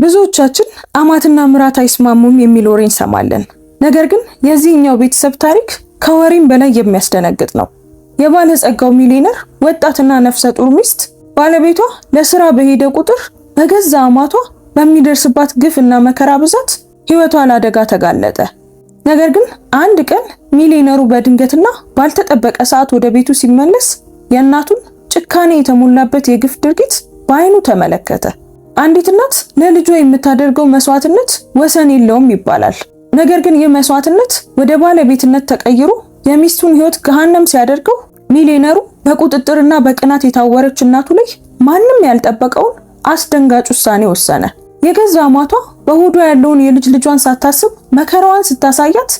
ብዙዎቻችን አማትና ምራት አይስማሙም የሚል ወሬ እንሰማለን። ነገር ግን የዚህኛው ቤተሰብ ታሪክ ከወሬም በላይ የሚያስደነግጥ ነው። የባለጸጋው ሚሊዮነር ወጣትና ነፍሰ ጡር ሚስት ባለቤቷ ለስራ በሄደ ቁጥር በገዛ አማቷ በሚደርስባት ግፍና መከራ ብዛት ህይወቷ ለአደጋ ተጋለጠ። ነገር ግን አንድ ቀን ሚሊዮነሩ በድንገትና ባልተጠበቀ ሰዓት ወደ ቤቱ ሲመለስ የእናቱን ጭካኔ የተሞላበት የግፍ ድርጊት በአይኑ ተመለከተ። አንዲት እናት ለልጇ የምታደርገው መስዋዕትነት ወሰን የለውም ይባላል። ነገር ግን ይህ መስዋዕትነት ወደ ባለቤትነት ተቀይሮ የሚስቱን ህይወት ገሃነም ሲያደርገው ሚሊዮነሩ በቁጥጥርና በቅናት የታወረች እናቱ ላይ ማንም ያልጠበቀውን አስደንጋጭ ውሳኔ ወሰነ። የገዛ አማቷ በሆዷ ያለውን የልጅ ልጇን ሳታስብ መከራዋን ስታሳያት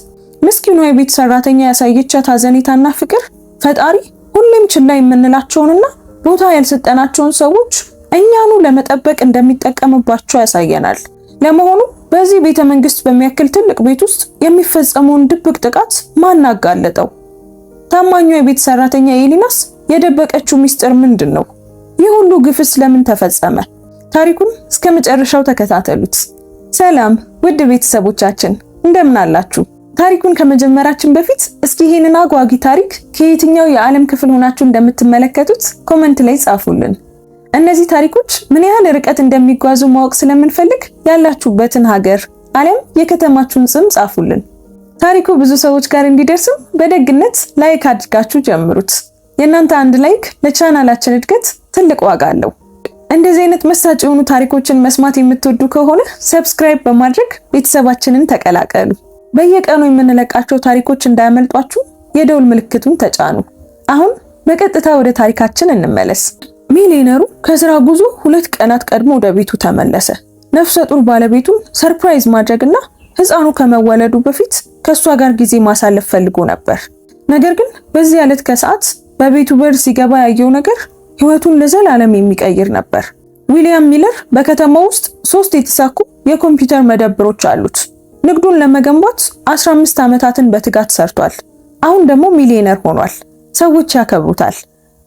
ምስኪኗ የቤት ሰራተኛ ያሳየቻት ሐዘኔታና ፍቅር ፈጣሪ ሁሌም ችላ የምንላቸውንና ቦታ ያልሰጠናቸውን ሰዎች እኛኑ ለመጠበቅ እንደሚጠቀምባቸው ያሳየናል። ለመሆኑ በዚህ ቤተ መንግስት በሚያክል ትልቅ ቤት ውስጥ የሚፈጸመውን ድብቅ ጥቃት ማን አጋለጠው? ታማኙ የቤት ሰራተኛ ኤሊናስ የደበቀችው ሚስጥር ምንድን ነው? ይህ ሁሉ ግፍስ ለምን ተፈጸመ? ታሪኩን እስከ መጨረሻው ተከታተሉት። ሰላም ውድ ቤተሰቦቻችን እንደምን አላችሁ? ታሪኩን ከመጀመራችን በፊት እስኪ ይሄንን አጓጊ ታሪክ ከየትኛው የዓለም ክፍል ሆናችሁ እንደምትመለከቱት ኮሜንት ላይ ጻፉልን። እነዚህ ታሪኮች ምን ያህል ርቀት እንደሚጓዙ ማወቅ ስለምንፈልግ ያላችሁበትን ሀገር ዓለም የከተማችሁን ስም ጻፉልን። ታሪኩ ብዙ ሰዎች ጋር እንዲደርስም በደግነት ላይክ አድርጋችሁ ጀምሩት። የእናንተ አንድ ላይክ ለቻናላችን እድገት ትልቅ ዋጋ አለው። እንደዚህ አይነት መሳጭ የሆኑ ታሪኮችን መስማት የምትወዱ ከሆነ ሰብስክራይብ በማድረግ ቤተሰባችንን ተቀላቀሉ። በየቀኑ የምንለቃቸው ታሪኮች እንዳያመልጧችሁ የደውል ምልክቱን ተጫኑ። አሁን በቀጥታ ወደ ታሪካችን እንመለስ። ሚሊዮነሩ ከስራ ጉዞ 2 ቀናት ቀድሞ ወደ ቤቱ ተመለሰ። ነፍሰ ጡር ባለቤቱን ሰርፕራይዝ ማድረግና ህፃኑ ከመወለዱ በፊት ከሷ ጋር ጊዜ ማሳለፍ ፈልጎ ነበር። ነገር ግን በዚህ ዕለት ከሰዓት በቤቱ በር ሲገባ ያየው ነገር ህይወቱን ለዘላለም የሚቀይር ነበር። ዊሊያም ሚለር በከተማው ውስጥ 3 የተሳኩ የኮምፒውተር መደብሮች አሉት። ንግዱን ለመገንባት 15 ዓመታትን በትጋት ሰርቷል። አሁን ደግሞ ሚሊዮነር ሆኗል። ሰዎች ያከብሩታል።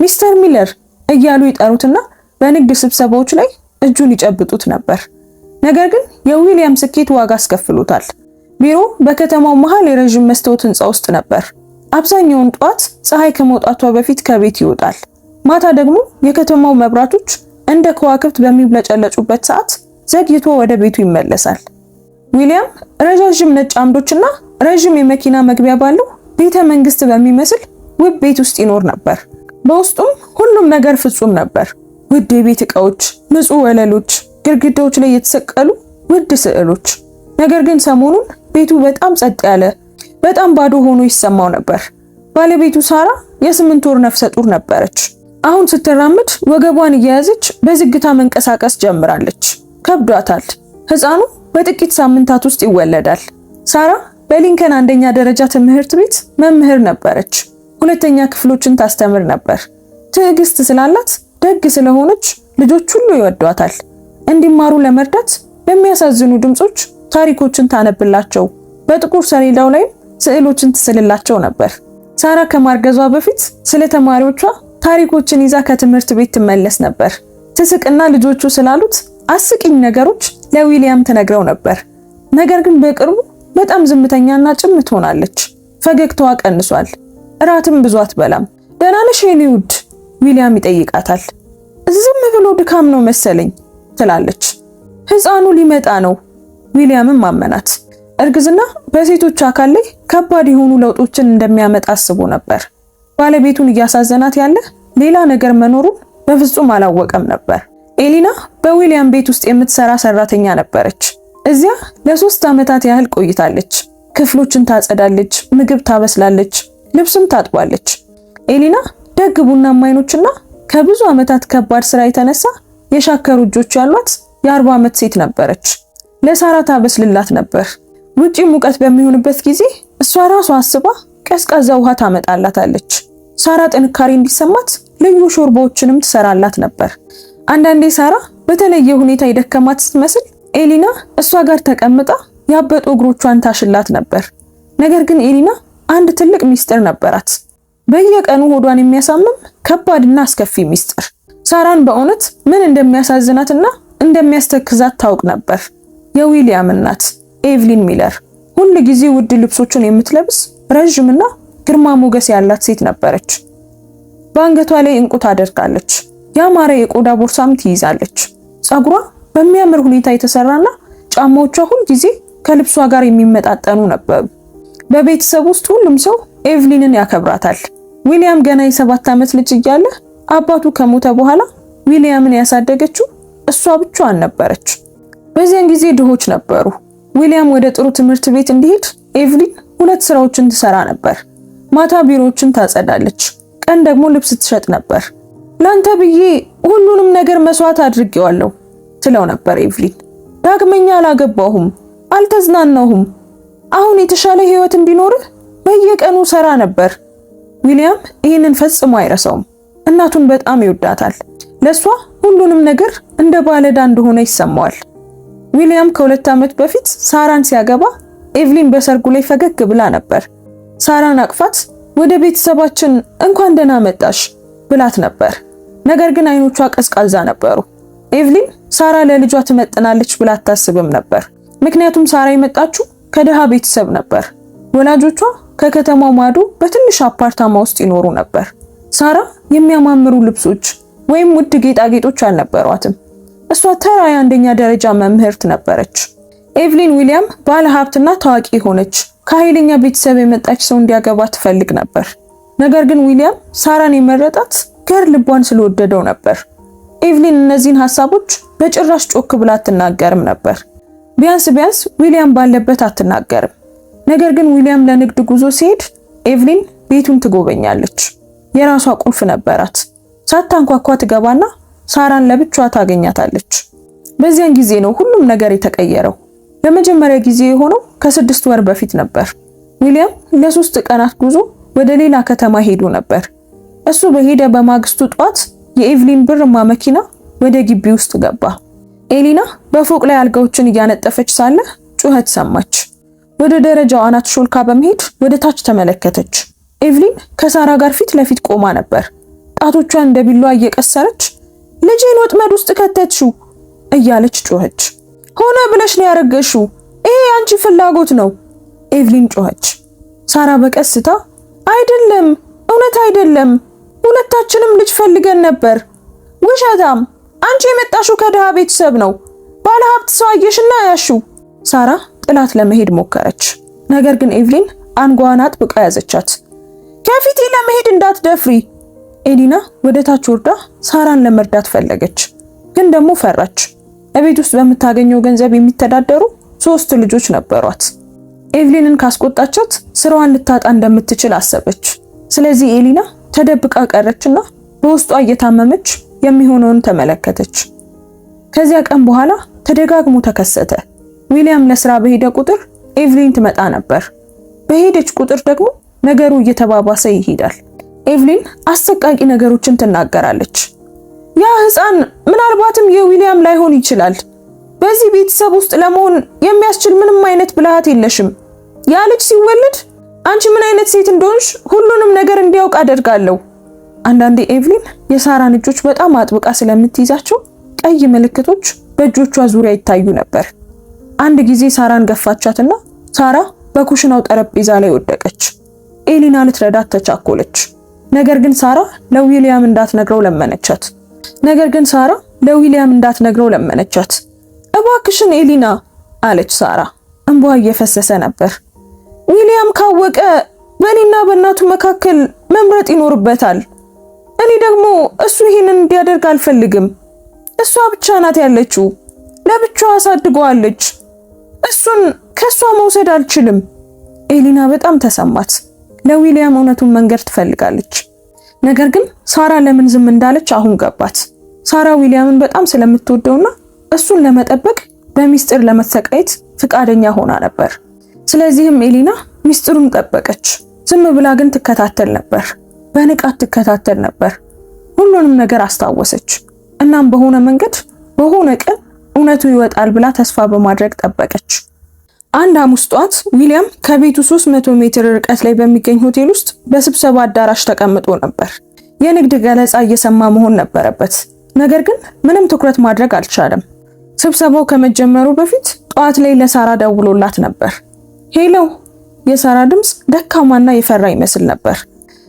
ሚስተር ሚለር እያሉ ይጠሩትና በንግድ ስብሰባዎች ላይ እጁን ይጨብጡት ነበር። ነገር ግን የዊሊያም ስኬት ዋጋ አስከፍሎታል። ቢሮ በከተማው መሃል የረጅም መስታወት ህንጻ ውስጥ ነበር። አብዛኛውን ጧት ፀሐይ ከመውጣቷ በፊት ከቤት ይወጣል። ማታ ደግሞ የከተማው መብራቶች እንደ ከዋክብት በሚብለጨለጩበት ሰዓት ዘግይቶ ወደ ቤቱ ይመለሳል። ዊሊያም ረጃጅም ነጭ አምዶችና ረጅም የመኪና መግቢያ ባለው ቤተ መንግስት በሚመስል ውብ ቤት ውስጥ ይኖር ነበር። በውስጡም ሁሉም ነገር ፍጹም ነበር። ውድ የቤት ዕቃዎች፣ ንጹህ ወለሎች፣ ግድግዳዎች ላይ የተሰቀሉ ውድ ስዕሎች። ነገር ግን ሰሞኑን ቤቱ በጣም ጸጥ ያለ፣ በጣም ባዶ ሆኖ ይሰማው ነበር። ባለቤቱ ሳራ የ8 ወር ነፍሰ ጡር ነበረች። አሁን ስትራመድ ወገቧን እየያዘች በዝግታ መንቀሳቀስ ጀምራለች። ከብዷታል። ህፃኑ በጥቂት ሳምንታት ውስጥ ይወለዳል። ሳራ በሊንከን አንደኛ ደረጃ ትምህርት ቤት መምህር ነበረች። 2ኛ ክፍሎችን ታስተምር ነበር። ትዕግስት ስላላት ደግ ስለሆነች ልጆች ሁሉ ይወዷታል። እንዲማሩ ለመርዳት በሚያሳዝኑ ድምጾች ታሪኮችን ታነብላቸው፣ በጥቁር ሰሌዳው ላይ ስዕሎችን ትስልላቸው ነበር። ሳራ ከማርገዟ በፊት ስለ ተማሪዎቿ ታሪኮችን ይዛ ከትምህርት ቤት ትመለስ ነበር። ትስቅና ልጆቹ ስላሉት አስቂኝ ነገሮች ለዊሊያም ትነግረው ነበር። ነገር ግን በቅርቡ በጣም ዝምተኛና ጭምት ሆናለች። ፈገግታዋ ቀንሷል። እራትም ብዙ አትበላም። ደህና ነሽ የኔ ውድ? ዊሊያም ይጠይቃታል። ዝም ብሎ ድካም ነው መሰለኝ ትላለች። ህፃኑ ሊመጣ ነው። ዊሊያምም አመናት። እርግዝና በሴቶች አካል ላይ ከባድ የሆኑ ለውጦችን እንደሚያመጣ አስቦ ነበር። ባለቤቱን እያሳዘናት ያለ ሌላ ነገር መኖሩን በፍጹም አላወቀም ነበር። ኤሊና በዊሊያም ቤት ውስጥ የምትሰራ ሰራተኛ ነበረች። እዚያ ለ3 ዓመታት ያህል ቆይታለች። ክፍሎችን ታጸዳለች፣ ምግብ ታበስላለች፣ ልብስም ታጥባለች። ኤሊና ደግ ቡናማ አይኖችና ከብዙ ዓመታት ከባድ ስራ የተነሳ የሻከሩ እጆች ያሏት የ40 ዓመት ሴት ነበረች። ለሳራ ታበስልላት ነበር። ውጪ ሙቀት በሚሆንበት ጊዜ እሷ ራሷ አስባ ቀዝቃዛ ውሃ ታመጣላታለች። ሳራ ጥንካሬ እንዲሰማት ልዩ ሾርባዎችንም ትሰራላት ነበር። አንዳንዴ ሳራ በተለየ ሁኔታ የደከማት ስትመስል ኤሊና እሷ ጋር ተቀምጣ ያበጡ እግሮቿን ታሽላት ነበር። ነገር ግን ኤሊና አንድ ትልቅ ሚስጥር ነበራት። በየቀኑ ሆዷን የሚያሳምም ከባድና አስከፊ ሚስጥር። ሳራን በእውነት ምን እንደሚያሳዝናትና እንደሚያስተክዛት ታውቅ ነበር። የዊሊያም እናት ኤቭሊን ሚለር ሁል ጊዜ ውድ ልብሶችን የምትለብስ ረጅምና ግርማ ሞገስ ያላት ሴት ነበረች። በአንገቷ ላይ እንቁ ታደርጋለች። ያማረ የቆዳ ቦርሳም ትይዛለች። ጸጉሯ በሚያምር ሁኔታ የተሰራና ጫማዎቿ ሁል ጊዜ ከልብሷ ጋር የሚመጣጠኑ ነበሩ። በቤተሰብ ውስጥ ሁሉም ሰው ኤቭሊንን ያከብራታል። ዊሊያም ገና የ7 ዓመት ልጅ እያለ አባቱ ከሞተ በኋላ ዊሊያምን ያሳደገችው እሷ ብቻዋን ነበረች። በዚያን ጊዜ ድሆች ነበሩ። ዊሊያም ወደ ጥሩ ትምህርት ቤት እንዲሄድ ኤቭሊን 2 ስራዎችን ትሰራ ነበር። ማታ ቢሮዎችን ታጸዳለች፣ ቀን ደግሞ ልብስ ትሸጥ ነበር። ላንተ ብዬ ሁሉንም ነገር መስዋዕት አድርጌዋለሁ ትለው ነበር ኤቭሊን። ዳግመኛ አላገባሁም፣ አልተዝናናሁም። አሁን የተሻለ ህይወት እንዲኖርህ በየቀኑ ሰራ ነበር። ዊሊያም ይህንን ፈጽሞ አይረሳውም። እናቱን በጣም ይወዳታል። ለሷ ሁሉንም ነገር እንደ ባለዕዳ እንደሆነ ይሰማዋል። ዊሊያም ከ2 ዓመት በፊት ሳራን ሲያገባ ኤቭሊን በሰርጉ ላይ ፈገግ ብላ ነበር። ሳራን አቅፋት ወደ ቤተሰባችን እንኳን ደህና መጣሽ ብላት ነበር። ነገር ግን አይኖቿ ቀዝቃዛ ነበሩ። ኤቭሊን ሳራ ለልጇ ትመጥናለች ብላ አታስብም ነበር። ምክንያቱም ሳራ የመጣችው ከደሃ ቤተሰብ ነበር። ወላጆቿ ከከተማው ማዶ በትንሽ አፓርታማ ውስጥ ይኖሩ ነበር። ሳራ የሚያማምሩ ልብሶች ወይም ውድ ጌጣጌጦች አልነበሯትም። እሷ ተራ የአንደኛ ደረጃ መምህርት ነበረች። ኤቭሊን ዊሊያም ባለ ሀብትና ታዋቂ ሆነች ከኃይለኛ ቤተሰብ የመጣች ሰው እንዲያገባ ትፈልግ ነበር። ነገር ግን ዊሊያም ሳራን የመረጣት ገር ልቧን ስለወደደው ነበር። ኤቭሊን እነዚህን ሐሳቦች በጭራሽ ጮክ ብላ አትናገርም ነበር። ቢያንስ ዊሊያም ባለበት አትናገርም። ነገር ግን ዊሊያም ለንግድ ጉዞ ሲሄድ ኤቭሊን ቤቱን ትጎበኛለች። የራሷ ቁልፍ ነበራት። ሳታንኳኳ ትገባና ሳራን ለብቻዋ ታገኛታለች። በዚያን ጊዜ ነው ሁሉም ነገር የተቀየረው። ለመጀመሪያ ጊዜ የሆነው ከ6 ወር በፊት ነበር። ዊሊያም ለ3 ቀናት ጉዞ ወደ ሌላ ከተማ ሄዶ ነበር። እሱ በሄደ በማግስቱ ጧት የኤቭሊን ብርማ መኪና ወደ ግቢ ውስጥ ገባ። ኤሊና በፎቅ ላይ አልጋዎችን እያነጠፈች ሳለ ጩኸት ሰማች። ወደ ደረጃው አናት ሾልካ በመሄድ ወደ ታች ተመለከተች። ኤቭሊን ከሳራ ጋር ፊት ለፊት ቆማ ነበር። ጣቶቿን እንደ ቢላዋ እየቀሰረች ልጄን ወጥመድ ውስጥ ከተትሽው እያለች ጮኸች። ሆነ ብለሽ ነው ያረገሽው፣ ይሄ አንቺ ፍላጎት ነው ኤቭሊን ጮኸች። ሳራ በቀስታ አይደለም፣ እውነት አይደለም፣ ሁለታችንም ልጅ ፈልገን ነበር። ውሸታም፣ አንቺ የመጣሽው ከደሃ ቤተሰብ ነው። ባለሀብት ሰው አየሽና ያሽው። ሳራ ጥላት ለመሄድ ሞከረች። ነገር ግን ኤቭሊን አንጓዋን አጥብቃ ያዘቻት። ከፊቴ ለመሄድ እንዳትደፍሪ። ኤሊና ወደ ታች ወርዳ ሳራን ለመርዳት ፈለገች፣ ግን ደግሞ ፈራች። እቤት ውስጥ በምታገኘው ገንዘብ የሚተዳደሩ 3 ልጆች ነበሯት። ኤቭሊንን ካስቆጣቻት ስራዋን ልታጣ እንደምትችል አሰበች። ስለዚህ ኤሊና ተደብቃ ቀረችና በውስጧ እየታመመች የሚሆነውን ተመለከተች። ከዚያ ቀን በኋላ ተደጋግሞ ተከሰተ። ዊሊያም ለስራ በሄደ ቁጥር ኤቭሊን ትመጣ ነበር። በሄደች ቁጥር ደግሞ ነገሩ እየተባባሰ ይሄዳል። ኤቭሊን አሰቃቂ ነገሮችን ትናገራለች። ያ ህፃን ምናልባትም የዊሊያም ላይሆን ይችላል። በዚህ ቤተሰብ ውስጥ ለመሆን የሚያስችል ምንም አይነት ብልሃት የለሽም። ያ ልጅ ሲወለድ አንቺ ምን አይነት ሴት እንደሆንሽ ሁሉንም ነገር እንዲያውቅ አደርጋለሁ። አንዳንዴ ኤቭሊን የሳራን እጆች በጣም አጥብቃ ስለምትይዛቸው ቀይ ምልክቶች በእጆቿ ዙሪያ ይታዩ ነበር። አንድ ጊዜ ሳራን ገፋቻትና ሳራ በኩሽናው ጠረጴዛ ላይ ወደቀች። ኤሊና ልትረዳት ተቻኮለች። ነገር ግን ሳራ ለዊሊያም እንዳትነግረው ለመነቻት። እባክሽን ኤሊና አለች ሳራ። እንባዋ እየፈሰሰ ነበር። ዊሊያም ካወቀ በእኔና በእናቱ መካከል መምረጥ ይኖርበታል። እኔ ደግሞ እሱ ይሄንን እንዲያደርግ አልፈልግም። እሷ ብቻ ናት ያለችው፣ ለብቻዋ አሳድገዋለች። እሱን ከሷ መውሰድ አልችልም። ኤሊና በጣም ተሰማት። ለዊሊያም እውነቱን መንገር ትፈልጋለች። ነገር ግን ሳራ ለምን ዝም እንዳለች አሁን ገባት። ሳራ ዊሊያምን በጣም ስለምትወደውና እሱን ለመጠበቅ በሚስጥር ለመሰቃየት ፍቃደኛ ሆና ነበር። ስለዚህም ኤሊና ሚስጥሩን ጠበቀች። ዝም ብላ ግን ትከታተል ነበር። በንቃት ትከታተል ነበር። ሁሉንም ነገር አስታወሰች። እናም በሆነ መንገድ በሆነ ቀን እውነቱ ይወጣል ብላ ተስፋ በማድረግ ጠበቀች። አንድ ሐሙስ ጧት ዊሊያም ከቤቱ 300 ሜትር ርቀት ላይ በሚገኝ ሆቴል ውስጥ በስብሰባ አዳራሽ ተቀምጦ ነበር። የንግድ ገለጻ እየሰማ መሆን ነበረበት። ነገር ግን ምንም ትኩረት ማድረግ አልቻለም። ስብሰባው ከመጀመሩ በፊት ጠዋት ላይ ለሳራ ደውሎላት ነበር። ሄሎ። የሳራ ድምፅ ደካማና የፈራ ይመስል ነበር።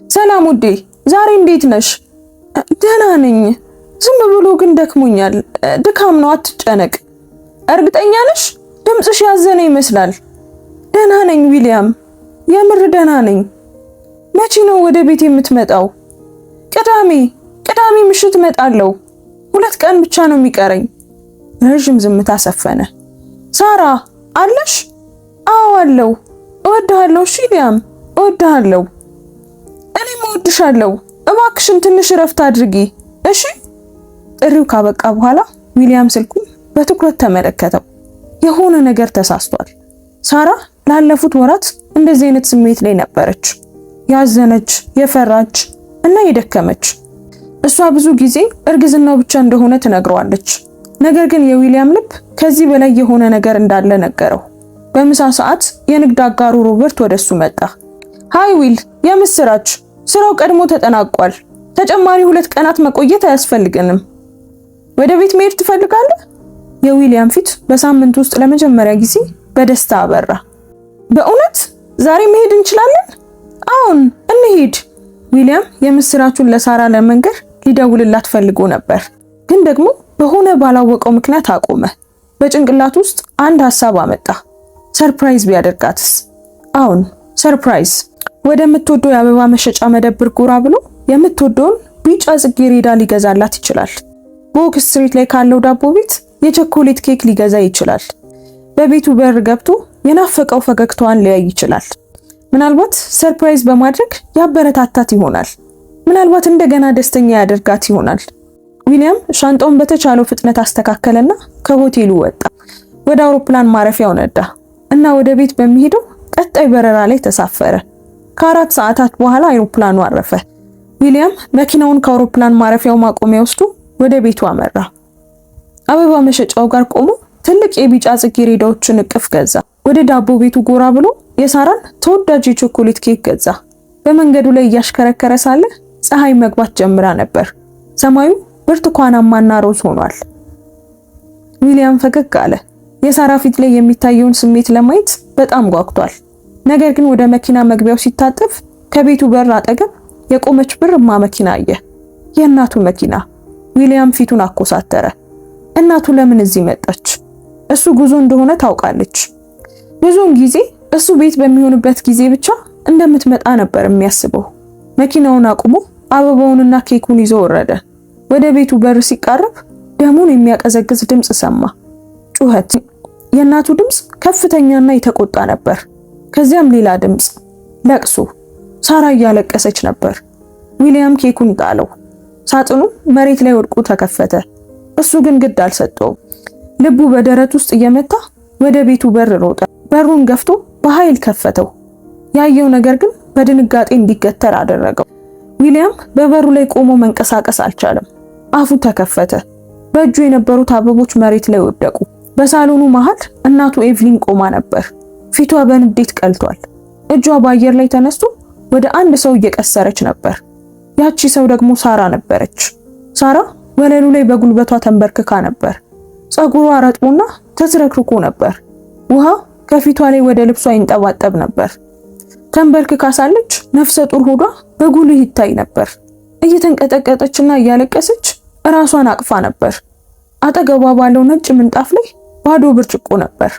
ሰላም ውዴ፣ ዛሬ እንዴት ነሽ? ደህና ነኝ። ዝም ብሎ ግን ደክሞኛል። ድካም ነው፣ አትጨነቅ። እርግጠኛ ነሽ? ድምፅሽ ያዘነ ይመስላል። ደህና ነኝ ዊሊያም፣ የምር ደህና ነኝ። መቼ ነው ወደ ቤት የምትመጣው? ቅዳሜ ምሽት እመጣለሁ። 2 ቀን ብቻ ነው የሚቀረኝ። ረዥም ዝምታ ሰፈነ። ሳራ አለሽ? አዎ አለው። እወድሃለሁ። እሺ ዊሊያም፣ እወድሃለሁ። እኔም እወድሻለሁ። እባክሽን ትንሽ እረፍት አድርጊ እሺ። ጥሪው ካበቃ በኋላ ዊሊያም ስልኩን በትኩረት ተመለከተው። የሆነ ነገር ተሳስቷል። ሳራ ላለፉት ወራት እንደዚህ አይነት ስሜት ላይ ነበረች። ያዘነች፣ የፈራች እና የደከመች። እሷ ብዙ ጊዜ እርግዝናው ብቻ እንደሆነ ትነግረዋለች። ነገር ግን የዊሊያም ልብ ከዚህ በላይ የሆነ ነገር እንዳለ ነገረው። በምሳ ሰዓት የንግድ አጋሩ ሮበርት ወደሱ መጣ። ሃይ ዊል፣ የምስራች! ስራው ቀድሞ ተጠናቋል። ተጨማሪ 2 ቀናት መቆየት አያስፈልገንም። ወደ ቤት መሄድ ትፈልጋለህ? የዊሊያም ፊት በሳምንት ውስጥ ለመጀመሪያ ጊዜ በደስታ አበራ። በእውነት ዛሬ መሄድ እንችላለን? አሁን እንሂድ። ዊሊያም የምስራቹን ለሳራ ለመንገር ሊደውልላት ፈልጎ ነበር፣ ግን ደግሞ በሆነ ባላወቀው ምክንያት አቆመ። በጭንቅላት ውስጥ አንድ ሐሳብ አመጣ። ሰርፕራይዝ ቢያደርጋትስ? አሁን ሰርፕራይዝ። ወደምትወደው የአበባ መሸጫ መደብር ጎራ ብሎ የምትወደውን ቢጫ ጽጌረዳ ሊገዛላት ይችላል። ቦክ ስትሪት ላይ ካለው ዳቦ ቤት የቸኮሌት ኬክ ሊገዛ ይችላል። በቤቱ በር ገብቶ የናፈቀው ፈገግታዋን ሊያይ ይችላል። ምናልባት ሰርፕራይዝ በማድረግ ያበረታታት ይሆናል። ምናልባት እንደገና ደስተኛ ያደርጋት ይሆናል። ዊሊያም ሻንጣውን በተቻለው ፍጥነት አስተካከለና ከሆቴሉ ወጣ። ወደ አውሮፕላን ማረፊያው ነዳ እና ወደ ቤት በሚሄደው ቀጣይ በረራ ላይ ተሳፈረ። ከ4 ሰዓታት በኋላ አውሮፕላኑ አረፈ። ዊሊያም መኪናውን ከአውሮፕላን ማረፊያው ማቆሚያ ወስዶ ወደ ቤቱ አመራ። አበባ መሸጫው ጋር ቆሞ ትልቅ የቢጫ ጽጌረዳዎችን እቅፍ ገዛ። ወደ ዳቦ ቤቱ ጎራ ብሎ የሳራን ተወዳጅ የቾኮሌት ኬክ ገዛ። በመንገዱ ላይ እያሽከረከረ ሳለ ፀሐይ መግባት ጀምራ ነበር። ሰማዩ ብርቱካናማና ሮዝ ሆኗል። ዊሊያም ፈገግ አለ። የሳራ ፊት ላይ የሚታየውን ስሜት ለማየት በጣም ጓጉቷል። ነገር ግን ወደ መኪና መግቢያው ሲታጠፍ ከቤቱ በር አጠገብ የቆመች ብርማ መኪና አየ። የእናቱ መኪና። ዊሊያም ፊቱን አኮሳተረ። እናቱ ለምን እዚህ መጣች? እሱ ጉዞ እንደሆነ ታውቃለች። ብዙውን ጊዜ እሱ ቤት በሚሆንበት ጊዜ ብቻ እንደምትመጣ ነበር የሚያስበው። መኪናውን አቁሞ አበባውንና ኬኩን ይዞ ወረደ። ወደ ቤቱ በር ሲቃረብ ደሙን የሚያቀዘቅዝ ድምፅ ሰማ። ጩኸት። የእናቱ ድምፅ ከፍተኛና የተቆጣ ነበር። ከዚያም ሌላ ድምፅ፣ ለቅሶ። ሳራ እያለቀሰች ነበር። ዊሊያም ኬኩን ጣለው። ሳጥኑ መሬት ላይ ወድቆ ተከፈተ። እሱ ግን ግድ አልሰጠውም። ልቡ በደረት ውስጥ እየመታ ወደ ቤቱ በር ሮጠ። በሩን ገፍቶ በኃይል ከፈተው። ያየው ነገር ግን በድንጋጤ እንዲገተር አደረገው። ዊሊያም በበሩ ላይ ቆሞ መንቀሳቀስ አልቻለም። አፉ ተከፈተ። በእጁ የነበሩት አበቦች መሬት ላይ ወደቁ። በሳሎኑ መሃል እናቱ ኤቭሊን ቆማ ነበር። ፊቷ በንዴት ቀልቷል። እጇ በአየር ላይ ተነስቶ ወደ አንድ ሰው እየቀሰረች ነበር። ያቺ ሰው ደግሞ ሳራ ነበረች። ሳራ ወለሉ ላይ በጉልበቷ ተንበርክካ ነበር። ፀጉሯ ረጥቦና ተዝረክርኮ ነበር። ውሃ ከፊቷ ላይ ወደ ልብሷ ይንጠባጠብ ነበር። ተንበርክካ ሳለች ነፍሰ ጡር ሆዷ በጉልህ ይታይ ነበር። እየተንቀጠቀጠችና እያለቀሰች ራሷን አቅፋ ነበር። አጠገቧ ባለው ነጭ ምንጣፍ ላይ ባዶ ብርጭቆ ነበር።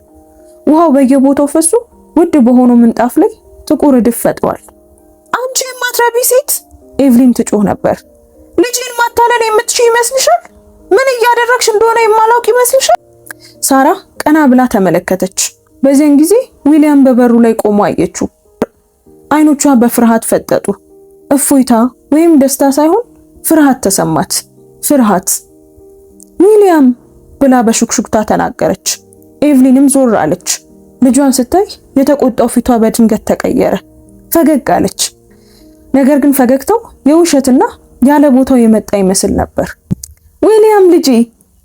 ውሃው በየቦታው ፈሶ ውድ በሆነው ምንጣፍ ላይ ጥቁር እድፍ ፈጥሯል። አንቺ የማትረቢ ሴት! ኤቭሊን ትጮህ ነበር። ልጅን ማታለል የምትችይ ይመስልሻል? ምን እያደረግሽ እንደሆነ የማላውቅ ይመስልሻል? ሳራ ቀና ብላ ተመለከተች። በዚያን ጊዜ ዊሊያም በበሩ ላይ ቆሞ አየችው። አይኖቿ በፍርሃት ፈጠጡ። እፎይታ ወይም ደስታ ሳይሆን ፍርሃት ተሰማት። ፍርሃት። ዊሊያም ብላ በሹክሹክታ ተናገረች። ኤቭሊንም ዞር አለች። ልጇን ስታይ የተቆጣው ፊቷ በድንገት ተቀየረ። ፈገግ አለች። ነገር ግን ፈገግታው የውሸትና ያለ ቦታው የመጣ ይመስል ነበር። ዊሊያም ልጄ፣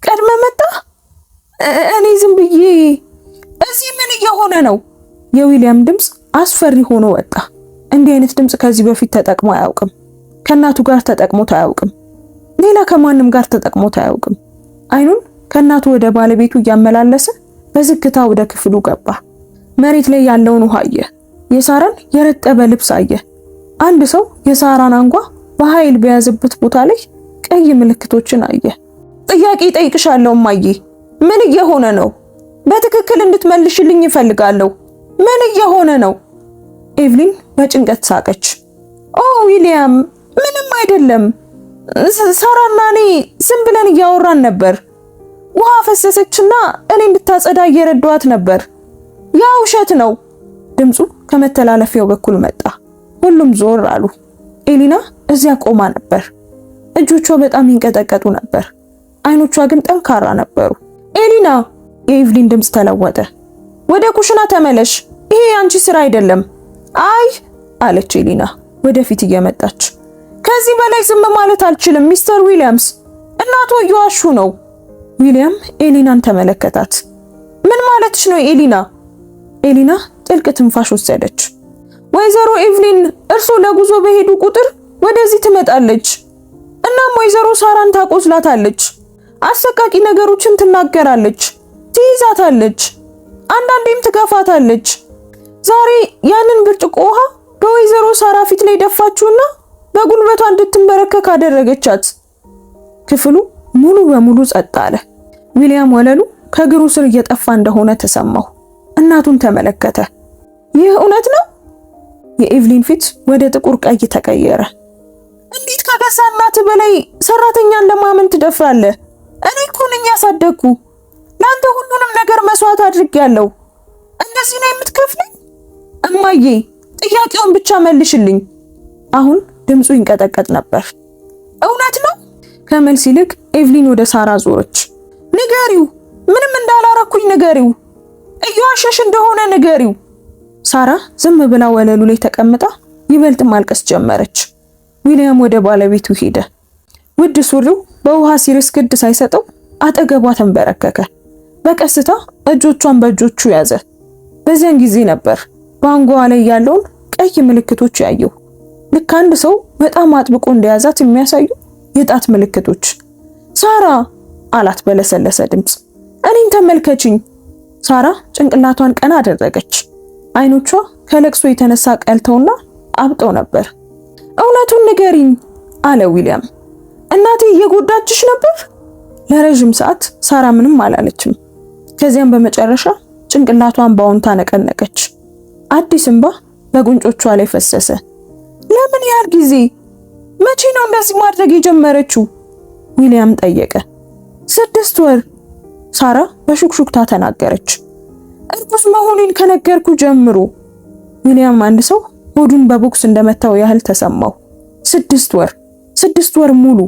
ቀድመ መጣ? እኔ ዝም ብዬ። እዚህ ምን እየሆነ ነው? የዊሊያም ድምፅ አስፈሪ ሆኖ ወጣ። እንዲህ አይነት ድምፅ ከዚህ በፊት ተጠቅሞ አያውቅም። ከእናቱ ጋር ተጠቅሞት አያውቅም። ሌላ ከማንም ጋር ተጠቅሞት አያውቅም። አይኑን ከእናቱ ወደ ባለቤቱ እያመላለሰ በዝግታ ወደ ክፍሉ ገባ። መሬት ላይ ያለውን ውሃ አየ። የሳራን የረጠበ ልብስ አየ። አንድ ሰው የሳራን አንጓ በኃይል በያዘበት ቦታ ላይ ቀይ ምልክቶችን አየ። ጥያቄ ጠይቅሻለሁ እማዬ፣ ምን እየሆነ ነው? በትክክል እንድትመልሽልኝ እፈልጋለሁ። ምን እየሆነ ነው? ኤቭሊን በጭንቀት ሳቀች። ኦ ዊሊያም፣ ምንም አይደለም። ሳራና እኔ ዝም ብለን እያወራን ነበር። ውሃ ፈሰሰችና እኔ እንድታጸዳ እየረዳኋት ነበር። ያ ውሸት ነው። ድምፁ ከመተላለፊያው በኩል መጣ። ሁሉም ዞር አሉ። ኤሊና እዚያ ቆማ ነበር። እጆቿ በጣም ይንቀጠቀጡ ነበር። አይኖቿ ግን ጠንካራ ነበሩ። ኤሊና! የኤቭሊን ድምፅ ተለወጠ። ወደ ኩሽና ተመለሽ፣ ይሄ ያንቺ ስራ አይደለም። አይ አለች ኤሊና ወደፊት እየመጣች። ከዚህ በላይ ዝም ማለት አልችልም ሚስተር ዊሊያምስ፣ እናቱ እየዋሹ ነው። ዊሊያም ኤሊናን ተመለከታት። ምን ማለትሽ ነው ኤሊና? ኤሊና ጥልቅ ትንፋሽ ወሰደች። ወይዘሮ ኤቭሊን እርሶ ለጉዞ በሄዱ ቁጥር ወደዚህ ትመጣለች። እናም ወይዘሮ ሳራን ታቆስላታለች። አሰቃቂ ነገሮችን ትናገራለች፣ ትይዛታለች፣ አንዳንዴም ትገፋታለች። ዛሬ ያንን ብርጭቆ ውሃ በወይዘሮ ሳራ ፊት ላይ ደፋችውና በጉልበቷ እንድትንበረከክ አደረገቻት። ክፍሉ ሙሉ በሙሉ ጸጥ አለ። ዊሊያም ወለሉ ከእግሩ ስር እየጠፋ እንደሆነ ተሰማው። እናቱን ተመለከተ። ይህ እውነት ነው? የኤቭሊን ፊት ወደ ጥቁር ቀይ ተቀየረ። እንዴት ከገዛ እናት በላይ ሰራተኛን ለማመን ትደፍራለህ? እኔ እኮ ነኝ ያሳደግኩ። ለአንተ ሁሉንም ነገር መስዋዕት አድርጌያለሁ። እንደዚህ ነው የምትከፍለኝ? እማዬ፣ ጥያቄውን ብቻ መልሽልኝ። አሁን ድምፁ ይንቀጠቀጥ ነበር። እውነት ነው? ከመልስ ይልቅ ኤቭሊን ወደ ሳራ ዞረች። ንገሪው፣ ምንም እንዳላረኩኝ ንገሪው፣ እየዋሸሽ እንደሆነ ንገሪው። ሳራ ዝም ብላ ወለሉ ላይ ተቀምጣ ይበልጥ ማልቀስ ጀመረች። ዊሊያም ወደ ባለቤቱ ሄደ። ውድ ሱሪው በውሃ ሲርስ ግድ ሳይሰጠው አጠገቧ ተንበረከከ። በቀስታ እጆቿን በእጆቹ ያዘ። በዚያን ጊዜ ነበር በአንጓዋ ላይ ያለውን ቀይ ምልክቶች ያየው። ልክ አንድ ሰው በጣም አጥብቆ እንደያዛት የሚያሳዩ የጣት ምልክቶች። ሳራ አላት በለሰለሰ ድምፅ፣ እኔን ተመልከችኝ። ሳራ ጭንቅላቷን ቀና አደረገች። አይኖቿ ከለቅሶ የተነሳ ቀልተውና አብጠው ነበር። እውነቱን ንገሪኝ አለ ዊሊያም። እናቴ እየጎዳችሽ ነበር? ለረጅም ሰዓት ሳራ ምንም አላለችም። ከዚያም በመጨረሻ ጭንቅላቷን በአዎንታ ነቀነቀች። አዲስ እንባ በጉንጮቿ ላይ ፈሰሰ። ለምን ያህል ጊዜ? መቼ ነው እንደዚህ ማድረግ የጀመረችው? ዊሊያም ጠየቀ። 6 ወር፣ ሳራ በሹክሹክታ ተናገረች። እርጉዝ መሆኔን ከነገርኩ ጀምሮ። ዊሊያም አንድ ሰው ሆዱን በቦክስ እንደመታው ያህል ተሰማው። 6 ወር ሙሉ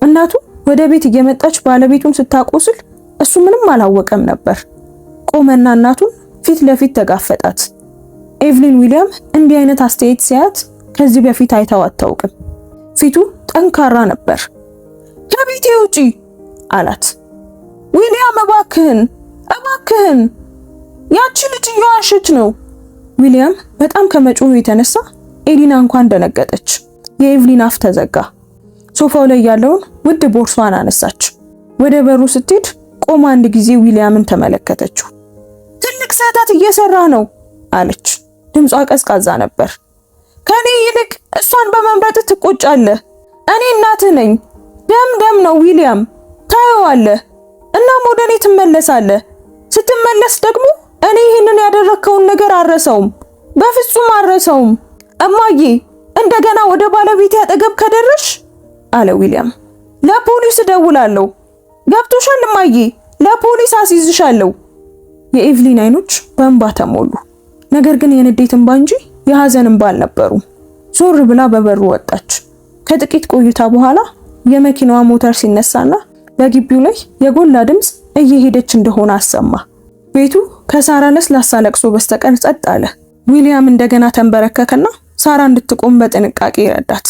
እናቱ ወደ ቤት እየመጣች ባለቤቱን ስታቆስል እሱ ምንም አላወቀም ነበር። ቆመና እናቱን ፊት ለፊት ተጋፈጣት። ኤቭሊን ዊሊያም እንዲህ አይነት አስተያየት ሲያት ከዚህ በፊት አይታው አታውቅም። ፊቱ ጠንካራ ነበር። ከቤቴ ውጪ አላት። ዊሊያም እባክህን፣ ያቺ ልጅ እየዋሸች ነው። ዊሊያም በጣም ከመጮሁ የተነሳ ኤሊና እንኳን ደነገጠች። የኤቭሊን አፍ ተዘጋ። ሶፋው ላይ ያለውን ውድ ቦርሷን አነሳች። ወደ በሩ ስትሄድ ቆማ አንድ ጊዜ ዊሊያምን ተመለከተችው። ትልቅ ስህተት እየሰራ ነው አለች። ድምጿ ቀዝቃዛ ነበር። ከኔ ይልቅ እሷን በመምረጥ ትቆጫለህ። እኔ እናትህ ነኝ። ደም ነው ዊሊያም፣ ታየዋለህ። እናም ወደ እኔ ትመለሳለህ። ስትመለስ ደግሞ እኔ ይህንን ያደረከውን ነገር አረሰውም፣ በፍጹም አረሰውም። እማዬ፣ እንደገና ወደ ባለቤቴ አጠገብ ከደረሽ አለ ዊሊያም፣ ለፖሊስ እደውላለሁ። ገብቶሻል እማዬ? ለፖሊስ አስይዝሻለሁ። የኤቭሊን አይኖች በእንባ ተሞሉ። ነገር ግን የንዴት እንባ እንጂ የሐዘን እንባ አልነበሩም። ዞር ብላ በበሩ ወጣች። ከጥቂት ቆይታ በኋላ የመኪናዋ ሞተር ሲነሳና በግቢው ላይ የጎላ ድምፅ እየሄደች እንደሆነ አሰማ። ቤቱ ከሳራ ለስላሳ ለቅሶ በስተቀር ጸጥ አለ። ዊሊያም እንደገና ተንበረከከና ሳራ እንድትቆም በጥንቃቄ ረዳት።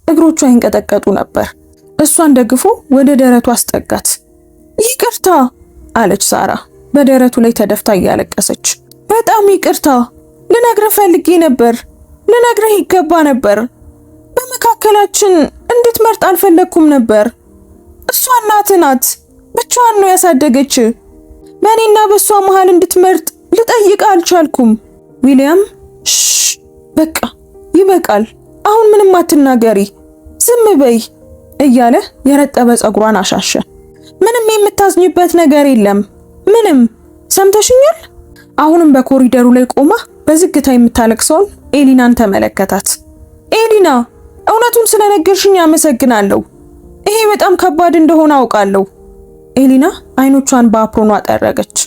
እግሮቿ ይንቀጠቀጡ ነበር። እሷን ደግፎ ወደ ደረቱ አስጠጋት። ይቅርታ አለች ሳራ በደረቱ ላይ ተደፍታ እያለቀሰች። በጣም ይቅርታ፣ ልነግርህ ፈልጌ ነበር፣ ልነግርህ ይገባ ነበር። በመካከላችን እንድትመርጥ አልፈለኩም ነበር። እሷ እናትህ ናት፣ ብቻዋን ነው ያሳደገች። በእኔና በሷ መሃል እንድትመርጥ ልጠይቅ አልቻልኩም። ዊሊያም በቃ ይበቃል፣ አሁን ምንም አትናገሪ፣ ዝም በይ እያለ የረጠበ ጸጉሯን አሻሸ። ምንም የምታዝኝበት ነገር የለም፣ ምንም ሰምተሽኛል? አሁንም በኮሪደሩ ላይ ቆማ በዝግታ የምታለቅሰውን ኤሊናን ተመለከታት። ኤሊና፣ እውነቱን ስለነገርሽኝ አመሰግናለሁ። ይሄ በጣም ከባድ እንደሆነ አውቃለሁ። ኤሊና አይኖቿን በአፕሮኗ ጠረገች።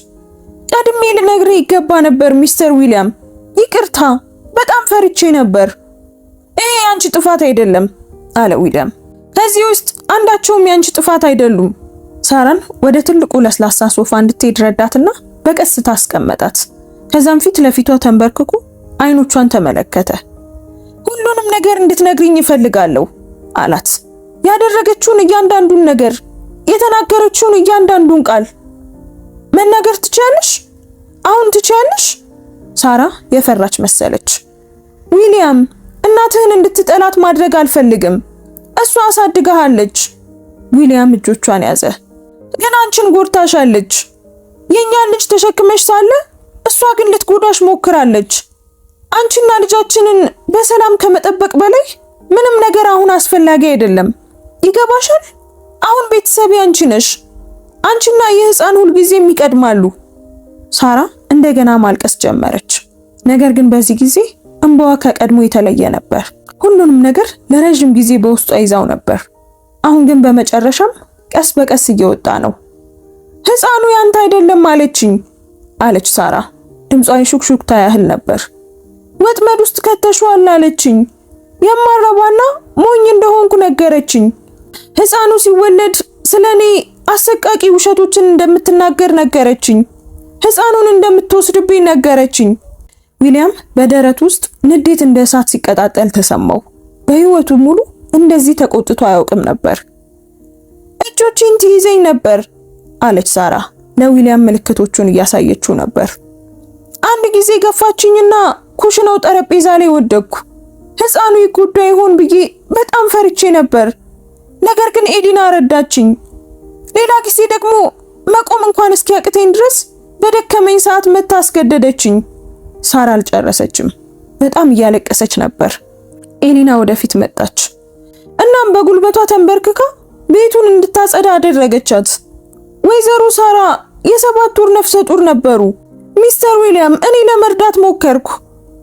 ቀድሜ ልነግርህ ይገባ ነበር ሚስተር ዊሊያም፣ ይቅርታ፣ በጣም ፈርቼ ነበር። ይሄ ያንቺ ጥፋት አይደለም አለ ዊሊያም። ከዚህ ውስጥ አንዳቸውም ያንቺ ጥፋት አይደሉም። ሳራን ወደ ትልቁ ለስላሳ ሶፋ እንድትሄድ ረዳትና በቀስታ አስቀመጣት። ከዛም ፊት ለፊቷ ተንበርክኮ አይኖቿን ተመለከተ። ሁሉንም ነገር እንድትነግሪኝ እፈልጋለሁ አላት። ያደረገችውን እያንዳንዱን ነገር፣ የተናገረችውን እያንዳንዱን ቃል መናገር ትችያለሽ? አሁን ትችያለሽ? ሳራ የፈራች መሰለች። ዊሊያም፣ እናትህን እንድትጠላት ማድረግ አልፈልግም። እሷ አሳድጋሃለች። ዊሊያም እጆቿን ያዘ። ግን አንቺን ጎድታሻለች። የኛን ልጅ ተሸክመሽ ሳለ እሷ ግን ልትጎዳሽ ሞክራለች። አንቺና ልጃችንን በሰላም ከመጠበቅ በላይ ምንም ነገር አሁን አስፈላጊ አይደለም። ይገባሻል? አሁን ቤተሰቤ አንቺ ነሽ። አንቺና የህፃን ሁልጊዜም ይቀድማሉ። ሳራ እንደገና ማልቀስ ጀመረች። ነገር ግን በዚህ ጊዜ እንባዋ ከቀድሞ የተለየ ነበር። ሁሉንም ነገር ለረጅም ጊዜ በውስጧ ይዛው ነበር። አሁን ግን በመጨረሻም ቀስ በቀስ እየወጣ ነው። ህፃኑ ያንተ አይደለም አለችኝ አለች ሳራ። ድምጿ የሹክሹክታ ያህል ነበር። ወጥመድ ውስጥ ከተሽዋል አለችኝ። የማረባና ሞኝ እንደሆንኩ ነገረችኝ። ህፃኑ ሲወለድ ስለኔ አሰቃቂ ውሸቶችን እንደምትናገር ነገረችኝ። ህፃኑን እንደምትወስድብኝ ነገረችኝ። ዊሊያም በደረት ውስጥ ንዴት እንደ እሳት ሲቀጣጠል ተሰማው። በህይወቱ ሙሉ እንደዚህ ተቆጥቶ አያውቅም ነበር። እጆቼን ትይዘኝ ነበር አለች ሳራ ለዊሊያም ምልክቶቹን እያሳየችው ነበር። አንድ ጊዜ ገፋችኝና ኩሽናው ጠረጴዛ ላይ ወደቅኩ። ህፃኑ ይጎዳ ይሆን ብዬ በጣም ፈርቼ ነበር። ነገር ግን ኤሊና ረዳችኝ። ሌላ ጊዜ ደግሞ መቆም እንኳን እስኪያቅተኝ ድረስ በደከመኝ ሰዓት መታ አስገደደችኝ። ሳራ አልጨረሰችም። በጣም እያለቀሰች ነበር። ኤሊና ወደፊት መጣች። እናም በጉልበቷ ተንበርክካ ቤቱን እንድታጸዳ አደረገቻት። ወይዘሮ ሳራ የ7 ወር ነፍሰ ጡር ነበሩ። ሚስተር ዊሊያም፣ እኔ ለመርዳት ሞከርኩ፣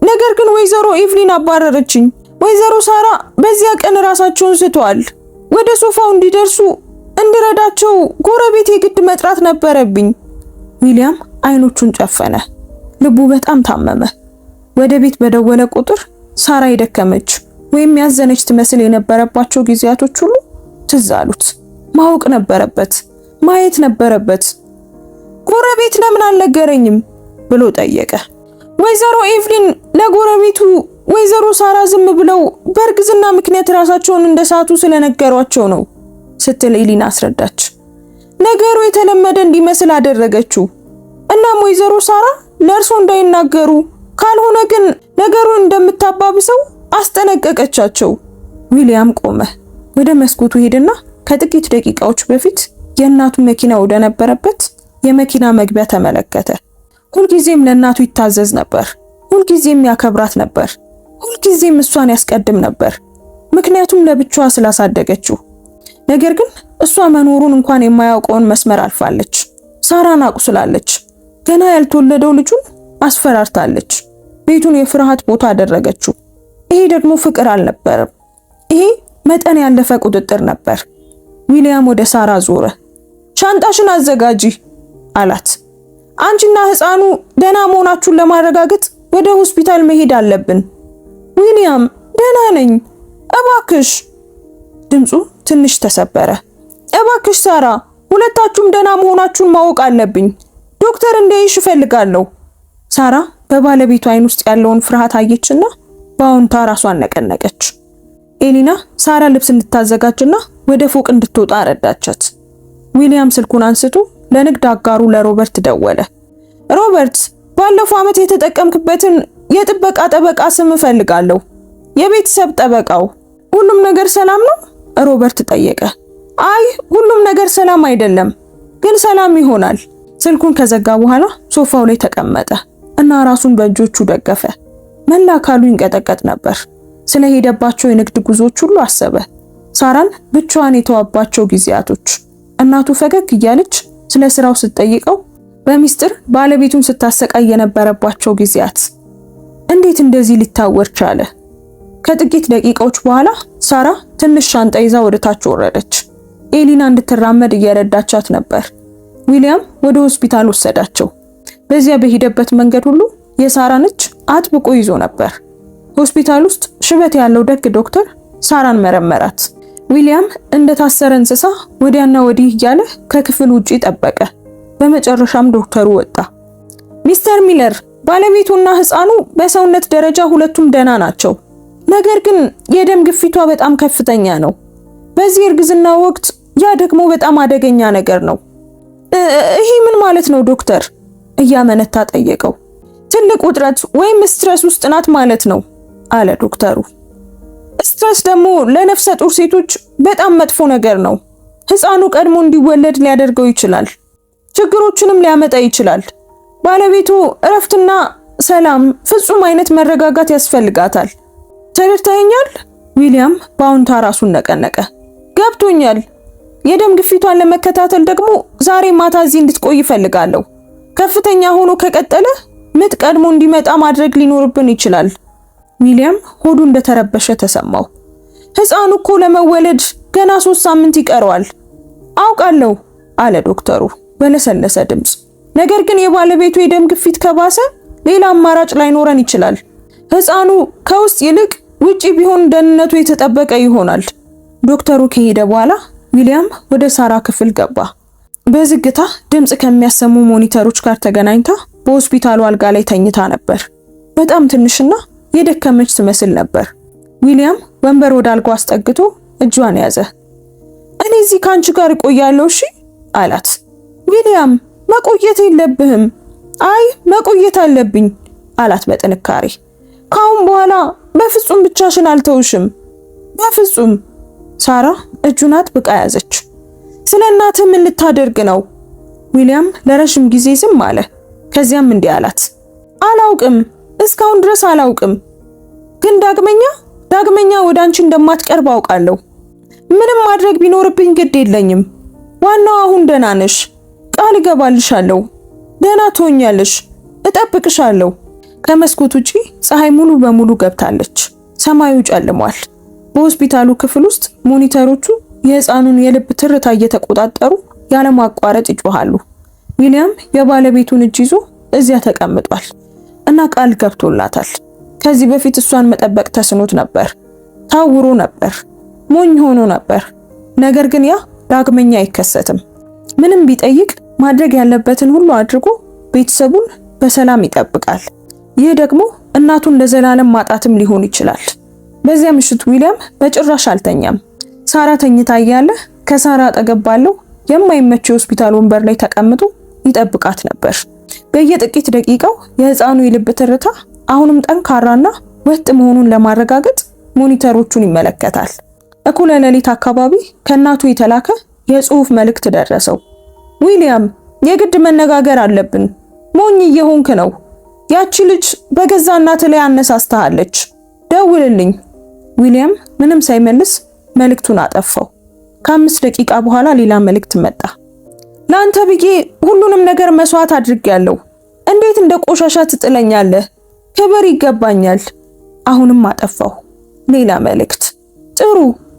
ነገር ግን ወይዘሮ ኤቭሊን አባረረችኝ። ወይዘሮ ሳራ በዚያ ቀን ራሳቸውን ስተዋል። ወደ ሶፋው እንዲደርሱ እንድረዳቸው ጎረቤት የግድ መጥራት ነበረብኝ። ዊሊያም አይኖቹን ጨፈነ። ልቡ በጣም ታመመ። ወደ ቤት በደወለ ቁጥር ሳራ የደከመች ወይም ያዘነች ትመስል የነበረባቸው ጊዜያቶች ሁሉ ትዝ አሉት። ማወቅ ነበረበት፣ ማየት ነበረበት። ጎረቤት ለምን አልነገረኝም ብሎ ጠየቀ። ወይዘሮ ኤቭሊን ለጎረቤቱ ወይዘሮ ሳራ ዝም ብለው በእርግዝና ምክንያት ራሳቸውን እንደሳቱ ስለነገሯቸው ነው ስትል ኤሊና አስረዳች። ነገሩ የተለመደ እንዲመስል አደረገችው። እናም ወይዘሮ ሳራ ለእርሶ እንዳይናገሩ ካልሆነ ግን ነገሩን እንደምታባብሰው አስጠነቀቀቻቸው። ዊሊያም ቆመ። ወደ መስኮቱ ሄደና ከጥቂት ደቂቃዎች በፊት የእናቱ መኪና ወደ ነበረበት የመኪና መግቢያ ተመለከተ። ሁልጊዜም ለእናቱ ይታዘዝ ነበር። ሁልጊዜም ያከብራት ነበር። ሁልጊዜም እሷን ያስቀድም ነበር፣ ምክንያቱም ለብቻዋ ስላሳደገችው። ነገር ግን እሷ መኖሩን እንኳን የማያውቀውን መስመር አልፋለች። ሳራን አቁስላለች። ገና ያልተወለደው ልጁን አስፈራርታለች። ቤቱን የፍርሃት ቦታ አደረገችው። ይሄ ደግሞ ፍቅር አልነበረም። ይሄ መጠን ያለፈ ቁጥጥር ነበር። ዊሊያም ወደ ሳራ ዞረ። ሻንጣሽን አዘጋጂ አላት። አንቺና ህፃኑ ደህና መሆናችሁን ለማረጋገጥ ወደ ሆስፒታል መሄድ አለብን። ዊሊያም፣ ደህና ነኝ፣ እባክሽ። ድምፁ ትንሽ ተሰበረ። እባክሽ ሳራ፣ ሁለታችሁም ደህና መሆናችሁን ማወቅ አለብኝ። ዶክተር እንዲያይሽ እፈልጋለሁ። ሳራ በባለቤቱ አይን ውስጥ ያለውን ፍርሃት አየችና በአዎንታ ራሷን ነቀነቀች። ኤሊና ሳራ ልብስ እንድታዘጋጅና ወደ ፎቅ እንድትወጣ ረዳቻት። ዊሊያም ስልኩን አንስቶ ለንግድ አጋሩ ለሮበርት ደወለ። ሮበርት፣ ባለፈው ዓመት የተጠቀምክበትን የጥበቃ ጠበቃ ስም እፈልጋለሁ። የቤተሰብ ጠበቃው። ሁሉም ነገር ሰላም ነው? ሮበርት ጠየቀ። አይ፣ ሁሉም ነገር ሰላም አይደለም። ግን ሰላም ይሆናል። ስልኩን ከዘጋ በኋላ ሶፋው ላይ ተቀመጠ እና ራሱን በእጆቹ ደገፈ። መላ አካሉ ይንቀጠቀጥ ነበር። ስለሄደባቸው የንግድ ጉዞዎች ሁሉ አሰበ። ሳራን ብቻዋን የተዋባቸው ጊዜያቶች፣ እናቱ ፈገግ እያለች ስለ ስራው ስትጠይቀው በሚስጥር ባለቤቱን ስታሰቃይ የነበረባቸው ጊዜያት። እንዴት እንደዚህ ሊታወር ቻለ? ከጥቂት ደቂቃዎች በኋላ ሳራ ትንሽ ሻንጣ ይዛ ወደ ታች ወረደች። ኤሊና እንድትራመድ እየረዳቻት ነበር። ዊሊያም ወደ ሆስፒታል ወሰዳቸው። በዚያ በሄደበት መንገድ ሁሉ የሳራን እጅ አጥብቆ ይዞ ነበር። ሆስፒታል ውስጥ ሽበት ያለው ደግ ዶክተር ሳራን መረመራት። ዊሊያም እንደታሰረ እንስሳ ወዲያና ወዲህ እያለ ከክፍል ውጪ ጠበቀ። በመጨረሻም ዶክተሩ ወጣ። ሚስተር ሚለር፣ ባለቤቱና ህፃኑ በሰውነት ደረጃ ሁለቱም ደህና ናቸው። ነገር ግን የደም ግፊቷ በጣም ከፍተኛ ነው። በዚህ እርግዝና ወቅት ያ ደግሞ በጣም አደገኛ ነገር ነው። ይሄ ምን ማለት ነው ዶክተር? እያመነታ ጠየቀው። ትልቅ ውጥረት ወይም ስትረስ ውስጥ ናት ማለት ነው አለ ዶክተሩ። ስትረስ ደግሞ ለነፍሰ ጡር ሴቶች በጣም መጥፎ ነገር ነው። ህፃኑ ቀድሞ እንዲወለድ ሊያደርገው ይችላል። ችግሮችንም ሊያመጣ ይችላል። ባለቤቱ እረፍትና ሰላም፣ ፍጹም አይነት መረጋጋት ያስፈልጋታል። ተረድተኸኛል? ዊሊያም በአዎንታ ራሱን ነቀነቀ። ገብቶኛል። የደም ግፊቷን ለመከታተል ደግሞ ዛሬ ማታ እዚህ እንድትቆይ እፈልጋለሁ። ከፍተኛ ሆኖ ከቀጠለ ምጥ ቀድሞ እንዲመጣ ማድረግ ሊኖርብን ይችላል። ዊሊያም ሆዱ እንደተረበሸ ተሰማው። ህፃኑ እኮ ለመወለድ ገና 3 ሳምንት ይቀረዋል። አውቃለሁ አለ ዶክተሩ በለሰለሰ ድምፅ። ነገር ግን የባለቤቱ የደም ግፊት ከባሰ ሌላ አማራጭ ላይኖረን ይችላል። ህፃኑ ከውስጥ ይልቅ ውጪ ቢሆን ደህንነቱ የተጠበቀ ይሆናል። ዶክተሩ ከሄደ በኋላ ዊሊያም ወደ ሳራ ክፍል ገባ። በዝግታ ድምፅ ከሚያሰሙ ሞኒተሮች ጋር ተገናኝታ በሆስፒታሉ አልጋ ላይ ተኝታ ነበር። በጣም ትንሽና የደከመች ትመስል ነበር። ዊሊያም ወንበር ወደ አልጋው አስጠግቶ እጇን ያዘ። እኔ እዚህ ካንቺ ጋር እቆያለሁ እሺ አላት። ዊሊያም መቆየት የለብህም። አይ መቆየት አለብኝ አላት በጥንካሬ። ካሁን በኋላ በፍጹም ብቻሽን አልተውሽም። በፍጹም። ሳራ እጁን አጥብቃ ያዘች። ስለ እናትህ ምን ልታደርግ ነው? ዊሊያም ለረጅም ጊዜ ዝም አለ። ከዚያም እንዲህ አላት። አላውቅም፣ እስካሁን ድረስ አላውቅም። ግን ዳግመኛ ወደ አንቺ እንደማትቀርብ አውቃለሁ። ምንም ማድረግ ቢኖርብኝ ግድ የለኝም። ዋናው አሁን ደህና ነሽ። ቃል እገባልሻለሁ። ደህና ትሆኛለሽ። እጠብቅሻለሁ። ከመስኮት ውጪ ፀሐይ ሙሉ በሙሉ ገብታለች። ሰማዩ ጨልሟል። በሆስፒታሉ ክፍል ውስጥ ሞኒተሮቹ የህፃኑን የልብ ትርታ እየተቆጣጠሩ ያለማቋረጥ ይጮሃሉ። ዊሊያም የባለቤቱን እጅ ይዞ እዚያ ተቀምጧል እና ቃል ገብቶላታል። ከዚህ በፊት እሷን መጠበቅ ተስኖት ነበር። ታውሮ ነበር። ሞኝ ሆኖ ነበር። ነገር ግን ያ ዳግመኛ አይከሰትም። ምንም ቢጠይቅ ማድረግ ያለበትን ሁሉ አድርጎ ቤተሰቡን በሰላም ይጠብቃል። ይህ ደግሞ እናቱን ለዘላለም ማጣትም ሊሆን ይችላል። በዚያ ምሽት ዊሊያም በጭራሽ አልተኛም። ሳራ ተኝታ እያለ ከሳራ አጠገብ ባለው የማይመች የሆስፒታል ወንበር ላይ ተቀምጦ ይጠብቃት ነበር። በየጥቂት ደቂቃው የህፃኑ የልብ ትርታ አሁንም ጠንካራና ወጥ መሆኑን ለማረጋገጥ ሞኒተሮቹን ይመለከታል። እኩለ ሌሊት አካባቢ ከእናቱ የተላከ የጽሑፍ መልእክት ደረሰው። ዊሊያም፣ የግድ መነጋገር አለብን። ሞኝ እየሆንክ ነው። ያቺ ልጅ በገዛ እናት ላይ አነሳስተሃለች። ደውልልኝ። ዊሊያም ምንም ሳይመልስ መልእክቱን አጠፋው። ከ5 ደቂቃ በኋላ ሌላ መልእክት መጣ። ለአንተ ብዬ ሁሉንም ነገር መስዋዕት አድርጌያለሁ። እንዴት እንደ ቆሻሻ ትጥለኛለህ? ክብር ይገባኛል። አሁንም አጠፋው። ሌላ መልእክት። ጥሩ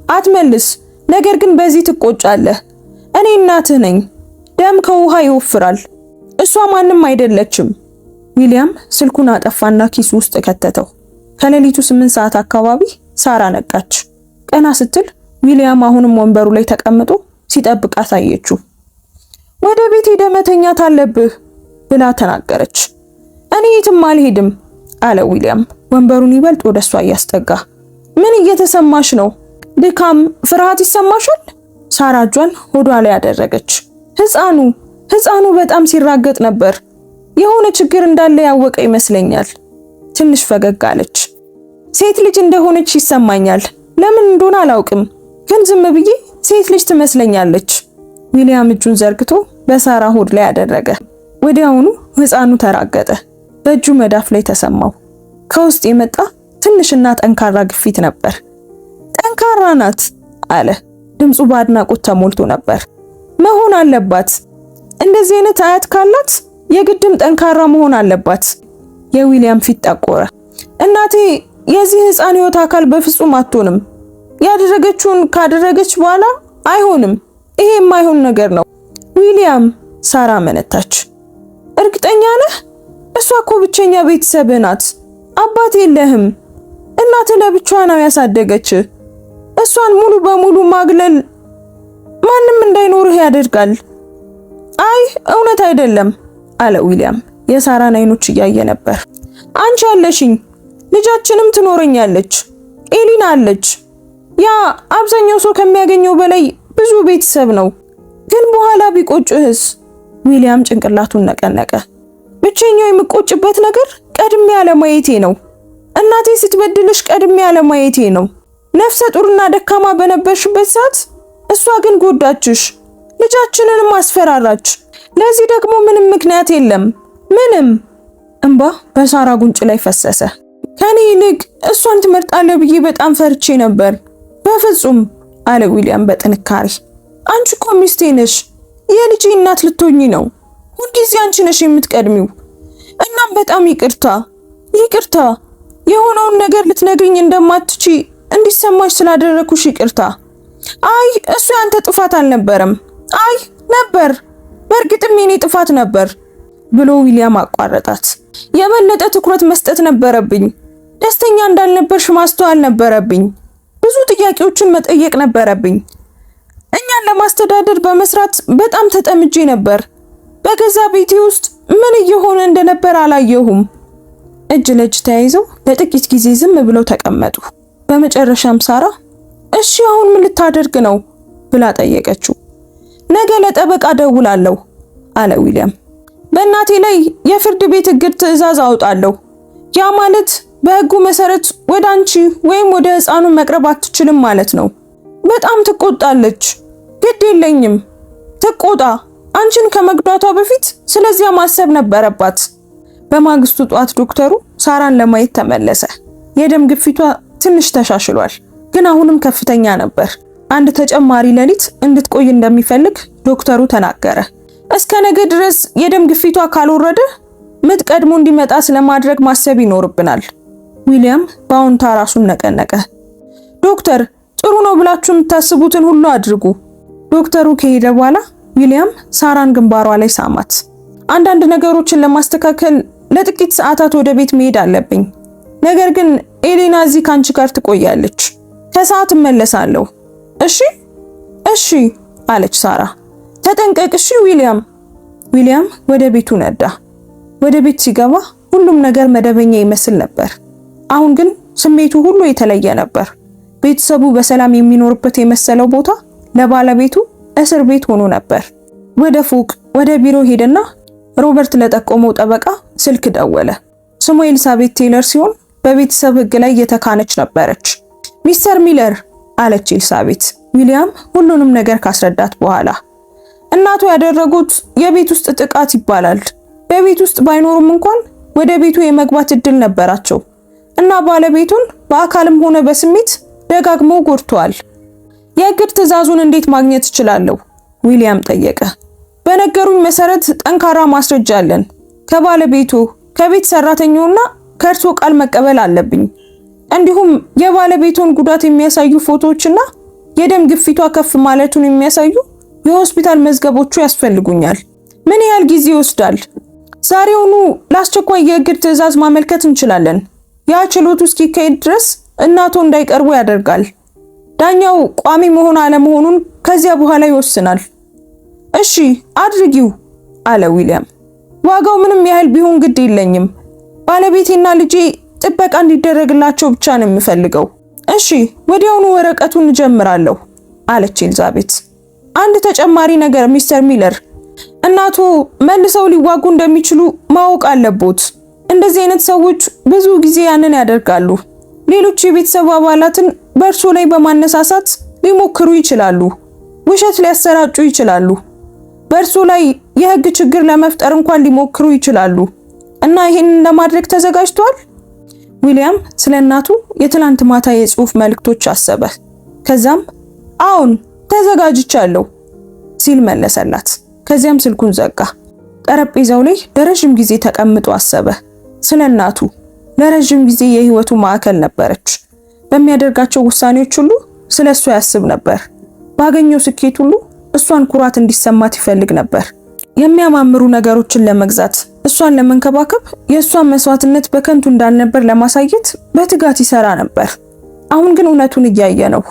አትመልስ፣ ነገር ግን በዚህ ትቆጫለህ። እኔ እናትህ ነኝ። ደም ከውሃ ይወፍራል። እሷ ማንም አይደለችም። ዊሊያም ስልኩን አጠፋና ኪሱ ውስጥ ከተተው። ከሌሊቱ 8 ሰዓት አካባቢ ሳራ ነቃች። ቀና ስትል ዊሊያም አሁንም ወንበሩ ላይ ተቀምጦ ሲጠብቃት አየችው። ወደ ቤት ሄደህ መተኛት አለብህ ብላ ተናገረች። እኔ የትም አልሄድም አለ ዊሊያም ወንበሩን ይበልጥ ወደሷ እያስጠጋ። ምን እየተሰማሽ ነው? ድካም፣ ፍርሃት ይሰማሻል? ሳራ እጇን ሆዷ ላይ ያደረገች። ህፃኑ በጣም ሲራገጥ ነበር። የሆነ ችግር እንዳለ ያወቀ ይመስለኛል። ትንሽ ፈገግ አለች። ሴት ልጅ እንደሆነች ይሰማኛል። ለምን እንደሆነ አላውቅም፣ ግን ዝም ብዬ ሴት ልጅ ትመስለኛለች። ዊሊያም እጁን ዘርግቶ በሳራ ሆድ ላይ አደረገ። ወዲያውኑ ሕፃኑ ተራገጠ። በእጁ መዳፍ ላይ ተሰማው። ከውስጥ የመጣ ትንሽና ጠንካራ ግፊት ነበር። ጠንካራ ናት አለ። ድምፁ በአድናቆት ተሞልቶ ነበር። መሆን አለባት። እንደዚህ አይነት አያት ካላት የግድም ጠንካራ መሆን አለባት። የዊሊያም ፊት ጠቆረ። እናቴ የዚህ ሕፃን ሕይወት አካል በፍጹም አትሆንም። ያደረገችውን ካደረገች በኋላ አይሆንም። ይሄ የማይሆን ነገር ነው። ዊሊያም፣ ሳራ መነታች። እርግጠኛ ነህ? እሷ እኮ ብቸኛ ቤተሰብህ ናት። አባት የለህም። እናትህ ለብቻዋ ነው ያሳደገች። እሷን ሙሉ በሙሉ ማግለል ማንም እንዳይኖርህ ያደርጋል። አይ እውነት አይደለም አለ ዊሊያም የሳራን አይኖች እያየ ነበር። አንቺ አለሽኝ፣ ልጃችንም ትኖረኛለች፣ ኤሊና አለች። ያ አብዛኛው ሰው ከሚያገኘው በላይ ብዙ ቤተሰብ ነው። ግን በኋላ ቢቆጭህስ? ዊሊያም ጭንቅላቱን ነቀነቀ። ብቸኛው የምቆጭበት ነገር ቀድሜ ያለማየቴ ነው። እናቴ ስትበድልሽ ቀድሜ ያለማየቴ ነው። ነፍሰ ጡርና ደካማ በነበርሽበት ሰዓት እሷ ግን ጎዳችሽ፣ ልጃችንንም አስፈራራች። ለዚህ ደግሞ ምንም ምክንያት የለም፣ ምንም። እንባ በሳራ ጉንጭ ላይ ፈሰሰ። ከኔ ይልቅ እሷን ትመርጣለህ ብዬ በጣም ፈርቼ ነበር። በፍጹም አለ ዊሊያም በጥንካሬ። አንቺ እኮ ሚስቴ ነሽ፣ የልጄ እናት ልትሆኚ ነው። ሁልጊዜ አንቺ ነሽ የምትቀድሚው። እናም በጣም ይቅርታ የሆነውን ነገር ልትነግሪኝ እንደማትቺ እንዲሰማሽ ስላደረኩሽ ይቅርታ። አይ እሱ ያንተ ጥፋት አልነበረም። አይ ነበር፣ በእርግጥም የኔ ጥፋት ነበር ብሎ ዊሊያም አቋረጣት። የበለጠ ትኩረት መስጠት ነበረብኝ። ደስተኛ እንዳልነበርሽ ማስተዋል ነበረብኝ። ብዙ ጥያቄዎችን መጠየቅ ነበረብኝ። እኛን ለማስተዳደር በመስራት በጣም ተጠምጄ ነበር። በገዛ ቤቴ ውስጥ ምን እየሆነ እንደነበር አላየሁም። እጅ ለእጅ ተያይዘው ለጥቂት ጊዜ ዝም ብለው ተቀመጡ። በመጨረሻም ሳራ እሺ አሁን ምን ልታደርግ ነው ብላ ጠየቀችው። ነገ ለጠበቃ ደውላለሁ አለ ዊሊያም። በእናቴ ላይ የፍርድ ቤት እግድ ትዕዛዝ አውጣለሁ። ያ ማለት በሕጉ መሰረት ወደ አንቺ ወይም ወደ ሕፃኑ መቅረብ አትችልም ማለት ነው። በጣም ትቆጣለች። ግድ የለኝም፣ ትቆጣ። አንቺን ከመግዳቷ በፊት ስለዚያ ማሰብ ነበረባት። በማግስቱ ጧት ዶክተሩ ሳራን ለማየት ተመለሰ። የደም ግፊቷ ትንሽ ተሻሽሏል፣ ግን አሁንም ከፍተኛ ነበር። አንድ ተጨማሪ ሌሊት እንድትቆይ እንደሚፈልግ ዶክተሩ ተናገረ። እስከ ነገ ድረስ የደም ግፊቷ ካልወረደ ምጥ ቀድሞ እንዲመጣ ስለማድረግ ማሰብ ይኖርብናል። ዊሊያም በአዎንታ ራሱን ነቀነቀ። ዶክተር፣ ጥሩ ነው ብላችሁ የምታስቡትን ሁሉ አድርጉ። ዶክተሩ ከሄደ በኋላ ዊሊያም ሳራን ግንባሯ ላይ ሳማት። አንዳንድ ነገሮችን ለማስተካከል ለጥቂት ሰዓታት ወደ ቤት መሄድ አለብኝ። ነገር ግን ኤሊና እዚህ ካንቺ ጋር ትቆያለች። ከሰዓት እመለሳለሁ። እሺ አለች ሳራ። ተጠንቀቅ እሺ ዊሊያም ወደ ቤቱ ነዳ። ወደ ቤት ሲገባ ሁሉም ነገር መደበኛ ይመስል ነበር። አሁን ግን ስሜቱ ሁሉ የተለየ ነበር። ቤተሰቡ በሰላም የሚኖርበት የመሰለው ቦታ ለባለቤቱ እስር ቤት ሆኖ ነበር። ወደ ፎቅ ወደ ቢሮ ሄደና ሮበርት ለጠቆመው ጠበቃ ስልክ ደወለ። ስሟ ኤልሳቤት ቴይለር ሲሆን በቤተሰብ ሕግ ላይ የተካነች ነበረች። ሚስተር ሚለር አለች ኤልሳቤት ዊሊያም ሁሉንም ነገር ካስረዳት በኋላ። እናቱ ያደረጉት የቤት ውስጥ ጥቃት ይባላል። በቤት ውስጥ ባይኖሩም እንኳን ወደ ቤቱ የመግባት እድል ነበራቸው እና ባለቤቱን በአካልም ሆነ በስሜት ደጋግመው ጎድተዋል። የእግድ ትዕዛዙን እንዴት ማግኘት እችላለሁ? ዊሊያም ጠየቀ። በነገሩኝ መሰረት ጠንካራ ማስረጃ አለን። ከባለቤቱ፣ ከቤት ሰራተኛውና ከእርሶ ቃል መቀበል አለብኝ። እንዲሁም የባለቤቱን ጉዳት የሚያሳዩ ፎቶዎችና የደም ግፊቷ ከፍ ማለቱን የሚያሳዩ የሆስፒታል መዝገቦቹ ያስፈልጉኛል። ምን ያህል ጊዜ ይወስዳል? ዛሬውኑ ለአስቸኳይ የእግድ ትዕዛዝ ማመልከት እንችላለን። ያ ችሎቱ እስኪካሄድ ድረስ እናቶ እንዳይቀርቡ ያደርጋል። ዳኛው ቋሚ መሆን አለመሆኑን ከዚያ በኋላ ይወስናል። እሺ አድርጊው አለ ዊሊያም። ዋጋው ምንም ያህል ቢሆን ግድ የለኝም። ባለቤቴና ልጄ ጥበቃ እንዲደረግላቸው ብቻ ነው የምፈልገው። እሺ ወዲያውኑ ወረቀቱን እጀምራለሁ አለች ኤልዛቤት። አንድ ተጨማሪ ነገር ሚስተር ሚለር፣ እናቶ መልሰው ሊዋጉ እንደሚችሉ ማወቅ አለቦት። እንደዚህ አይነት ሰዎች ብዙ ጊዜ ያንን ያደርጋሉ። ሌሎች የቤተሰብ አባላትን በእርሶ ላይ በማነሳሳት ሊሞክሩ ይችላሉ። ውሸት ሊያሰራጩ ይችላሉ። በእርሶ ላይ የህግ ችግር ለመፍጠር እንኳን ሊሞክሩ ይችላሉ እና ይሄንን ለማድረግ ተዘጋጅቷል? ዊሊያም ስለ እናቱ የትላንት ማታ የጽሑፍ መልእክቶች አሰበ። ከዛም አሁን ተዘጋጅቻለሁ ሲል መለሰላት። ከዚያም ስልኩን ዘጋ። ጠረጴዛው ላይ ለረጅም ጊዜ ተቀምጦ አሰበ። ስለ እናቱ ለረጅም ጊዜ የህይወቱ ማዕከል ነበረች። በሚያደርጋቸው ውሳኔዎች ሁሉ ስለሷ ያስብ ነበር። ባገኘው ስኬት ሁሉ እሷን ኩራት እንዲሰማት ይፈልግ ነበር። የሚያማምሩ ነገሮችን ለመግዛት፣ እሷን ለመንከባከብ የእሷን መስዋዕትነት በከንቱ እንዳልነበር ለማሳየት በትጋት ይሰራ ነበር። አሁን ግን እውነቱን እያየ ነው።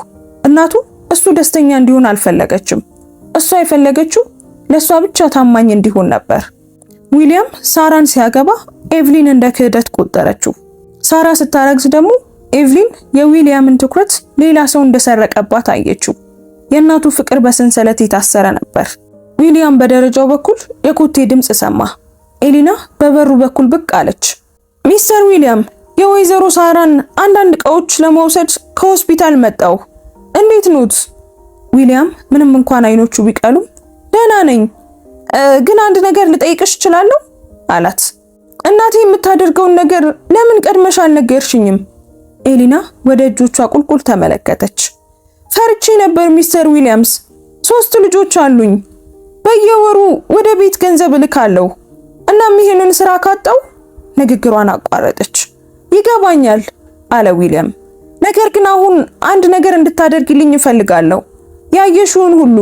እናቱ እሱ ደስተኛ እንዲሆን አልፈለገችም። እሷ የፈለገችው ለሷ ብቻ ታማኝ እንዲሆን ነበር። ዊሊያም ሳራን ሲያገባ ኤቭሊን እንደ ክህደት ቆጠረችው። ሳራ ስታረግዝ ደግሞ ኤቭሊን የዊሊያምን ትኩረት ሌላ ሰው እንደሰረቀባት አየችው። የእናቱ ፍቅር በሰንሰለት የታሰረ ነበር። ዊሊያም በደረጃው በኩል የኮቴ ድምጽ ሰማ። ኤሊና በበሩ በኩል ብቅ አለች። ሚስተር ዊሊያም፣ የወይዘሮ ሳራን አንዳንድ ዕቃዎች ለመውሰድ ከሆስፒታል መጣው። እንዴት ኖት? ዊሊያም ምንም እንኳን አይኖቹ ቢቀሉም ደህና ነኝ፣ ግን አንድ ነገር ልጠይቅሽ እችላለሁ አላት። እናቴ የምታደርገውን ነገር ለምን ቀድመሽ አልነገርሽኝም? ኤሊና ወደ እጆቿ ቁልቁል ተመለከተች። ፈርቼ ነበር ሚስተር ዊሊያምስ። 3 ልጆች አሉኝ። በየወሩ ወደ ቤት ገንዘብ እልካለሁ። እናም ይሄንን ስራ ካጣው ንግግሯን አቋረጠች። ይገባኛል አለ ዊሊያም። ነገር ግን አሁን አንድ ነገር እንድታደርግልኝ እፈልጋለሁ። ያየሽውን ሁሉ፣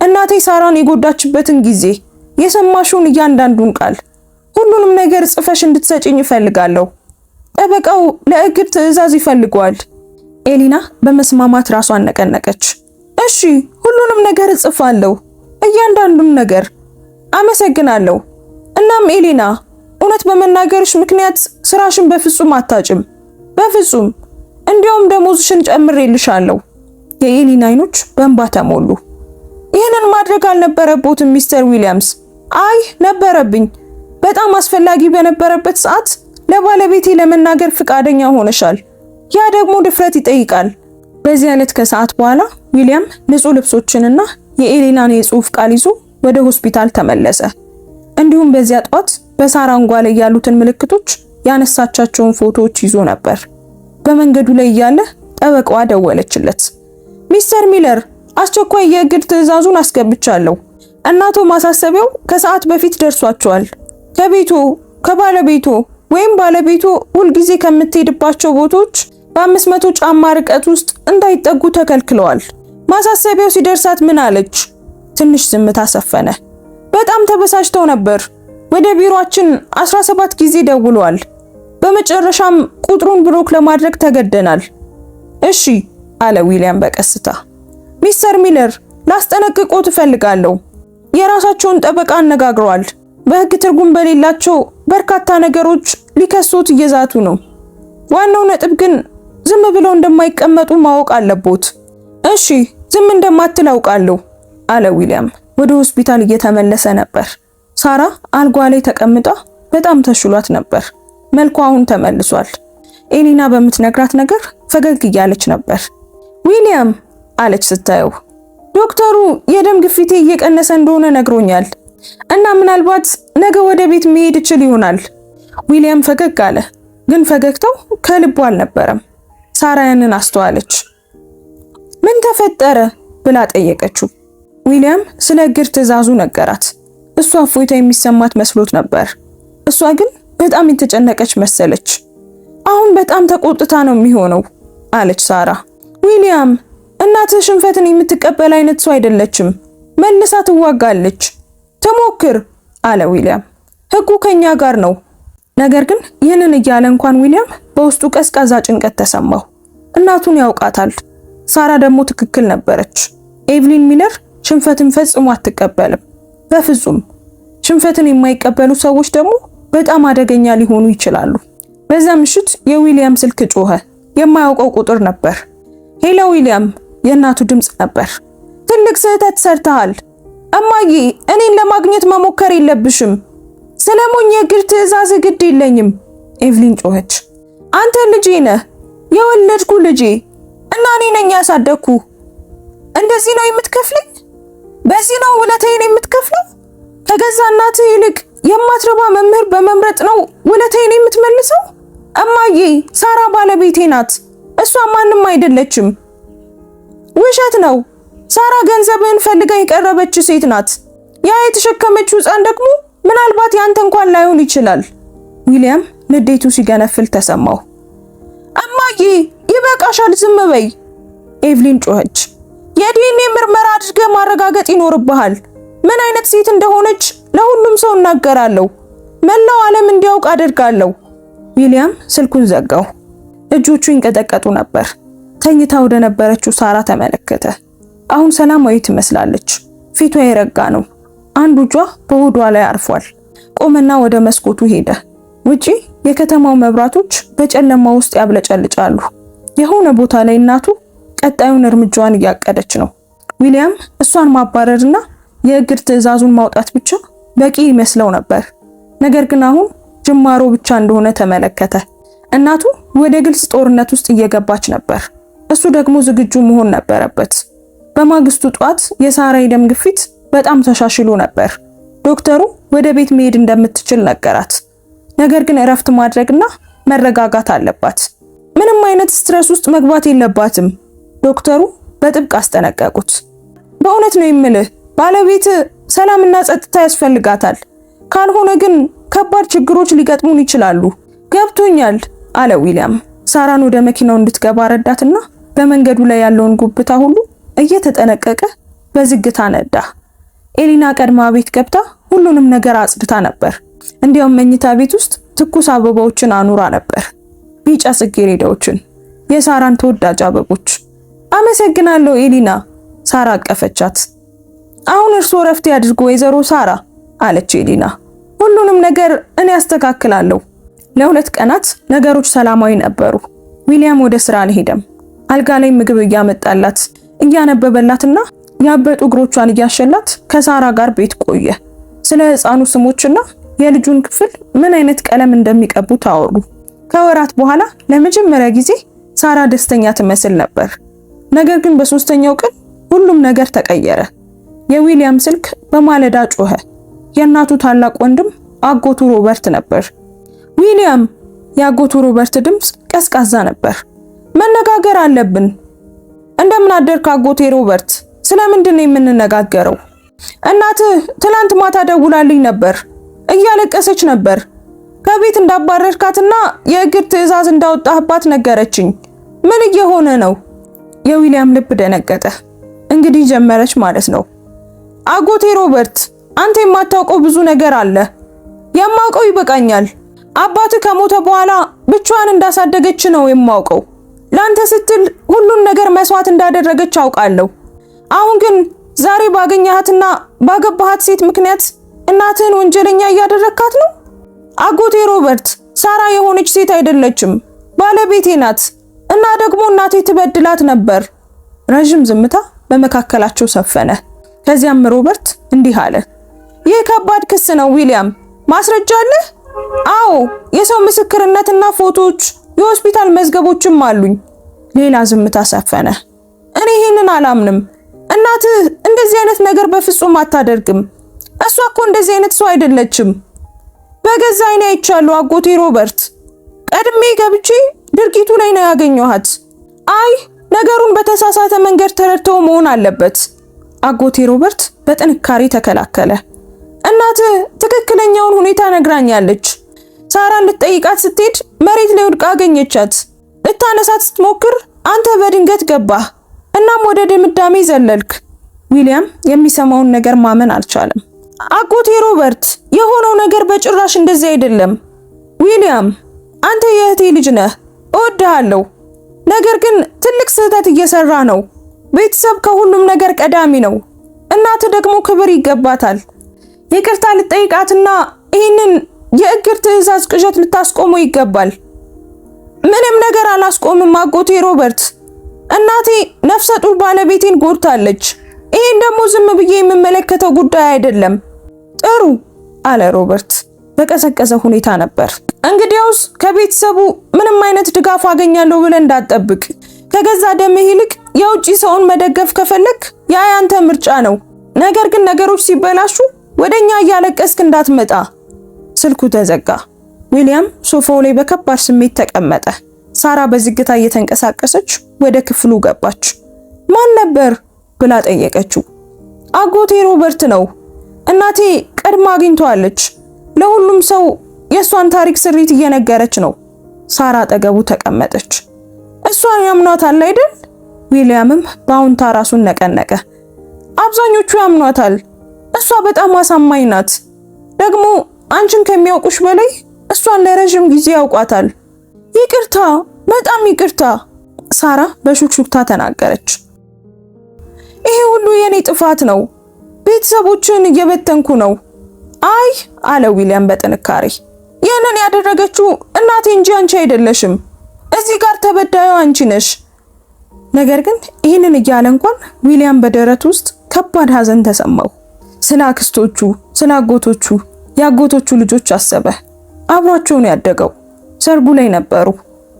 እናቴ ሳራን የጎዳችበትን ጊዜ፣ የሰማሽውን እያንዳንዱን ቃል፣ ሁሉንም ነገር ጽፈሽ እንድትሰጪኝ እፈልጋለሁ። ጠበቃው ለእግድ ትዕዛዝ ይፈልገዋል። ኤሊና በመስማማት ራሷን ነቀነቀች። እሺ፣ ሁሉንም ነገር እጽፋለሁ፣ እያንዳንዱን ነገር። አመሰግናለሁ። እናም ኤሊና፣ እውነት በመናገርሽ ምክንያት ስራሽን በፍጹም አታጭም። በፍጹም። እንዲያውም ደሞዝሽን ጨምሬልሻለሁ። የኤሊና አይኖች በእንባ ተሞሉ። ይህንን ማድረግ አልነበረቦትም ሚስተር ዊሊያምስ። አይ ነበረብኝ። በጣም አስፈላጊ በነበረበት ሰዓት ለባለቤቴ ለመናገር ፍቃደኛ ሆነሻል። ያ ደግሞ ድፍረት ይጠይቃል። በዚህ ዕለት ከሰዓት በኋላ ዊሊያም ንጹህ ልብሶችንና የኤሊናን የጽሑፍ ቃል ይዞ ወደ ሆስፒታል ተመለሰ። እንዲሁም በዚያ ጧት በሳራ አንጓ ላይ ያሉትን ምልክቶች ያነሳቻቸውን ፎቶዎች ይዞ ነበር። በመንገዱ ላይ እያለ ጠበቃዋ ደወለችለት። ሚስተር ሚለር፣ አስቸኳይ የእግድ ትዕዛዙን አስገብቻለሁ። እናቶ ማሳሰቢያው ከሰዓት በፊት ደርሷቸዋል። ከቤቶ፣ ከባለቤቶ ወይም ባለቤቶ ሁልጊዜ ከምትሄድባቸው ቦታዎች በ500 ጫማ ርቀት ውስጥ እንዳይጠጉ ተከልክለዋል። ማሳሰቢያው ሲደርሳት ምን አለች? ትንሽ ዝምታ ሰፈነ። በጣም ተበሳጭተው ነበር። ወደ ቢሮአችን 17 ጊዜ ደውለዋል። በመጨረሻም ቁጥሩን ብሎክ ለማድረግ ተገደናል። እሺ አለ ዊሊያም በቀስታ። ሚስተር ሚለር፣ ላስጠነቅቆት እፈልጋለሁ። የራሳቸውን ጠበቃ አነጋግረዋል። በሕግ ትርጉም በሌላቸው በርካታ ነገሮች ሊከሱት እየዛቱ ነው። ዋናው ነጥብ ግን ዝም ብለው እንደማይቀመጡ ማወቅ አለቦት። እሺ፣ ዝም እንደማትል አውቃለሁ አለ ዊሊያም። ወደ ሆስፒታል እየተመለሰ ነበር። ሳራ አልጓ ላይ ተቀምጣ በጣም ተሽሏት ነበር። መልኳ አሁን ተመልሷል። ኤሊና በምትነግራት ነገር ፈገግ እያለች ነበር። ዊሊያም አለች ስታየው፣ ዶክተሩ የደም ግፊቴ እየቀነሰ እንደሆነ ነግሮኛል እና ምናልባት ነገ ወደ ቤት መሄድ ይችል ይሆናል። ዊሊያም ፈገግ አለ፣ ግን ፈገግታው ከልቡ አልነበረም። ሳራ ያንን አስተዋለች። ምን ተፈጠረ ብላ ጠየቀችው። ዊሊያም ስለ እግድ ትዕዛዙ ነገራት። እሷ እፎይታ የሚሰማት መስሎት ነበር። እሷ ግን በጣም የተጨነቀች መሰለች። አሁን በጣም ተቆጥታ ነው የሚሆነው አለች ሳራ። ዊሊያም፣ እናትህ ሽንፈትን የምትቀበል አይነት ሰው አይደለችም። መልሳ ትዋጋለች። ተሞክር አለ ዊሊያም። ሕጉ ከኛ ጋር ነው። ነገር ግን ይህንን እያለ እንኳን ዊሊያም በውስጡ ቀዝቃዛ ጭንቀት ተሰማው። እናቱን ያውቃታል። ሳራ ደግሞ ትክክል ነበረች። ኤቭሊን ሚለር ሽንፈትን ፈጽሞ አትቀበልም። በፍጹም። ሽንፈትን የማይቀበሉ ሰዎች ደግሞ በጣም አደገኛ ሊሆኑ ይችላሉ። በዛ ምሽት የዊሊያም ስልክ ጮኸ። የማያውቀው ቁጥር ነበር። ሄሎ ዊሊያም፣ የእናቱ ድምጽ ነበር። ትልቅ ስህተት ሰርተሃል እማዬ። እኔን ለማግኘት መሞከር የለብሽም። ሰለሞን የእግድ ትዕዛዝ ግድ የለኝም። ኤቭሊን ጮኸች። አንተ ልጄ ነህ፣ የወለድኩ ልጄ እና እኔ ነኝ ያሳደግኩ። እንደዚህ ነው የምትከፍለኝ? በዚህ ነው ውለታዬን የምትከፍለው? ከገዛ እናትህ ይልቅ የማትረባ መምህር በመምረጥ ነው ውለታዬን የምትመልሰው? እማዬ ሳራ ባለቤቴ ናት። እሷ ማንም አይደለችም። ውሸት ነው። ሳራ ገንዘብህን ፈልጋ የቀረበች ሴት ናት። ያ የተሸከመችው ሕፃን ደግሞ ምናልባት ያንተ እንኳን ላይሆን ይችላል። ዊሊያም ንዴቱ ሲገነፍል ተሰማው። እማዬ ይበቃሻል፣ ዝም በይ። ኤቭሊን ጮኸች። የዲኤንኤ ምርመራ አድርገህ ማረጋገጥ ይኖርብሃል። ምን አይነት ሴት እንደሆነች ለሁሉም ሰው እናገራለሁ። መላው ዓለም እንዲያውቅ አደርጋለሁ። ዊሊያም ስልኩን ዘጋው። እጆቹ ይንቀጠቀጡ ነበር። ተኝታ ወደ ነበረችው ሳራ ተመለከተ። አሁን ሰላማዊ ትመስላለች። ፊቷ የረጋ ነው። አንዱ እጇ በሆዷ ላይ አርፏል። ቆመና ወደ መስኮቱ ሄደ። ውጪ የከተማው መብራቶች በጨለማ ውስጥ ያብለጨልጫሉ። የሆነ ቦታ ላይ እናቱ ቀጣዩን እርምጃዋን እያቀደች ነው። ዊሊያም እሷን ማባረርና የእግር ትዕዛዙን ማውጣት ብቻ በቂ ይመስለው ነበር። ነገር ግን አሁን ጅማሮ ብቻ እንደሆነ ተመለከተ። እናቱ ወደ ግልጽ ጦርነት ውስጥ እየገባች ነበር። እሱ ደግሞ ዝግጁ መሆን ነበረበት። በማግስቱ ጧት የሳራ የደም ግፊት በጣም ተሻሽሎ ነበር። ዶክተሩ ወደ ቤት መሄድ እንደምትችል ነገራት። ነገር ግን እረፍት ማድረግና መረጋጋት አለባት። ምንም አይነት ስትረስ ውስጥ መግባት የለባትም። ዶክተሩ በጥብቅ አስጠነቀቁት። በእውነት ነው የምልህ፣ ባለቤት ሰላምና ጸጥታ ያስፈልጋታል። ካልሆነ ግን ከባድ ችግሮች ሊገጥሙን ይችላሉ። ገብቶኛል አለ ዊሊያም። ሳራን ወደ መኪናው እንድትገባ ረዳትና በመንገዱ ላይ ያለውን ጉብታ ሁሉ እየተጠነቀቀ በዝግታ ነዳ። ኤሊና ቀድማ ቤት ገብታ ሁሉንም ነገር አጽድታ ነበር። እንዲያውም መኝታ ቤት ውስጥ ትኩስ አበባዎችን አኑራ ነበር። ቢጫ ጽጌረዳዎችን፣ የሳራን ተወዳጅ አበቦች። አመሰግናለሁ ኤሊና። ሳራ አቀፈቻት። አሁን እርስዎ ረፍት ያድርጉ ወይዘሮ ሳራ አለች ኤሊና። ሁሉንም ነገር እኔ አስተካክላለሁ። ለ2 ቀናት ነገሮች ሰላማዊ ነበሩ። ዊሊያም ወደ ስራ አልሄደም። አልጋ ላይ ምግብ እያመጣላት እያነበበላትና ያበጡ እግሮቿን እያሸላት ከሳራ ጋር ቤት ቆየ። ስለ ሕፃኑ ስሞችና የልጁን ክፍል ምን አይነት ቀለም እንደሚቀቡ ታወሩ። ከወራት በኋላ ለመጀመሪያ ጊዜ ሳራ ደስተኛ ትመስል ነበር። ነገር ግን በሶስተኛው ቀን ሁሉም ነገር ተቀየረ። የዊሊያም ስልክ በማለዳ ጮኸ። የእናቱ ታላቅ ወንድም አጎቱ ሮበርት ነበር። ዊሊያም፣ የአጎቱ ሮበርት ድምፅ ቀዝቃዛ ነበር። መነጋገር አለብን። እንደምን አደርክ አጎቴ ሮበርት? ስለምንድን ነው የምንነጋገረው? እናትህ ትላንት ማታ ደውላልኝ ነበር። እያለቀሰች ነበር። ከቤት እንዳባረርካትና የእግር ትዕዛዝ እንዳወጣህባት ነገረችኝ። ምን እየሆነ ነው? የዊሊያም ልብ ደነገጠ። እንግዲህ ጀመረች ማለት ነው። አጎቴ ሮበርት፣ አንተ የማታውቀው ብዙ ነገር አለ። የማውቀው ይበቃኛል። አባትህ ከሞተ በኋላ ብቻዋን እንዳሳደገች ነው የማውቀው። ላንተ ስትል ሁሉን ነገር መስዋዕት እንዳደረገች አውቃለሁ። አሁን ግን ዛሬ ባገኘሃትና ባገባሃት ሴት ምክንያት እናትህን ወንጀለኛ እያደረካት ነው። አጎቴ ሮበርት፣ ሳራ የሆነች ሴት አይደለችም፣ ባለቤቴ ናት። እና ደግሞ እናቴ ትበድላት ነበር። ረጅም ዝምታ በመካከላቸው ሰፈነ። ከዚያም ሮበርት እንዲህ አለ። ይህ ከባድ ክስ ነው ዊሊያም። ማስረጃ አለህ? አዎ፣ የሰው ምስክርነትና ፎቶዎች፣ የሆስፒታል መዝገቦችም አሉኝ። ሌላ ዝምታ ሰፈነ። እኔ ይሄንን አላምንም። እናትህ እንደዚህ አይነት ነገር በፍጹም አታደርግም። እሷ እኮ እንደዚህ አይነት ሰው አይደለችም። በገዛ ዓይኔ አይቻለሁ አጎቴ ሮበርት። ቀድሜ ገብቼ ድርጊቱ ላይ ነው ያገኘኋት። አይ ነገሩን በተሳሳተ መንገድ ተረድተው መሆን አለበት። አጎቴ ሮበርት በጥንካሬ ተከላከለ። እናትህ ትክክለኛውን ሁኔታ ነግራኛለች። ሳራን ልትጠይቃት ስትሄድ መሬት ላይ ወድቃ አገኘቻት። ልታነሳት ስትሞክር አንተ በድንገት ገባህ። እናም ወደ ድምዳሜ ዘለልክ። ዊሊያም የሚሰማውን ነገር ማመን አልቻለም። አጎቴ ሮበርት፣ የሆነው ነገር በጭራሽ እንደዚህ አይደለም። ዊሊያም፣ አንተ የእህቴ ልጅ ነህ፣ እወድሃለሁ። ነገር ግን ትልቅ ስህተት እየሰራ ነው። ቤተሰብ ከሁሉም ነገር ቀዳሚ ነው። እናትህ ደግሞ ክብር ይገባታል። ይቅርታ ልጠይቃትና ይህንን የእግር ትዕዛዝ ቅዠት ልታስቆመው ይገባል። ምንም ነገር አላስቆምም አጎቴ ሮበርት። እናቴ ነፍሰ ጡር ባለቤቴን ጎድታለች። ይሄን ደግሞ ዝም ብዬ የምመለከተው ጉዳይ አይደለም። ጥሩ አለ ሮበርት በቀዘቀዘ ሁኔታ ነበር። እንግዲያውስ ከቤተሰቡ ምንም አይነት ድጋፍ አገኛለሁ ብለን እንዳትጠብቅ። ከገዛ ደምህ ይልቅ የውጪ ሰውን መደገፍ ከፈለክ ያ ያንተ ምርጫ ነው። ነገር ግን ነገሮች ሲበላሹ ወደኛ እያለቀስክ እንዳትመጣ። ስልኩ ተዘጋ። ዊሊያም ሶፋው ላይ በከባድ ስሜት ተቀመጠ። ሳራ በዝግታ እየተንቀሳቀሰች ወደ ክፍሉ ገባች። ማን ነበር ብላ ጠየቀችው። አጎቴ ሮበርት ነው። እናቴ ቀድማ አግኝቷለች። ለሁሉም ሰው የሷን ታሪክ ስሪት እየነገረች ነው። ሳራ አጠገቡ ተቀመጠች። እሷን ያምኗታል አይደል? ዊሊያምም በአሁንታ ራሱን ነቀነቀ። አብዛኞቹ ያምኗታል። እሷ በጣም አሳማኝ ናት። ደግሞ አንቺን ከሚያውቁሽ በላይ እሷን ለረጅም ጊዜ ያውቋታል። ይቅርታ፣ በጣም ይቅርታ፣ ሳራ በሹክሹክታ ተናገረች። ይሄ ሁሉ የኔ ጥፋት ነው። ቤተሰቦችን እየበተንኩ ነው። አይ አለ ዊሊያም በጥንካሬ። ያንን ያደረገችው እናቴ እንጂ አንቺ አይደለሽም። እዚህ ጋር ተበዳዩ አንቺ ነሽ። ነገር ግን ይህንን እያለ እንኳን ዊሊያም በደረቱ ውስጥ ከባድ ሐዘን ተሰማው። ስለ አክስቶቹ፣ ስለ አጎቶቹ፣ የአጎቶቹ ልጆች አሰበ። አብሯቸው ነው ያደገው። ሰርጉ ላይ ነበሩ።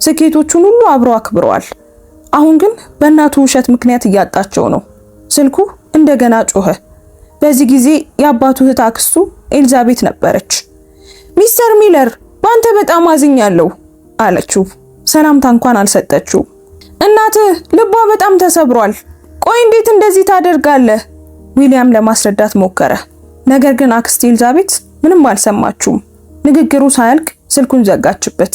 ስኬቶቹን ሁሉ አብሮ አክብረዋል። አሁን ግን በእናቱ ውሸት ምክንያት እያጣቸው ነው። ስልኩ እንደገና ጮኸ። በዚህ ጊዜ የአባቱ እህት አክስቱ ኤልዛቤት ነበረች። ሚስተር ሚለር ባንተ በጣም አዝኛለሁ አለችው። ሰላምታ እንኳን አልሰጠችው። እናትህ ልቧ በጣም ተሰብሯል። ቆይ እንዴት እንደዚህ ታደርጋለህ? ዊሊያም ለማስረዳት ሞከረ። ነገር ግን አክስት ኤልዛቤት ምንም አልሰማችውም። ንግግሩ ሳያልቅ ስልኩን ዘጋችበት።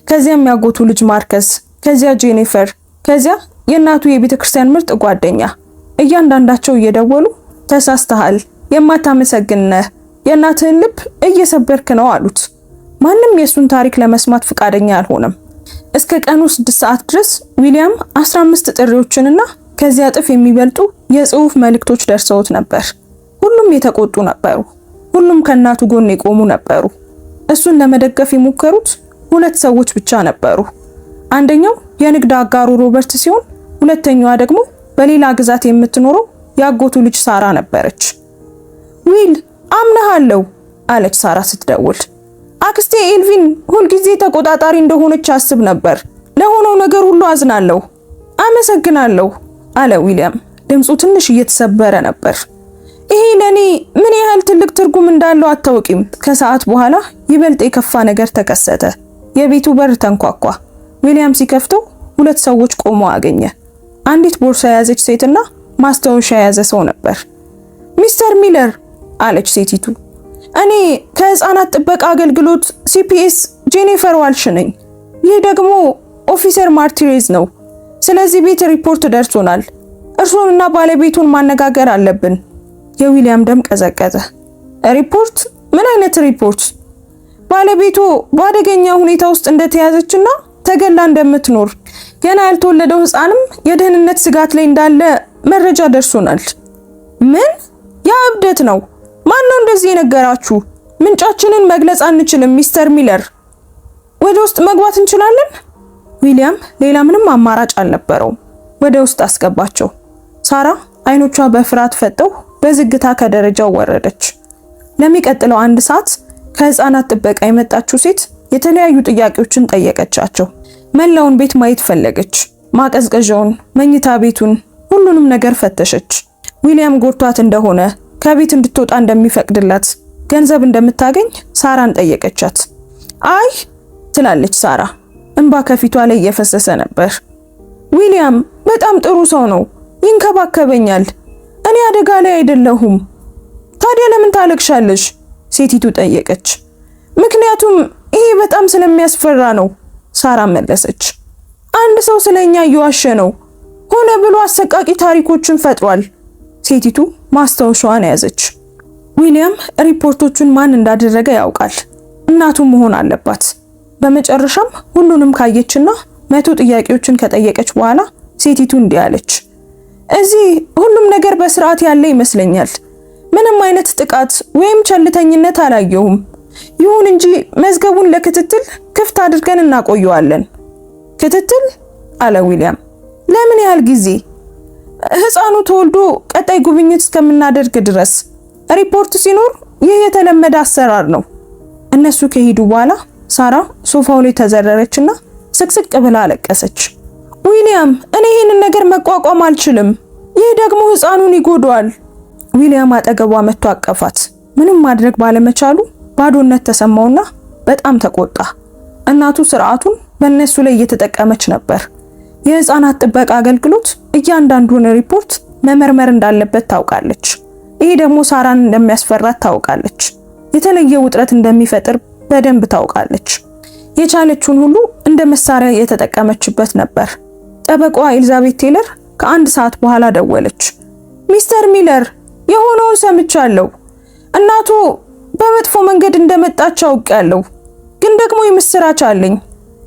ከዚያም ያጎቱ ልጅ ማርከስ፣ ከዚያ ጄኒፈር፣ ከዚያ የእናቱ የቤተ ክርስቲያን ምርጥ ጓደኛ እያንዳንዳቸው እየደወሉ ተሳስተሃል፣ የማታመሰግን ነህ፣ የእናትህን ልብ እየሰበርክ ነው አሉት። ማንም የሱን ታሪክ ለመስማት ፈቃደኛ አልሆነም። እስከ ቀኑ 6 ሰዓት ድረስ ዊሊያም 15 ጥሪዎችንና ከዚያ እጥፍ የሚበልጡ የጽሑፍ መልእክቶች ደርሰውት ነበር። ሁሉም የተቆጡ ነበሩ። ሁሉም ከእናቱ ጎን የቆሙ ነበሩ። እሱን ለመደገፍ የሞከሩት 2 ሰዎች ብቻ ነበሩ። አንደኛው የንግድ አጋሩ ሮበርት ሲሆን፣ ሁለተኛዋ ደግሞ በሌላ ግዛት የምትኖረው ያጎቱ ልጅ ሳራ ነበረች። ዊል አምናሃለሁ አለች ሳራ ስትደውል። አክስቴ ኤልቪን ሁልጊዜ ተቆጣጣሪ እንደሆነች አስብ ነበር። ለሆነው ነገር ሁሉ አዝናለሁ። አመሰግናለሁ አለ ዊሊያም። ድምፁ ትንሽ እየተሰበረ ነበር። ይሄ ለኔ ምን ያህል ትልቅ ትርጉም እንዳለው አታውቂም። ከሰዓት በኋላ ይበልጥ የከፋ ነገር ተከሰተ። የቤቱ በር ተንኳኳ። ዊሊያም ሲከፍተው 2 ሰዎች ቆመው አገኘ። አንዲት ቦርሳ የያዘች ሴትና ማስታወሻ የያዘ ሰው ነበር። ሚስተር ሚለር አለች ሴቲቱ፣ እኔ ከህፃናት ጥበቃ አገልግሎት ሲፒኤስ ጄኒፈር ዋልሽ ነኝ። ይህ ደግሞ ኦፊሰር ማርቲሬዝ ነው። ስለዚህ ቤት ሪፖርት ደርሶናል። እርሶንና ባለቤቱን ማነጋገር አለብን። የዊሊያም ደም ቀዘቀዘ። ሪፖርት? ምን አይነት ሪፖርት? ባለቤቱ በአደገኛ ሁኔታ ውስጥ እንደተያዘችና ተገላ እንደምትኖር፣ ገና ያልተወለደው ህፃንም የደህንነት ስጋት ላይ እንዳለ መረጃ ደርሶናል። ምን? ያ እብደት ነው። ማን ነው እንደዚህ የነገራችሁ? ምንጫችንን መግለጽ አንችልም ሚስተር ሚለር። ወደ ውስጥ መግባት እንችላለን? ዊሊያም ሌላ ምንም አማራጭ አልነበረውም። ወደ ውስጥ አስገባቸው። ሳራ አይኖቿ በፍርሃት ፈጠው በዝግታ ከደረጃው ወረደች። ለሚቀጥለው 1 ሰዓት ከህፃናት ጥበቃ የመጣችው ሴት የተለያዩ ጥያቄዎችን ጠየቀቻቸው። መላውን ቤት ማየት ፈለገች። ማቀዝቀዣውን፣ መኝታ ቤቱን፣ ሁሉንም ነገር ፈተሸች። ዊሊያም ጎርቷት እንደሆነ፣ ከቤት እንድትወጣ እንደሚፈቅድላት፣ ገንዘብ እንደምታገኝ ሳራን ጠየቀቻት። አይ ትላለች ሳራ። እንባ ከፊቷ ላይ እየፈሰሰ ነበር። ዊሊያም በጣም ጥሩ ሰው ነው፣ ይንከባከበኛል። እኔ አደጋ ላይ አይደለሁም። ታዲያ ለምን ታለቅሻለሽ? ሴቲቱ ጠየቀች። ምክንያቱም ይሄ በጣም ስለሚያስፈራ ነው፣ ሳራ መለሰች። አንድ ሰው ስለኛ እየዋሸ ነው፣ ሆነ ብሎ አሰቃቂ ታሪኮችን ፈጥሯል። ሴቲቱ ማስታወሻዋን ያዘች። ዊሊያም ሪፖርቶቹን ማን እንዳደረገ ያውቃል። እናቱ መሆን አለባት። በመጨረሻም ሁሉንም ካየችና 100 ጥያቄዎችን ከጠየቀች በኋላ ሴቲቱ እንዲህ አለች። እዚህ ሁሉም ነገር በስርዓት ያለ ይመስለኛል። ምንም አይነት ጥቃት ወይም ቸልተኝነት አላየሁም። ይሁን እንጂ መዝገቡን ለክትትል ክፍት አድርገን እናቆየዋለን። ክትትል? አለ ዊሊያም። ለምን ያህል ጊዜ? ህፃኑ ተወልዶ ቀጣይ ጉብኝት እስከምናደርግ ድረስ። ሪፖርት ሲኖር ይህ የተለመደ አሰራር ነው። እነሱ ከሄዱ በኋላ ሳራ ሶፋው ላይ ተዘረረችና ስቅስቅ ብላ አለቀሰች። ዊሊያም፣ እኔ ይህንን ነገር መቋቋም አልችልም። ይህ ደግሞ ህፃኑን ይጎዳዋል። ዊሊያም አጠገቧ መጥቶ አቀፋት። ምንም ማድረግ ባለመቻሉ ባዶነት ተሰማውና በጣም ተቆጣ። እናቱ ስርዓቱን በእነሱ ላይ እየተጠቀመች ነበር። የህፃናት ጥበቃ አገልግሎት እያንዳንዱን ሪፖርት መመርመር እንዳለበት ታውቃለች። ይሄ ደግሞ ሳራን እንደሚያስፈራት ታውቃለች። የተለየ ውጥረት እንደሚፈጥር በደንብ ታውቃለች። የቻለችውን ሁሉ እንደ መሳሪያ የተጠቀመችበት ነበር። ጠበቃዋ ኤሊዛቤት ቴይለር ከአንድ ሰዓት በኋላ ደወለች። ሚስተር ሚለር፣ የሆነውን ሰምቻለሁ። እናቱ በመጥፎ መንገድ እንደመጣች አውቃለሁ፣ ግን ደግሞ የምስራች አለኝ።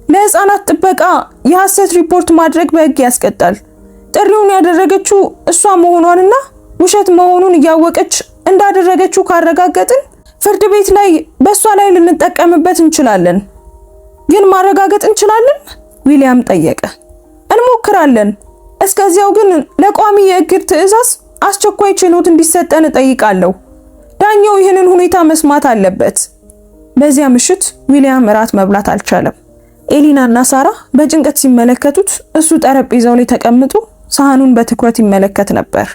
ለህፃናት ጥበቃ የሐሰት ሪፖርት ማድረግ በህግ ያስቀጣል። ጥሪውን ያደረገችው እሷ መሆኗንና ውሸት መሆኑን እያወቀች እንዳደረገችው ካረጋገጥን ፍርድ ቤት ላይ በእሷ ላይ ልንጠቀምበት እንችላለን። ግን ማረጋገጥ እንችላለን? ዊሊያም ጠየቀ። እንሞክራለን። እስከዚያው ግን ለቋሚ የእግድ ትዕዛዝ አስቸኳይ ችሎት እንዲሰጠን እጠይቃለሁ። ዳኛው ይህንን ሁኔታ መስማት አለበት። በዚያ ምሽት ዊሊያም እራት መብላት አልቻለም። ኤሊና እና ሳራ በጭንቀት ሲመለከቱት እሱ ጠረጴዛው ላይ ተቀምጦ ሳህኑን በትኩረት ይመለከት ነበር።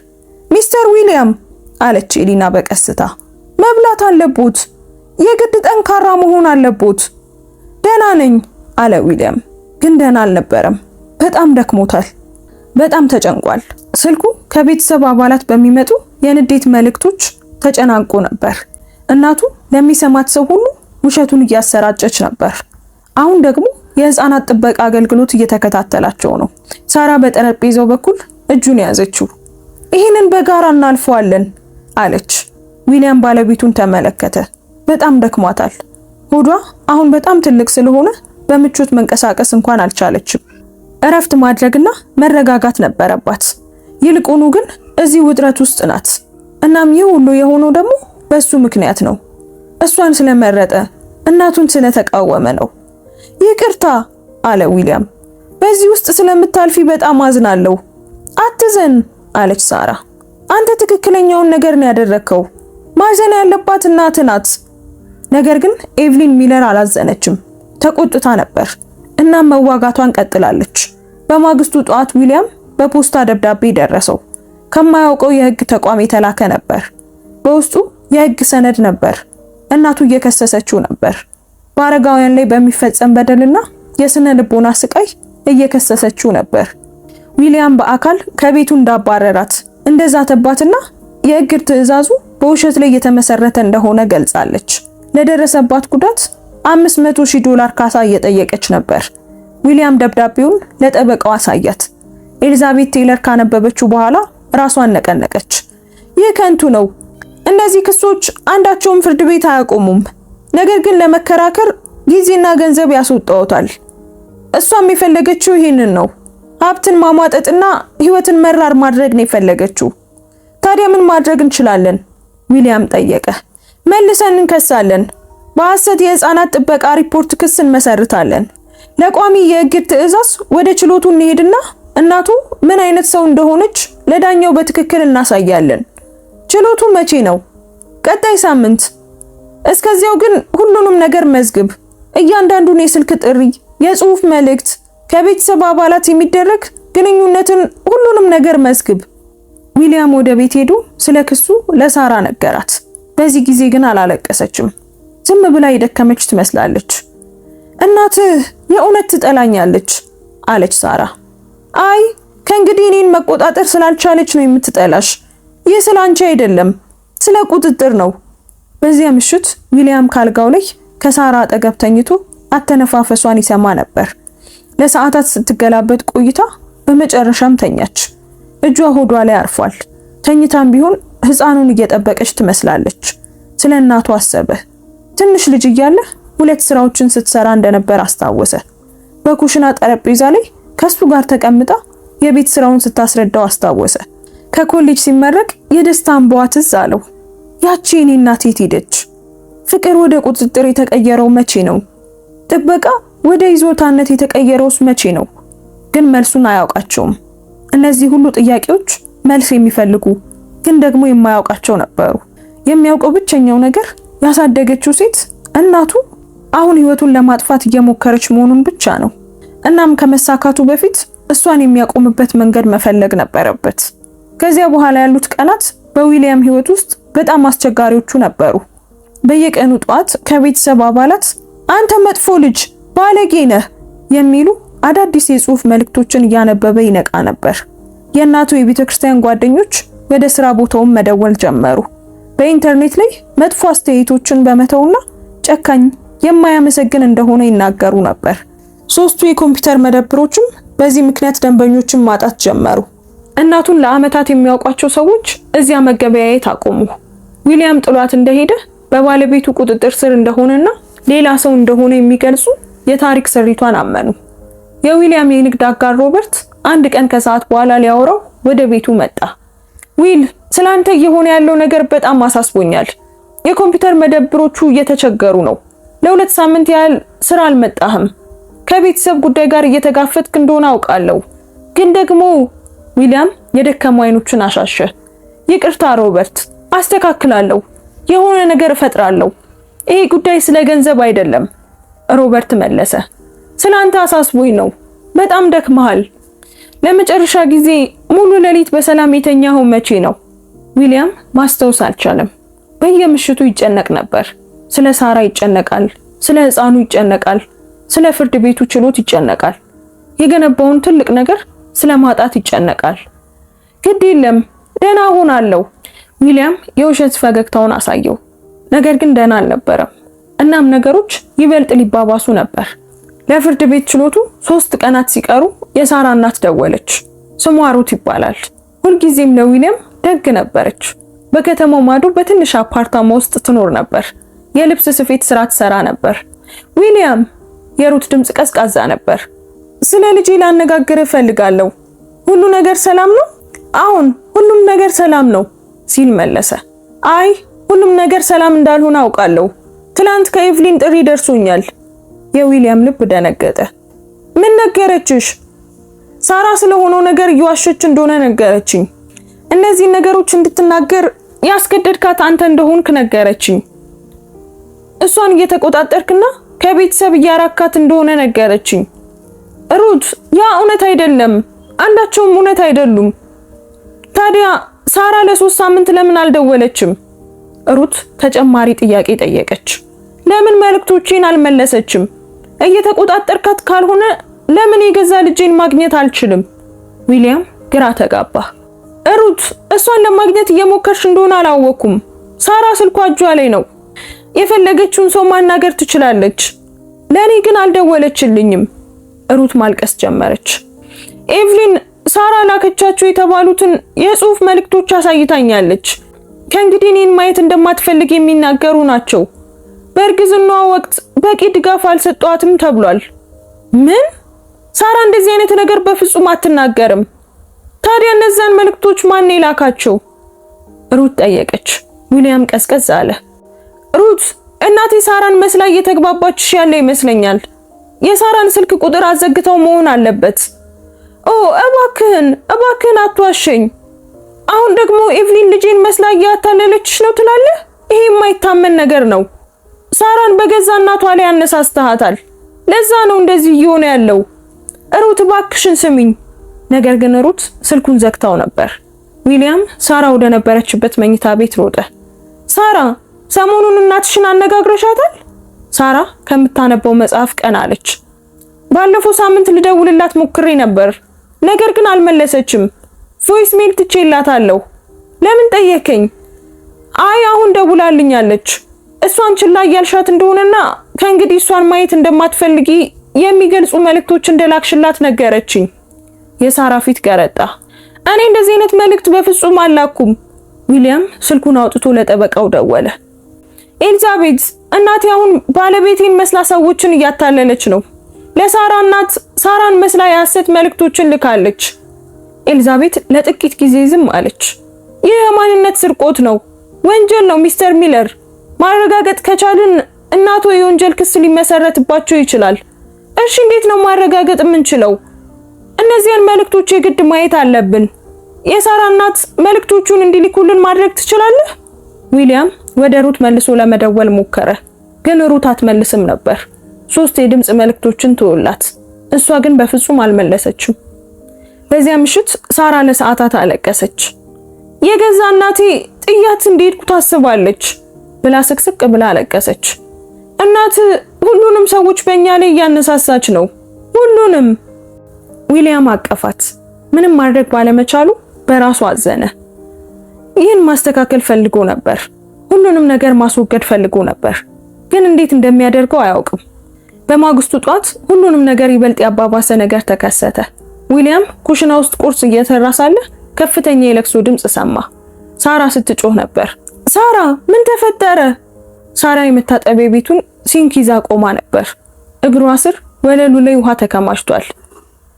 ሚስተር ዊሊያም አለች ኤሊና በቀስታ፣ መብላት አለቦት። የግድ ጠንካራ መሆን አለቦት። ደህና ነኝ አለ ዊሊያም። ግን ደህና አልነበረም። በጣም ደክሞታል። በጣም ተጨንቋል። ስልኩ ከቤተሰብ አባላት በሚመጡ የንዴት መልእክቶች ተጨናንቆ ነበር። እናቱ ለሚሰማት ሰው ሁሉ ውሸቱን እያሰራጨች ነበር። አሁን ደግሞ የህፃናት ጥበቃ አገልግሎት እየተከታተላቸው ነው። ሳራ በጠረጴዛው በኩል እጁን ያዘችው። ይህንን በጋራ እናልፈዋለን አለች። ዊሊያም ባለቤቱን ተመለከተ። በጣም ደክሟታል። ሆዷ አሁን በጣም ትልቅ ስለሆነ በምቾት መንቀሳቀስ እንኳን አልቻለችም። እረፍት ማድረግና መረጋጋት ነበረባት። ይልቁኑ ግን እዚህ ውጥረት ውስጥ ናት። እናም ይህ ሁሉ የሆነው ደግሞ በሱ ምክንያት ነው። እሷን ስለመረጠ፣ እናቱን ስለተቃወመ ነው። ይቅርታ አለ ዊሊያም። በዚህ ውስጥ ስለምታልፊ በጣም አዝናለሁ። አትዘን አለች ሳራ። አንተ ትክክለኛውን ነገር ነው ያደረከው። ማዘን ያለባት እናት ናት። ነገር ግን ኤቭሊን ሚለር አላዘነችም። ተቆጥታ ነበር። እናም መዋጋቷን ቀጥላለች። በማግስቱ ጠዋት ዊሊያም በፖስታ ደብዳቤ ደረሰው። ከማያውቀው የህግ ተቋም የተላከ ነበር። በውስጡ የህግ ሰነድ ነበር። እናቱ እየከሰሰችው ነበር። በአረጋውያን ላይ በሚፈጸም በደልና የስነ ልቦና ስቃይ እየከሰሰችው ነበር። ዊሊያም በአካል ከቤቱ እንዳባረራት እንደዛተባትና የእግድ ትዕዛዙ በውሸት ላይ የተመሰረተ እንደሆነ ገልጻለች። ለደረሰባት ጉዳት $500,000 ካሳ እየጠየቀች ነበር። ዊሊያም ደብዳቤውን ለጠበቃው አሳያት። ኤሊዛቤት ቴይለር ካነበበችው በኋላ ራሷን ነቀነቀች። ይህ ከንቱ ነው። እነዚህ ክሶች አንዳቸውም ፍርድ ቤት አያቆሙም። ነገር ግን ለመከራከር ጊዜና ገንዘብ ያስወጣውታል። እሷም የፈለገችው ይሄንን ነው። ሀብትን ማሟጠጥና ህይወትን መራር ማድረግ ነው የፈለገችው። ታዲያ ምን ማድረግ እንችላለን? ዊሊያም ጠየቀ። መልሰን እንከሳለን። በሐሰት የህፃናት ጥበቃ ሪፖርት ክስ እንመሰርታለን። ለቋሚ የእግድ ትዕዛዝ ወደ ችሎቱ እንሄድና እናቱ ምን አይነት ሰው እንደሆነች ለዳኛው በትክክል እናሳያለን። ችሎቱ መቼ ነው? ቀጣይ ሳምንት። እስከዚያው ግን ሁሉንም ነገር መዝግብ። እያንዳንዱን የስልክ ጥሪ፣ የጽሑፍ መልእክት፣ ከቤተሰብ አባላት የሚደረግ ግንኙነትን፣ ሁሉንም ነገር መዝግብ። ዊሊያም ወደ ቤት ሄዶ ስለ ክሱ ለሳራ ነገራት። በዚህ ጊዜ ግን አላለቀሰችም። ዝም ብላ የደከመች ትመስላለች። እናትህ የእውነት ትጠላኛለች አለች ሳራ። አይ ከእንግዲህ እኔን መቆጣጠር ስላልቻለች ነው የምትጠላሽ። ይህ ስላንቺ አይደለም፣ ስለ ቁጥጥር ነው። በዚያ ምሽት ዊሊያም ካልጋው ላይ ከሳራ አጠገብ ተኝቶ አተነፋፈሷን ይሰማ ነበር። ለሰዓታት ስትገላበጥ ቆይታ በመጨረሻም ተኛች። እጇ ሆዷ ላይ አርፏል። ተኝታም ቢሆን ህፃኑን እየጠበቀች ትመስላለች። ስለ እናቱ አሰበ። ትንሽ ልጅ እያለ 2 ስራዎችን ስትሰራ እንደነበር አስታወሰ። በኩሽና ጠረጴዛ ላይ ከሱ ጋር ተቀምጣ የቤት ስራውን ስታስረዳው አስታወሰ። ከኮሌጅ ሲመረቅ የደስታ እንባዋ ትዝ አለው። ያቺ የኔ እናት የት ሄደች? ፍቅር ወደ ቁጥጥር የተቀየረው መቼ ነው? ጥበቃ ወደ ይዞታነት የተቀየረውስ መቼ ነው? ግን መልሱን አያውቃቸውም። እነዚህ ሁሉ ጥያቄዎች መልስ የሚፈልጉ ግን ደግሞ የማያውቃቸው ነበሩ። የሚያውቀው ብቸኛው ነገር ያሳደገችው ሴት እናቱ አሁን ህይወቱን ለማጥፋት እየሞከረች መሆኑን ብቻ ነው። እናም ከመሳካቱ በፊት እሷን የሚያቆምበት መንገድ መፈለግ ነበረበት። ከዚያ በኋላ ያሉት ቀናት በዊሊያም ህይወት ውስጥ በጣም አስቸጋሪዎቹ ነበሩ። በየቀኑ ጧት ከቤተሰብ አባላት አንተ መጥፎ ልጅ፣ ባለጌ ነህ የሚሉ አዳዲስ የጽሑፍ መልእክቶችን እያነበበ ይነቃ ነበር። የእናቱ የቤተክርስቲያን ጓደኞች ወደ ስራ ቦታውን መደወል ጀመሩ። በኢንተርኔት ላይ መጥፎ አስተያየቶችን በመተውና ጨካኝ የማያመሰግን እንደሆነ ይናገሩ ነበር። ሶስቱ የኮምፒውተር መደብሮችም በዚህ ምክንያት ደንበኞችን ማጣት ጀመሩ። እናቱን ለዓመታት የሚያውቋቸው ሰዎች እዚያ መገበያየት አቆሙ። ዊሊያም ጥሏት እንደሄደ በባለቤቱ ቁጥጥር ስር እንደሆነና ሌላ ሰው እንደሆነ የሚገልጹ የታሪክ ስሪቷን አመኑ። የዊሊያም የንግድ አጋር ሮበርት አንድ ቀን ከሰዓት በኋላ ሊያወራው ወደ ቤቱ መጣ። ዊል፣ ስላንተ እየሆነ ያለው ነገር በጣም አሳስቦኛል። የኮምፒውተር መደብሮቹ እየተቸገሩ ነው። ለ2 ሳምንት ያህል ስራ አልመጣህም። ከቤተሰብ ጉዳይ ጋር እየተጋፈጥክ እንደሆነ አውቃለሁ። ግን ደግሞ ዊሊያም የደከሙ አይኖቹን አሻሸ። ይቅርታ ሮበርት፣ አስተካክላለሁ። የሆነ ነገር እፈጥራለሁ። ይሄ ጉዳይ ስለ ገንዘብ አይደለም። ሮበርት መለሰ። ስላንተ አሳስቦኝ ነው። በጣም ደክመሃል። ለመጨረሻ ጊዜ ሙሉ ሌሊት በሰላም የተኛኸው መቼ ነው? ዊሊያም ማስታወስ አልቻለም። በየምሽቱ ይጨነቅ ነበር። ስለ ሳራ ይጨነቃል፣ ስለ ሕፃኑ ይጨነቃል፣ ስለ ፍርድ ቤቱ ችሎት ይጨነቃል። የገነባውን ትልቅ ነገር ስለ ማጣት ይጨነቃል። ግድ የለም ደህና ሆናለሁ። ዊሊያም የውሸት ፈገግታውን አሳየው። ነገር ግን ደህና አልነበረም። እናም ነገሮች ይበልጥ ሊባባሱ ነበር። ለፍርድ ቤት ችሎቱ 3 ቀናት ሲቀሩ የሳራ እናት ደወለች። ስሟ ሩት ይባላል። ሁልጊዜም ለዊሊያም ደግ ነበረች። በከተማው ማዶ በትንሽ አፓርታማ ውስጥ ትኖር ነበር። የልብስ ስፌት ስራ ትሰራ ነበር። ዊሊያም፣ የሩት ድምጽ ቀዝቃዛ ነበር። ስለ ልጄ ላነጋግርህ እፈልጋለሁ። ሁሉ ነገር ሰላም ነው? አሁን ሁሉም ነገር ሰላም ነው ሲል መለሰ። አይ ሁሉም ነገር ሰላም እንዳልሆነ አውቃለሁ። ትላንት ከኤቭሊን ጥሪ ደርሶኛል። የዊሊያም ልብ ደነገጠ። ምን ነገረችሽ? ሳራ ስለሆነው ነገር እየዋሸች እንደሆነ ነገረችኝ። እነዚህ ነገሮች እንድትናገር ያስገደድካት አንተ እንደሆንክ ነገረችኝ። እሷን እየተቆጣጠርክና ከቤተሰብ እያራካት እንደሆነ ነገረችኝ። ሩት፣ ያ እውነት አይደለም። አንዳቸውም እውነት አይደሉም። ታዲያ ሳራ ለ3 ሳምንት ለምን አልደወለችም? ሩት ተጨማሪ ጥያቄ ጠየቀች። ለምን መልእክቶቼን አልመለሰችም? እየተቆጣጠርካት ካልሆነ ለምን የገዛ ልጄን ማግኘት አልችልም? ዊሊያም ግራ ተጋባ። ሩት፣ እሷን ለማግኘት እየሞከርሽ እንደሆነ አላወኩም። ሳራ ስልኳ እጇ ላይ ነው። የፈለገችውን ሰው ማናገር ትችላለች። ለኔ ግን አልደወለችልኝም። ሩት ማልቀስ ጀመረች። ኤቭሊን ሳራ ላከቻቸው የተባሉትን የጽሑፍ መልእክቶች አሳይታኛለች። ከእንግዲህ እኔን ማየት እንደማትፈልግ የሚናገሩ ናቸው። በእርግዝናዋ ወቅት በቂ ድጋፍ አልሰጧትም ተብሏል። ምን? ሳራ እንደዚህ አይነት ነገር በፍጹም አትናገርም። ታዲያ እነዛን መልእክቶች ማን የላካቸው? ሩት ጠየቀች። ዊሊያም ቀዝቀዝ አለ። ሩት፣ እናቴ ሳራን መስላ እየተግባባችሽ ያለ ይመስለኛል። የሳራን ስልክ ቁጥር አዘግተው መሆን አለበት። ኦ እባክህን አትዋሸኝ። አሁን ደግሞ ኤቭሊን ልጄን መስላ እያታለለችሽ ነው ትላለህ? ይሄ የማይታመን ነገር ነው። ሳራን በገዛ እናቷ ላይ ያነሳስተሃታል። ለዛ ነው እንደዚህ እየሆነ ያለው። ሩት እባክሽን ስሚኝ። ነገር ግን ሩት ስልኩን ዘግታው ነበር። ዊሊያም ሳራ ወደ ነበረችበት መኝታ ቤት ሮጠ። ሳራ፣ ሰሞኑን እናትሽን አነጋግረሻታል? ሳራ ከምታነበው መጽሐፍ ቀና አለች። ባለፈው ሳምንት ልደውልላት ሞክሬ ነበር፣ ነገር ግን አልመለሰችም። ቮይስ ሜል ትቼላታለሁ። ለምን ጠየከኝ? አይ አሁን ደውላልኛለች። እሷን ችላ እያልሻት እንደሆነና ከእንግዲህ እሷን ማየት እንደማትፈልጊ የሚገልጹ መልእክቶች እንደላክሽላት ነገረችኝ። የሳራ ፊት ገረጣ። እኔ እንደዚህ አይነት መልእክት በፍጹም አላኩም። ዊሊያም ስልኩን አውጥቶ ለጠበቃው ደወለ። ኤልዛቤት፣ እናቴ አሁን ባለቤቴን መስላ ሰዎችን እያታለለች ነው። ለሳራ እናት ሳራን መስላ የሐሰት መልእክቶችን ልካለች። ኤልዛቤት ለጥቂት ጊዜ ዝም አለች። ይህ የማንነት ስርቆት ነው፣ ወንጀል ነው ሚስተር ሚለር። ማረጋገጥ ከቻልን እናቶ የወንጀል ክስ ሊመሰረትባቸው ይችላል። እሺ እንዴት ነው ማረጋገጥ የምንችለው? እነዚያን መልእክቶች የግድ ማየት አለብን። የሳራ እናት መልእክቶቹን እንዲልኩልን ማድረግ ትችላለህ? ዊሊያም ወደ ሩት መልሶ ለመደወል ሞከረ፣ ግን ሩት አትመልስም ነበር። 3 የድምጽ መልእክቶችን ተወላት። እሷ ግን በፍጹም አልመለሰችም። በዚያ ምሽት ሳራ ለሰዓታት አለቀሰች። የገዛ እናቴ ጥያት እንደሄድኩ ታስባለች ብላ ስቅስቅ ብላ አለቀሰች። እናት ሁሉንም ሰዎች በእኛ ላይ እያነሳሳች ነው፣ ሁሉንም። ዊሊያም አቀፋት። ምንም ማድረግ ባለመቻሉ በራሱ አዘነ። ይህን ማስተካከል ፈልጎ ነበር። ሁሉንም ነገር ማስወገድ ፈልጎ ነበር፣ ግን እንዴት እንደሚያደርገው አያውቅም። በማግስቱ ጧት ሁሉንም ነገር ይበልጥ ያባባሰ ነገር ተከሰተ። ዊሊያም ኩሽና ውስጥ ቁርስ እየሰራ ሳለ ከፍተኛ የለቅሶ ድምጽ ሰማ። ሳራ ስትጮህ ነበር። ሳራ ምን ተፈጠረ? ሳራ የመታጠቢያ ቤቱን ሲንክ ይዛ ቆማ ነበር። እግሯ ስር ወለሉ ላይ ውሃ ተከማችቷል።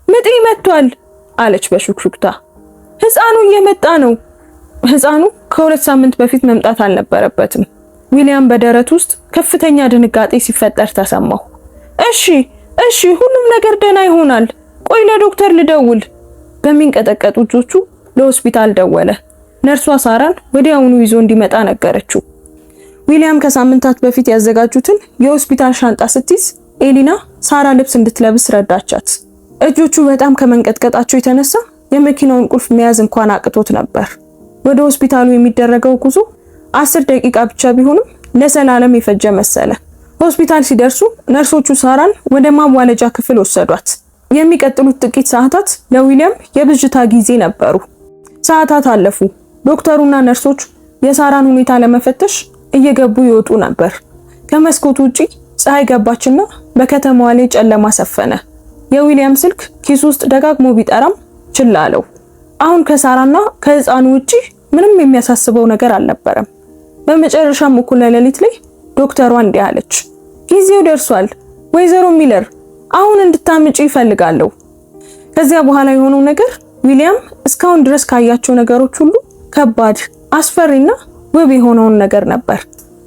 ምጤ መጥቷል አለች በሹክሹክታ። ህፃኑ እየመጣ ነው። ህፃኑ ከ2 ሳምንት በፊት መምጣት አልነበረበትም። ዊሊያም በደረት ውስጥ ከፍተኛ ድንጋጤ ሲፈጠር ተሰማው። እሺ ሁሉም ነገር ደህና ይሆናል። ቆይ ለዶክተር ልደውል። በሚንቀጠቀጡ እጆቹ ለሆስፒታል ደወለ። ነርሷ ሳራን ወዲያውኑ ይዞ እንዲመጣ ነገረችው። ዊሊያም ከሳምንታት በፊት ያዘጋጁትን የሆስፒታል ሻንጣ ስትይዝ ኤሊና ሳራ ልብስ እንድትለብስ ረዳቻት። እጆቹ በጣም ከመንቀጥቀጣቸው የተነሳ የመኪናውን ቁልፍ መያዝ እንኳን አቅቶት ነበር። ወደ ሆስፒታሉ የሚደረገው ጉዞ 10 ደቂቃ ብቻ ቢሆንም ለሰላለም የፈጀ መሰለ። ሆስፒታል ሲደርሱ ነርሶቹ ሳራን ወደ ማዋለጃ ክፍል ወሰዷት። የሚቀጥሉት ጥቂት ሰዓታት ለዊሊያም የብዥታ ጊዜ ነበሩ። ሰዓታት አለፉ። ዶክተሩና ነርሶቹ የሳራን ሁኔታ ለመፈተሽ እየገቡ ይወጡ ነበር። ከመስኮቱ ውጪ ፀሐይ ገባችና በከተማዋ ላይ ጨለማ ሰፈነ። የዊሊያም ስልክ ኪስ ውስጥ ደጋግሞ ቢጠራም ችላ አለው። አሁን ከሳራና ከህፃኑ ውጪ ምንም የሚያሳስበው ነገር አልነበረም። በመጨረሻም እኩለ ሌሊት ላይ ዶክተሯ እንዲህ አለች። ጊዜው ደርሷል ወይዘሮ ሚለር፣ አሁን እንድታምጪ ይፈልጋለሁ። ከዚያ በኋላ የሆነው ነገር ዊሊያም እስካሁን ድረስ ካያቸው ነገሮች ሁሉ ከባድ፣ አስፈሪና ውብ የሆነውን ነገር ነበር።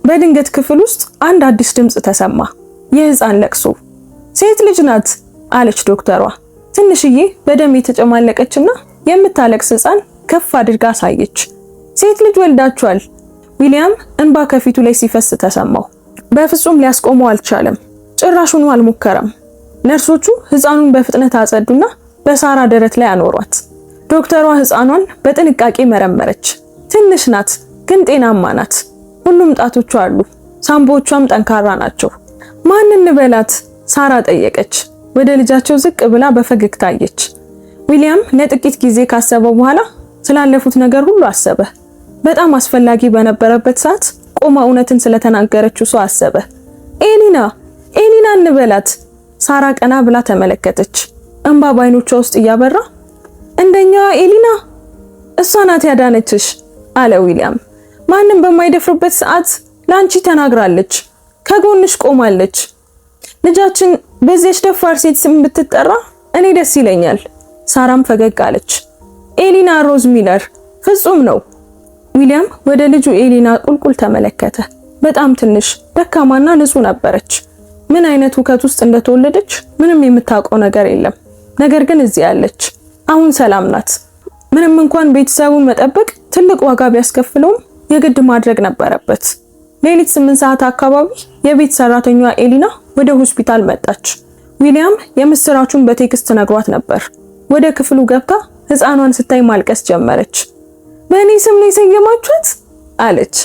በድንገት ክፍል ውስጥ አንድ አዲስ ድምጽ ተሰማ። የህፃን ለቅሶ። ሴት ልጅ ናት አለች ዶክተሯ። ትንሽዬ በደም የተጨማለቀችና የምታለቅስ ህፃን ከፍ አድርጋ አሳየች። ሴት ልጅ ወልዳችኋል። ዊሊያም እንባ ከፊቱ ላይ ሲፈስ ተሰማው። በፍጹም ሊያስቆመው አልቻለም። ጭራሹኑ አልሞከረም። ነርሶቹ ህፃኑን በፍጥነት አጸዱና በሳራ ደረት ላይ አኖሯት። ዶክተሯ ህፃኗን በጥንቃቄ መረመረች። ትንሽ ናት፣ ግን ጤናማ ናት። ሁሉም ጣቶቿ አሉ። ሳምቦቿም ጠንካራ ናቸው። ማን እንበላት? ሳራ ጠየቀች። ወደ ልጃቸው ዝቅ ብላ በፈገግታ አየች። ዊሊያም ለጥቂት ጊዜ ካሰበ በኋላ ስላለፉት ነገር ሁሉ አሰበ። በጣም አስፈላጊ በነበረበት ሰዓት ቆማ እውነትን ስለተናገረችው ሰው አሰበ። ኤሊና እንበላት። ሳራ ቀና ብላ ተመለከተች። እንባ ባይኖቿ ውስጥ እያበራ እንደኛዋ ኤሊና፣ እሷ ናት ያዳነችሽ አለ ዊሊያም። ማንም በማይደፍርበት ሰዓት ላንቺ ተናግራለች፣ ከጎንሽ ቆማለች። ልጃችን በዚያች ደፋር ሴት ስም ብትጠራ እኔ ደስ ይለኛል። ሳራም ፈገግ አለች። ኤሊና ሮዝ ሚለር ፍጹም ነው። ዊሊያም ወደ ልጁ ኤሊና ቁልቁል ተመለከተ። በጣም ትንሽ፣ ደካማና ንጹህ ነበረች። ምን አይነት ውከት ውስጥ እንደተወለደች ምንም የምታውቀው ነገር የለም። ነገር ግን እዚህ ያለች፣ አሁን ሰላም ናት። ምንም እንኳን ቤተሰቡን መጠበቅ ትልቅ ዋጋ ቢያስከፍለውም የግድ ማድረግ ነበረበት። ሌሊት 8 ሰዓት አካባቢ የቤት ሰራተኛዋ ኤሊና ወደ ሆስፒታል መጣች። ዊሊያም የምስራቹን በቴክስት ነግሯት ነበር። ወደ ክፍሉ ገብታ ህፃኗን ስታይ ማልቀስ ጀመረች። በእኔ ስም ነው የሰየማችሁት አለች።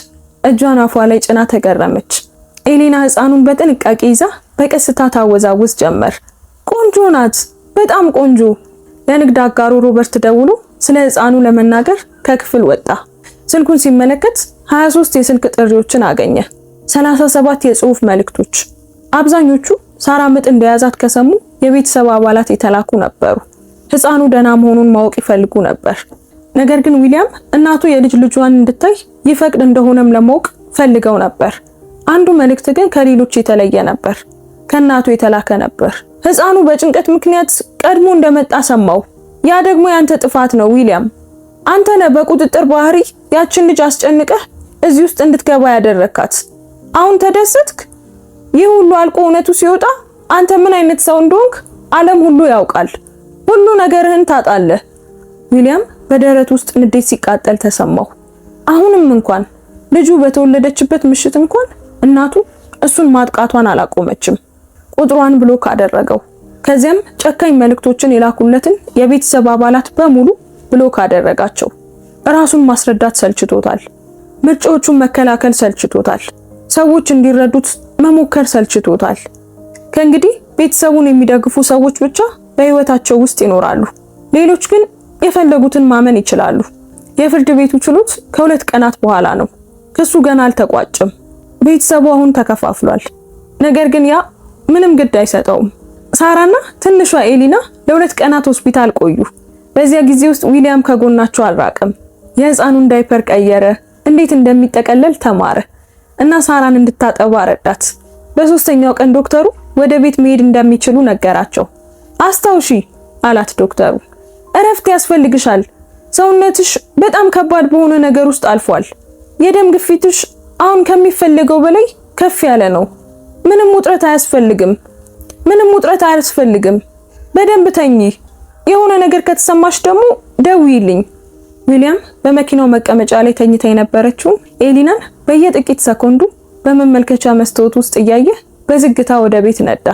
እጇን አፏ ላይ ጭና ተገረመች። ኤሊና ህፃኑን በጥንቃቄ ይዛ በቀስታ ታወዛውዝ ጀመር። ቆንጆ ናት፣ በጣም ቆንጆ። ለንግድ አጋሩ ሮበርት ደውሎ ስለ ህፃኑ ለመናገር ከክፍል ወጣ። ስልኩን ሲመለከት 23 የስልክ ጥሪዎችን አገኘ። 37 የጽሑፍ መልእክቶች። አብዛኞቹ ሳራ ምጥ እንደያዛት ከሰሙ የቤተሰብ አባላት የተላኩ ነበሩ። ህፃኑ ደህና መሆኑን ማወቅ ይፈልጉ ነበር። ነገር ግን ዊሊያም እናቱ የልጅ ልጇን እንድታይ ይፈቅድ እንደሆነም ለማወቅ ፈልገው ነበር። አንዱ መልእክት ግን ከሌሎች የተለየ ነበር። ከእናቱ የተላከ ነበር። ህፃኑ በጭንቀት ምክንያት ቀድሞ እንደመጣ ሰማው። ያ ደግሞ ያንተ ጥፋት ነው ዊሊያም። አንተ ነህ በቁጥጥር ባህሪ ያችን ልጅ አስጨንቀህ እዚህ ውስጥ እንድትገባ ያደረካት። አሁን ተደሰትክ? ይህ ሁሉ አልቆ እውነቱ ሲወጣ አንተ ምን አይነት ሰው እንደሆንክ ዓለም ሁሉ ያውቃል። ሁሉ ነገርህን ታጣለህ። ዊሊያም በደረት ውስጥ ንዴት ሲቃጠል ተሰማው። አሁንም እንኳን ልጁ በተወለደችበት ምሽት እንኳን እናቱ እሱን ማጥቃቷን አላቆመችም። ቁጥሯን ብሎክ አደረገው። ከዚያም ጨካኝ መልእክቶችን የላኩለትን የቤተሰብ አባላት በሙሉ ብሎክ አደረጋቸው። ራሱን ማስረዳት ሰልችቶታል። ምርጫዎቹን መከላከል ሰልችቶታል። ሰዎች እንዲረዱት መሞከር ሰልችቶታል። ከእንግዲህ ቤተሰቡን የሚደግፉ ሰዎች ብቻ በህይወታቸው ውስጥ ይኖራሉ። ሌሎች ግን የፈለጉትን ማመን ይችላሉ። የፍርድ ቤቱ ችሎት ከ2 ቀናት በኋላ ነው። ክሱ ገና አልተቋጨም። ቤተሰቡ አሁን ተከፋፍሏል። ነገር ግን ያ ምንም ግድ አይሰጠውም። ሳራና ትንሿ ኤሊና ለ2 ቀናት ሆስፒታል ቆዩ። በዚያ ጊዜ ውስጥ ዊሊያም ከጎናቸው አልራቀም። የህፃኑን ዳይፐር ቀየረ፣ እንዴት እንደሚጠቀለል ተማረ እና ሳራን እንድታጠባ ረዳት። በ3ኛው ቀን ዶክተሩ ወደ ቤት መሄድ እንደሚችሉ ነገራቸው። አስታውሺ አላት ዶክተሩ፣ እረፍት ያስፈልግሻል። ሰውነትሽ በጣም ከባድ በሆነ ነገር ውስጥ አልፏል። የደም ግፊትሽ አሁን ከሚፈልገው በላይ ከፍ ያለ ነው። ምንም ውጥረት አያስፈልግም። በደንብ ተኚ። የሆነ ነገር ከተሰማሽ ደግሞ ደውይልኝ። ዊሊያም በመኪናው መቀመጫ ላይ ተኝታ የነበረችውን ኤሊናን በየጥቂት ሰኮንዱ በመመልከቻ መስታወት ውስጥ እያየ በዝግታ ወደ ቤት ነዳ።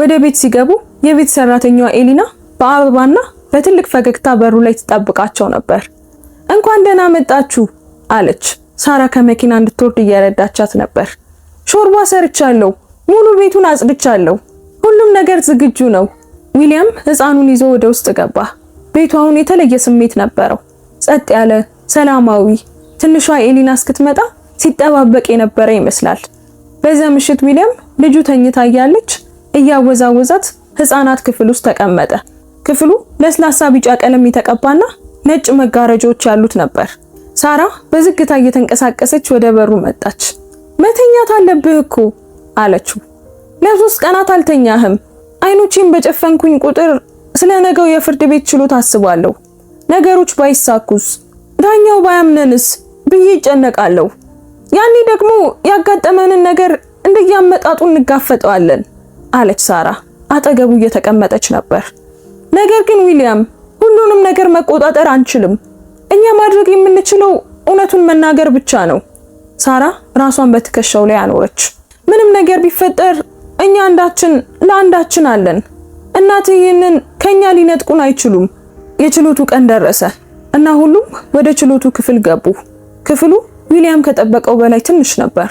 ወደ ቤት ሲገቡ የቤት ሰራተኛዋ ኤሊና በአበባና በትልቅ ፈገግታ በሩ ላይ ትጠብቃቸው ነበር። እንኳን ደህና መጣችሁ አለች። ሳራ ከመኪና እንድትወርድ እየረዳቻት ነበር። ሾርባ ሰርቻለሁ፣ ሙሉ ቤቱን አጽድቻለሁ፣ ሁሉም ነገር ዝግጁ ነው። ዊሊያም ህፃኑን ይዞ ወደ ውስጥ ገባ። ቤቱ አሁን የተለየ ስሜት ነበረው። ጸጥ ያለ፣ ሰላማዊ። ትንሿ ኤሊና እስክትመጣ ሲጠባበቅ የነበረ ይመስላል። በዚያ ምሽት ዊሊያም ልጁ ተኝታ እያለች እያወዛወዛት ህፃናት ክፍል ውስጥ ተቀመጠ። ክፍሉ ለስላሳ ቢጫ ቀለም የተቀባና ነጭ መጋረጃዎች ያሉት ነበር። ሳራ በዝግታ እየተንቀሳቀሰች ወደ በሩ መጣች። መተኛት አለብህ እኮ አለችው። ለ3 ቀናት አልተኛህም። አይኖቼን በጨፈንኩኝ ቁጥር ስለ ነገው የፍርድ ቤት ችሎት አስባለሁ። ነገሮች ባይሳኩስ፣ ዳኛው ባያምነንስ ብዬ እጨነቃለሁ። ያኔ ደግሞ ያጋጠመንን ነገር እንደያመጣጡ እንጋፈጠዋለን አለች ሳራ አጠገቡ እየተቀመጠች ነበር። ነገር ግን ዊሊያም፣ ሁሉንም ነገር መቆጣጠር አንችልም። እኛ ማድረግ የምንችለው እውነቱን መናገር ብቻ ነው። ሳራ ራሷን በትከሻው ላይ አኖረች። ምንም ነገር ቢፈጠር እኛ አንዳችን ለአንዳችን አለን። እናትህ ይህንን ከኛ ሊነጥቁን አይችሉም። የችሎቱ ቀን ደረሰ እና ሁሉም ወደ ችሎቱ ክፍል ገቡ። ክፍሉ ዊሊያም ከጠበቀው በላይ ትንሽ ነበር።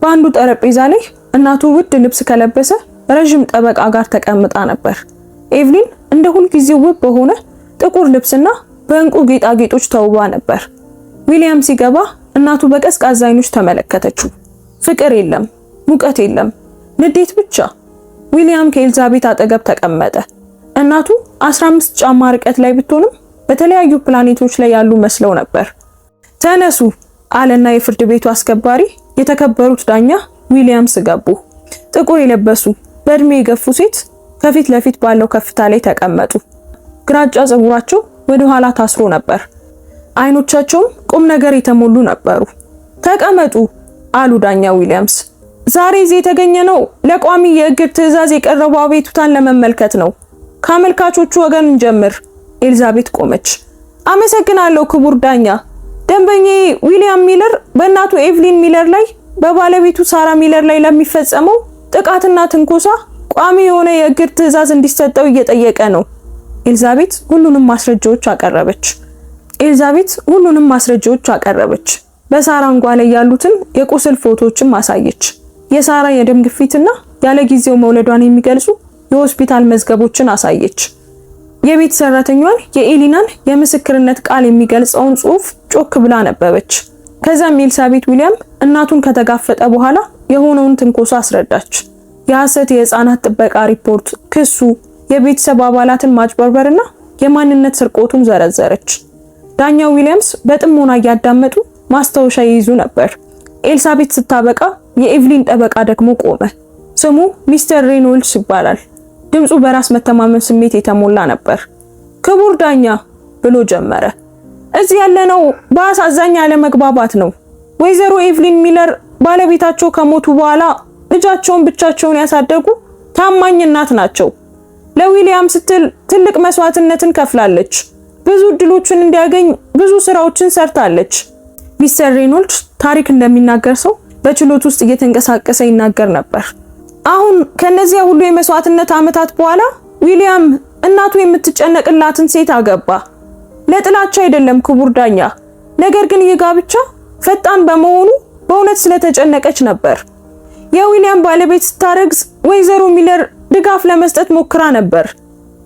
በአንዱ ጠረጴዛ ላይ እናቱ ውድ ልብስ ከለበሰ ረጅም ጠበቃ ጋር ተቀምጣ ነበር። ኤቭሊን እንደ ሁልጊዜው ውብ በሆነ ጥቁር ልብስና በእንቁ ጌጣጌጦች ተውባ ነበር። ዊሊያም ሲገባ እናቱ በቀዝቃዛ አይኖች ተመለከተችው። ፍቅር የለም፣ ሙቀት የለም፣ ንዴት ብቻ። ዊሊያም ከኤልዛቤት አጠገብ ተቀመጠ። እናቱ 15 ጫማ ርቀት ላይ ብትሆንም በተለያዩ ፕላኔቶች ላይ ያሉ መስለው ነበር። ተነሱ አለና የፍርድ ቤቱ አስከባሪ የተከበሩት ዳኛ ዊሊያምስ ገቡ። ጥቁር የለበሱ በእድሜ የገፉ ሴት ከፊት ለፊት ባለው ከፍታ ላይ ተቀመጡ። ግራጫ ፀጉራቸው ወደ ኋላ ታስሮ ነበር። አይኖቻቸውም ቁም ነገር የተሞሉ ነበሩ። ተቀመጡ አሉ ዳኛ ዊሊያምስ። ዛሬ እዚህ የተገኘነው ለቋሚ የእግድ ትዕዛዝ የቀረበው አቤቱታን ለመመልከት ነው። ከአመልካቾቹ ወገን እንጀምር። ኤልዛቤት ቆመች። አመሰግናለሁ ክቡር ዳኛ። ደንበኛዬ ዊሊያም ሚለር በእናቱ ኤቭሊን ሚለር ላይ በባለቤቱ ሳራ ሚለር ላይ ለሚፈጸመው ጥቃትና ትንኮሳ ቋሚ የሆነ የእግድ ትዕዛዝ እንዲሰጠው እየጠየቀ ነው። ኤልዛቤት ሁሉንም ማስረጃዎች አቀረበች። በሳራ አንጓ ላይ ያሉትን የቁስል ፎቶዎችን ማሳየች። የሳራ የደም ግፊትና ያለ ጊዜው መውለዷን የሚገልጹ የሆስፒታል መዝገቦችን አሳየች። የቤት ሰራተኛዋን የኤሊናን የምስክርነት ቃል የሚገልጸውን ጽሑፍ ጮክ ብላ ነበበች። ከዛም ኤልሳቤት ዊሊያም እናቱን ከተጋፈጠ በኋላ የሆነውን ትንኮሳ አስረዳች። የሐሰት የህፃናት ጥበቃ ሪፖርት፣ ክሱ፣ የቤተሰብ አባላትን ማጭበርበርና የማንነት ስርቆቱን ዘረዘረች። ዳኛው ዊሊያምስ በጥሞና እያዳመጡ ማስታወሻ ይይዙ ነበር። ኤልሳቤት ስታበቃ የኤቭሊን ጠበቃ ደግሞ ቆመ። ስሙ ሚስተር ሬኖልድስ ይባላል። ድምፁ በራስ መተማመን ስሜት የተሞላ ነበር። ክቡር ዳኛ ብሎ ጀመረ። እዚህ ያለነው በአሳዛኝ አለመግባባት ነው። ወይዘሮ ኤቭሊን ሚለር ባለቤታቸው ከሞቱ በኋላ ልጃቸውን ብቻቸውን ያሳደጉ ታማኝ እናት ናቸው። ለዊሊያም ስትል ትልቅ መስዋዕትነትን ከፍላለች። ብዙ እድሎችን እንዲያገኝ ብዙ ስራዎችን ሰርታለች። ሚስተር ሬኖልድስ ታሪክ እንደሚናገር ሰው በችሎት ውስጥ እየተንቀሳቀሰ ይናገር ነበር። አሁን ከነዚያ ሁሉ የመስዋዕትነት ዓመታት በኋላ ዊሊያም እናቱ የምትጨነቅላትን ሴት አገባ። ለጥላቻ አይደለም ክቡር ዳኛ፣ ነገር ግን ይህ ጋብቻ ፈጣን በመሆኑ በእውነት ስለተጨነቀች ነበር። የዊሊያም ባለቤት ስታረግዝ ወይዘሮ ሚለር ድጋፍ ለመስጠት ሞክራ ነበር።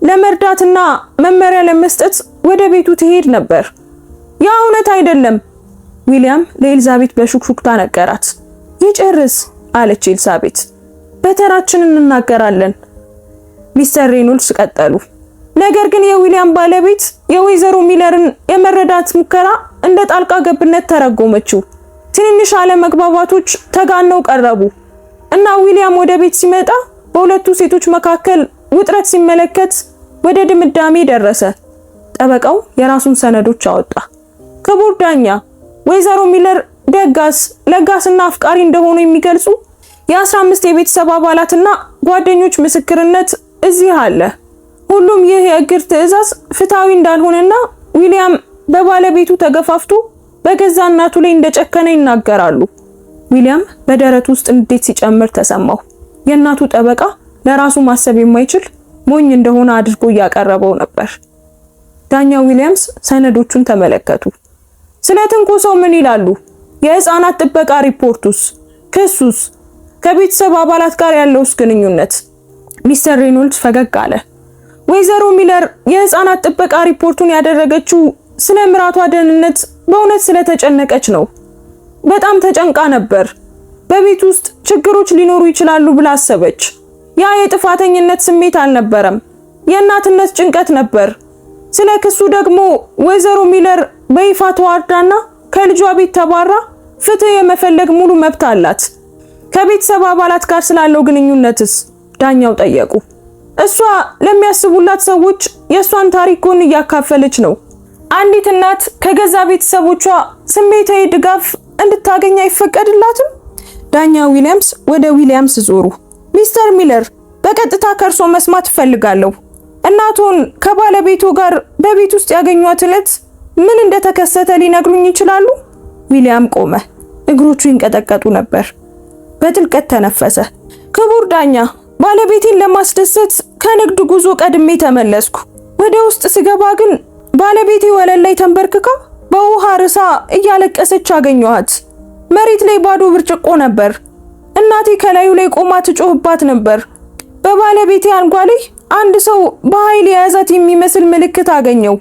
ለመርዳትና መመሪያ ለመስጠት ወደ ቤቱ ትሄድ ነበር። ያ እውነት አይደለም፣ ዊሊያም ለኤልዛቤት በሹክሹክታ ነገራት። ይጨርስ አለች ኤልዛቤት። በተራችን እንናገራለን። ሚስተር ሬኖልድስ ቀጠሉ። ነገር ግን የዊሊያም ባለቤት የወይዘሮ ሚለርን የመረዳት ሙከራ እንደ ጣልቃ ገብነት ተረጎመችው። ትንንሽ አለመግባባቶች ተጋነው ቀረቡ እና ዊሊያም ወደ ቤት ሲመጣ በሁለቱ ሴቶች መካከል ውጥረት ሲመለከት ወደ ድምዳሜ ደረሰ። ጠበቃው የራሱን ሰነዶች አወጣ። ክቡር ዳኛ፣ ወይዘሮ ሚለር ደጋስ፣ ለጋስና አፍቃሪ እንደሆኑ የሚገልጹ የ15 የቤተሰብ አባላትና ጓደኞች ምስክርነት እዚህ አለ። ሁሉም ይህ የእግር ትዕዛዝ ፍትሃዊ እንዳልሆነና ዊሊያም በባለቤቱ ተገፋፍቶ በገዛ እናቱ ላይ እንደጨከነ ይናገራሉ። ዊሊያም በደረቱ ውስጥ እንዴት ሲጨምር ተሰማው። የእናቱ ጠበቃ ለራሱ ማሰብ የማይችል ሞኝ እንደሆነ አድርጎ እያቀረበው ነበር። ዳኛ ዊሊያምስ ሰነዶቹን ተመለከቱ። ስለ ትንኮሳው ምን ይላሉ? የህፃናት ጥበቃ ሪፖርቱስ? ክሱስ? ከቤተሰብ አባላት ጋር ያለውስ ግንኙነት? ሚስተር ሬኖልድስ ፈገግ አለ። ወይዘሮ ሚለር የህፃናት ጥበቃ ሪፖርቱን ያደረገችው ስለ ምራቷ ደህንነት በእውነት ስለተጨነቀች ነው። በጣም ተጨንቃ ነበር። በቤት ውስጥ ችግሮች ሊኖሩ ይችላሉ ብላ አሰበች። ያ የጥፋተኝነት ስሜት አልነበረም፣ የእናትነት ጭንቀት ነበር። ስለ ክሱ ደግሞ ወይዘሮ ሚለር በይፋ ተዋርዳና ከልጇ ቤት ተባራ ፍትህ የመፈለግ ሙሉ መብት አላት። ከቤተሰብ አባላት ጋር ስላለው ግንኙነትስ? ዳኛው ጠየቁ። እሷ ለሚያስቡላት ሰዎች የእሷን ታሪክ ጎን እያካፈለች ነው። አንዲት እናት ከገዛ ቤተሰቦቿ ስሜታዊ ድጋፍ እንድታገኝ አይፈቀድላትም? ዳኛ ዊሊያምስ ወደ ዊሊያምስ ዞሩ። ሚስተር ሚለር፣ በቀጥታ ከርሶ መስማት እፈልጋለሁ። እናቶን ከባለቤቱ ጋር በቤት ውስጥ ያገኟት ዕለት ምን እንደተከሰተ ሊነግሩኝ ይችላሉ? ዊሊያም ቆመ። እግሮቹ ይንቀጠቀጡ ነበር። በጥልቀት ተነፈሰ። ክቡር ዳኛ፣ ባለቤቴን ለማስደሰት ከንግድ ጉዞ ቀድሜ ተመለስኩ። ወደ ውስጥ ስገባ ግን ባለቤቴ ወለል ላይ ተንበርክካ በውሃ ርሳ እያለቀሰች አገኘኋት። መሬት ላይ ባዶ ብርጭቆ ነበር። እናቴ ከላዩ ላይ ቆማ ትጮህባት ነበር። በባለቤቴ አንጓ ላይ አንድ ሰው በኃይል የያዛት የሚመስል ምልክት አገኘው።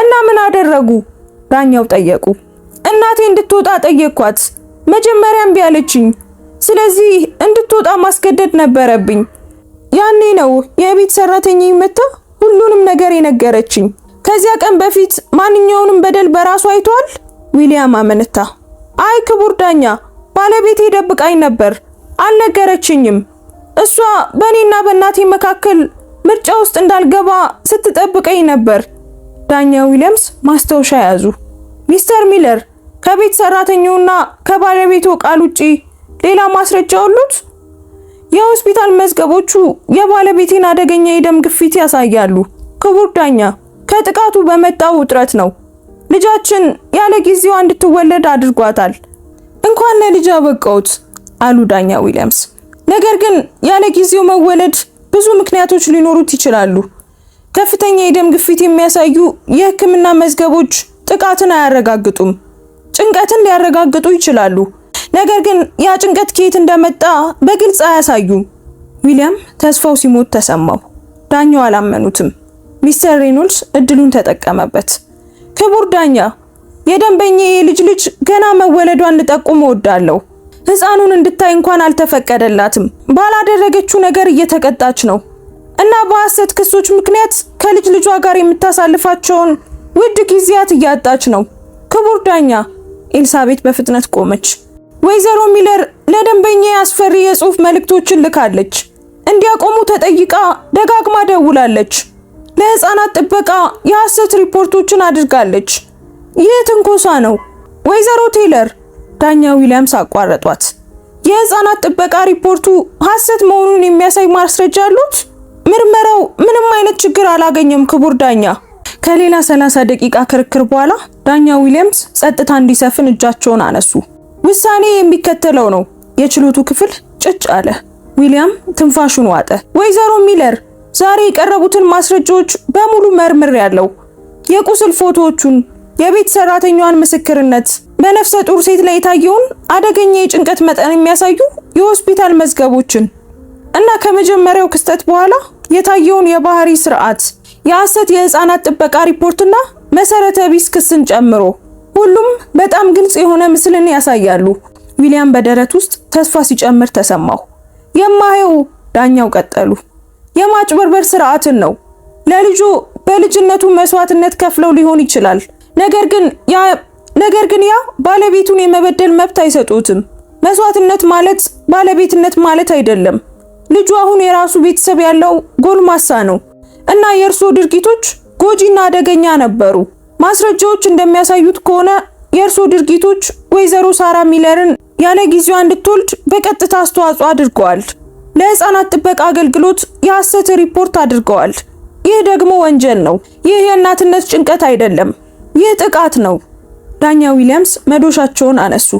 እና ምን አደረጉ? ዳኛው ጠየቁ። እናቴ እንድትወጣ ጠየቅኳት። መጀመሪያ እምቢ አለችኝ። ስለዚህ እንድትወጣ ማስገደድ ነበረብኝ። ያኔ ነው የቤት ሰራተኛዬ መጣ ሁሉንም ነገር የነገረችኝ። ከዚያ ቀን በፊት ማንኛውንም በደል በራሱ አይቷል? ዊሊያም አመነታ። አይ ክቡር ዳኛ፣ ባለቤቴ ደብቃኝ ነበር፣ አልነገረችኝም። እሷ በእኔና በእናቴ መካከል ምርጫ ውስጥ እንዳልገባ ስትጠብቀኝ ነበር። ዳኛ ዊሊያምስ ማስታወሻ ያዙ። ሚስተር ሚለር፣ ከቤት ሰራተኛውና ከባለቤቱ ቃል ውጪ ሌላ ማስረጃ አሉት? የሆስፒታል መዝገቦቹ የባለቤቴን አደገኛ የደም ግፊት ያሳያሉ። ክቡር ዳኛ፣ ከጥቃቱ በመጣው ውጥረት ነው። ልጃችን ያለ ጊዜዋ እንድትወለድ አድርጓታል። እንኳን ለልጅ አበቃውት አሉ ዳኛ ዊሊያምስ። ነገር ግን ያለ ጊዜው መወለድ ብዙ ምክንያቶች ሊኖሩት ይችላሉ። ከፍተኛ የደም ግፊት የሚያሳዩ የሕክምና መዝገቦች ጥቃትን አያረጋግጡም። ጭንቀትን ሊያረጋግጡ ይችላሉ። ነገር ግን ያ ጭንቀት ከየት እንደመጣ በግልጽ አያሳዩም። ዊሊያም ተስፋው ሲሞት ተሰማው። ዳኛው አላመኑትም። ሚስተር ሬኖልድስ እድሉን ተጠቀመበት። ክቡር ዳኛ፣ የደንበኛዬ ልጅ ገና መወለዷን ልጠቁም እወዳለሁ። ህፃኑን እንድታይ እንኳን አልተፈቀደላትም። ባላደረገችው ነገር እየተቀጣች ነው እና በሐሰት ክሶች ምክንያት ከልጇ ጋር የምታሳልፋቸውን ውድ ጊዜያት እያጣች ነው። ክቡር ዳኛ፣ ኤልሳቤት በፍጥነት ቆመች። ወይዘሮ ሚለር ለደንበኛዬ አስፈሪ የጽሑፍ መልእክቶችን ልካለች። እንዲያቆሙ ተጠይቃ ደጋግማ ደውላለች። ለህፃናት ጥበቃ የሐሰት ሪፖርቶችን አድርጋለች። ይህ ትንኮሳ ነው። ወይዘሮ ቴይለር፣ ዳኛ ዊሊያምስ አቋረጧት። የህፃናት ጥበቃ ሪፖርቱ ሐሰት መሆኑን የሚያሳይ ማስረጃ አሉት? ምርመራው ምንም አይነት ችግር አላገኘም ክቡር ዳኛ። ከሌላ 30 ደቂቃ ክርክር በኋላ ዳኛ ዊሊያምስ ጸጥታ እንዲሰፍን እጃቸውን አነሱ። ውሳኔ የሚከተለው ነው። የችሎቱ ክፍል ጭጭ አለ። ዊሊያም ትንፋሹን ዋጠ። ወይዘሮ ሚለር፣ ዛሬ የቀረቡትን ማስረጃዎች በሙሉ መርምሬያለሁ። የቁስል ፎቶዎቹን፣ የቤት ሰራተኛዋን ምስክርነት፣ በነፍሰ ጡር ሴት ላይ የታየውን አደገኛ የጭንቀት መጠን የሚያሳዩ የሆስፒታል መዝገቦችን እና ከመጀመሪያው ክስተት በኋላ የታየውን የባህሪ ስርዓት፣ የሐሰት የህፃናት ጥበቃ ሪፖርትና መሰረተ ቢስ ክስን ጨምሮ ሁሉም በጣም ግልጽ የሆነ ምስልን ያሳያሉ። ዊሊያም በደረት ውስጥ ተስፋ ሲጨምር ተሰማው። የማየው ዳኛው ቀጠሉ፣ የማጭበርበር ስርዓትን ነው። ለልጁ በልጅነቱ መስዋዕትነት ከፍለው ሊሆን ይችላል። ነገር ግን ያ ባለቤቱን የመበደል መብት አይሰጡትም። መስዋዕትነት ማለት ባለቤትነት ማለት አይደለም። ልጁ አሁን የራሱ ቤተሰብ ያለው ጎልማሳ ነው እና የእርሶ ድርጊቶች ጎጂና አደገኛ ነበሩ። ማስረጃዎች እንደሚያሳዩት ከሆነ የእርሶ ድርጊቶች ወይዘሮ ሳራ ሚለርን ያለ ጊዜዋ እንድትወልድ በቀጥታ አስተዋጽኦ አድርገዋል። ለህፃናት ጥበቃ አገልግሎት የሐሰት ሪፖርት አድርገዋል። ይህ ደግሞ ወንጀል ነው። ይህ የእናትነት ጭንቀት አይደለም፣ ይህ ጥቃት ነው። ዳኛ ዊሊያምስ መዶሻቸውን አነሱ።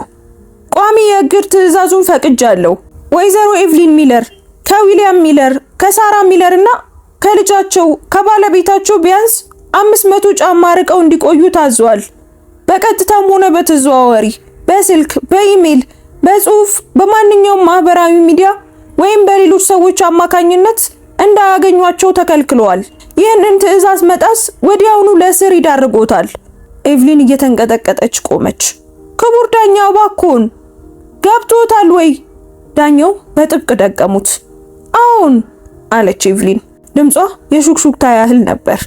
ቋሚ የእግድ ትዕዛዙን ፈቅጃለሁ። ወይዘሮ ኤቭሊን ሚለር ከዊሊያም ሚለር፣ ከሳራ ሚለር እና ከልጃቸው ከባለቤታቸው ቢያንስ 500 ጫማ ርቀው እንዲቆዩ ታዟል። በቀጥታም ሆነ በተዘዋዋሪ በስልክ፣ በኢሜል፣ በጽሁፍ፣ በማንኛውም ማህበራዊ ሚዲያ ወይም በሌሎች ሰዎች አማካኝነት እንዳያገኟቸው ተከልክለዋል። ይህንን ትዕዛዝ መጣስ ወዲያውኑ ለእስር ይዳርጎታል። ኤቭሊን እየተንቀጠቀጠች ቆመች። ክቡር ዳኛ እባክዎን፣ ገብቶታል ወይ? ዳኛው በጥብቅ ደቀሙት። አዎን አለች ኤቭሊን። ድምጿ የሹክሹክታ ያህል ነበር።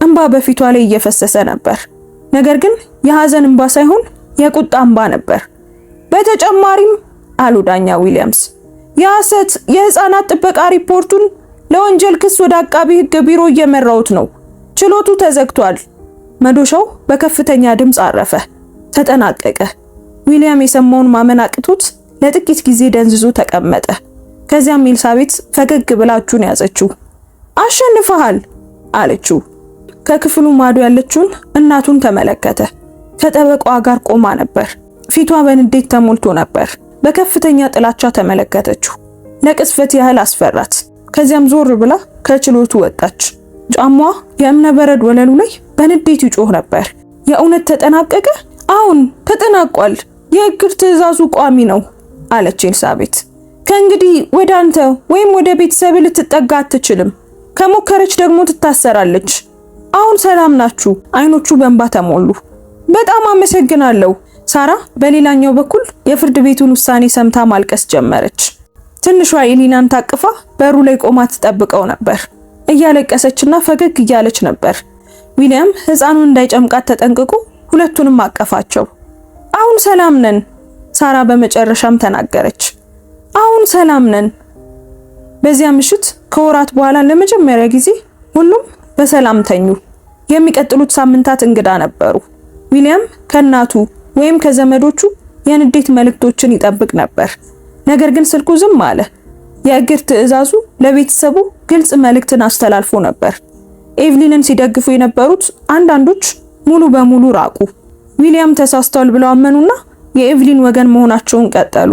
እንባ በፊቷ ላይ እየፈሰሰ ነበር። ነገር ግን የሐዘን እንባ ሳይሆን የቁጣ እንባ ነበር። በተጨማሪም አሉ ዳኛ ዊሊያምስ፣ የሐሰት የህፃናት ጥበቃ ሪፖርቱን ለወንጀል ክስ ወደ አቃቢ ህግ ቢሮ እየመራሁት ነው። ችሎቱ ተዘግቷል። መዶሻው በከፍተኛ ድምፅ አረፈ። ተጠናቀቀ። ዊሊያም የሰማውን ማመን አቅቶት ለጥቂት ጊዜ ደንዝዞ ተቀመጠ። ከዚያም ኤልሳቤት ፈገግ ብላ እጁን ያዘችው። አሸንፈሃል አለችው። ከክፍሉ ማዶ ያለችውን እናቱን ተመለከተ። ከጠበቃዋ ጋር ቆማ ነበር። ፊቷ በንዴት ተሞልቶ ነበር። በከፍተኛ ጥላቻ ተመለከተችው። ለቅጽበት ያህል አስፈራት። ከዚያም ዞር ብላ ከችሎቱ ወጣች። ጫማዋ የእብነ በረድ ወለሉ ላይ በንዴት ይጮህ ነበር። የእውነት ተጠናቀቀ? አሁን ተጠናቋል። የእግድ ትዕዛዙ ቋሚ ነው አለች ኤልሳቤት። ከእንግዲህ ወደ አንተ ወይም ወደ ቤተሰብ ልትጠጋ አትችልም። ከሞከረች ደግሞ ትታሰራለች። አሁን ሰላም ናችሁ? አይኖቹ በእንባ ተሞሉ። በጣም አመሰግናለሁ። ሳራ በሌላኛው በኩል የፍርድ ቤቱን ውሳኔ ሰምታ ማልቀስ ጀመረች። ትንሿ ኤሊናን ታቅፋ በሩ ላይ ቆማ ትጠብቀው ነበር። እያለቀሰችና ፈገግ እያለች ነበር። ዊሊያም ህፃኑን እንዳይጨምቃት ተጠንቅቆ ሁለቱንም አቀፋቸው። አሁን ሰላም ነን፣ ሳራ በመጨረሻም ተናገረች። አሁን ሰላም ነን። በዚያ ምሽት ከወራት በኋላ ለመጀመሪያ ጊዜ ሁሉም በሰላም ተኙ። የሚቀጥሉት ሳምንታት እንግዳ ነበሩ። ዊሊያም ከእናቱ ወይም ከዘመዶቹ የንዴት መልእክቶችን ይጠብቅ ነበር። ነገር ግን ስልኩ ዝም አለ። የእግድ ትዕዛዙ ለቤተሰቡ ግልጽ መልእክትን አስተላልፎ ነበር። ኤቭሊንን ሲደግፉ የነበሩት አንዳንዶች ሙሉ በሙሉ ራቁ። ዊሊያም ተሳስተዋል ብለው አመኑና የኤቭሊን ወገን መሆናቸውን ቀጠሉ።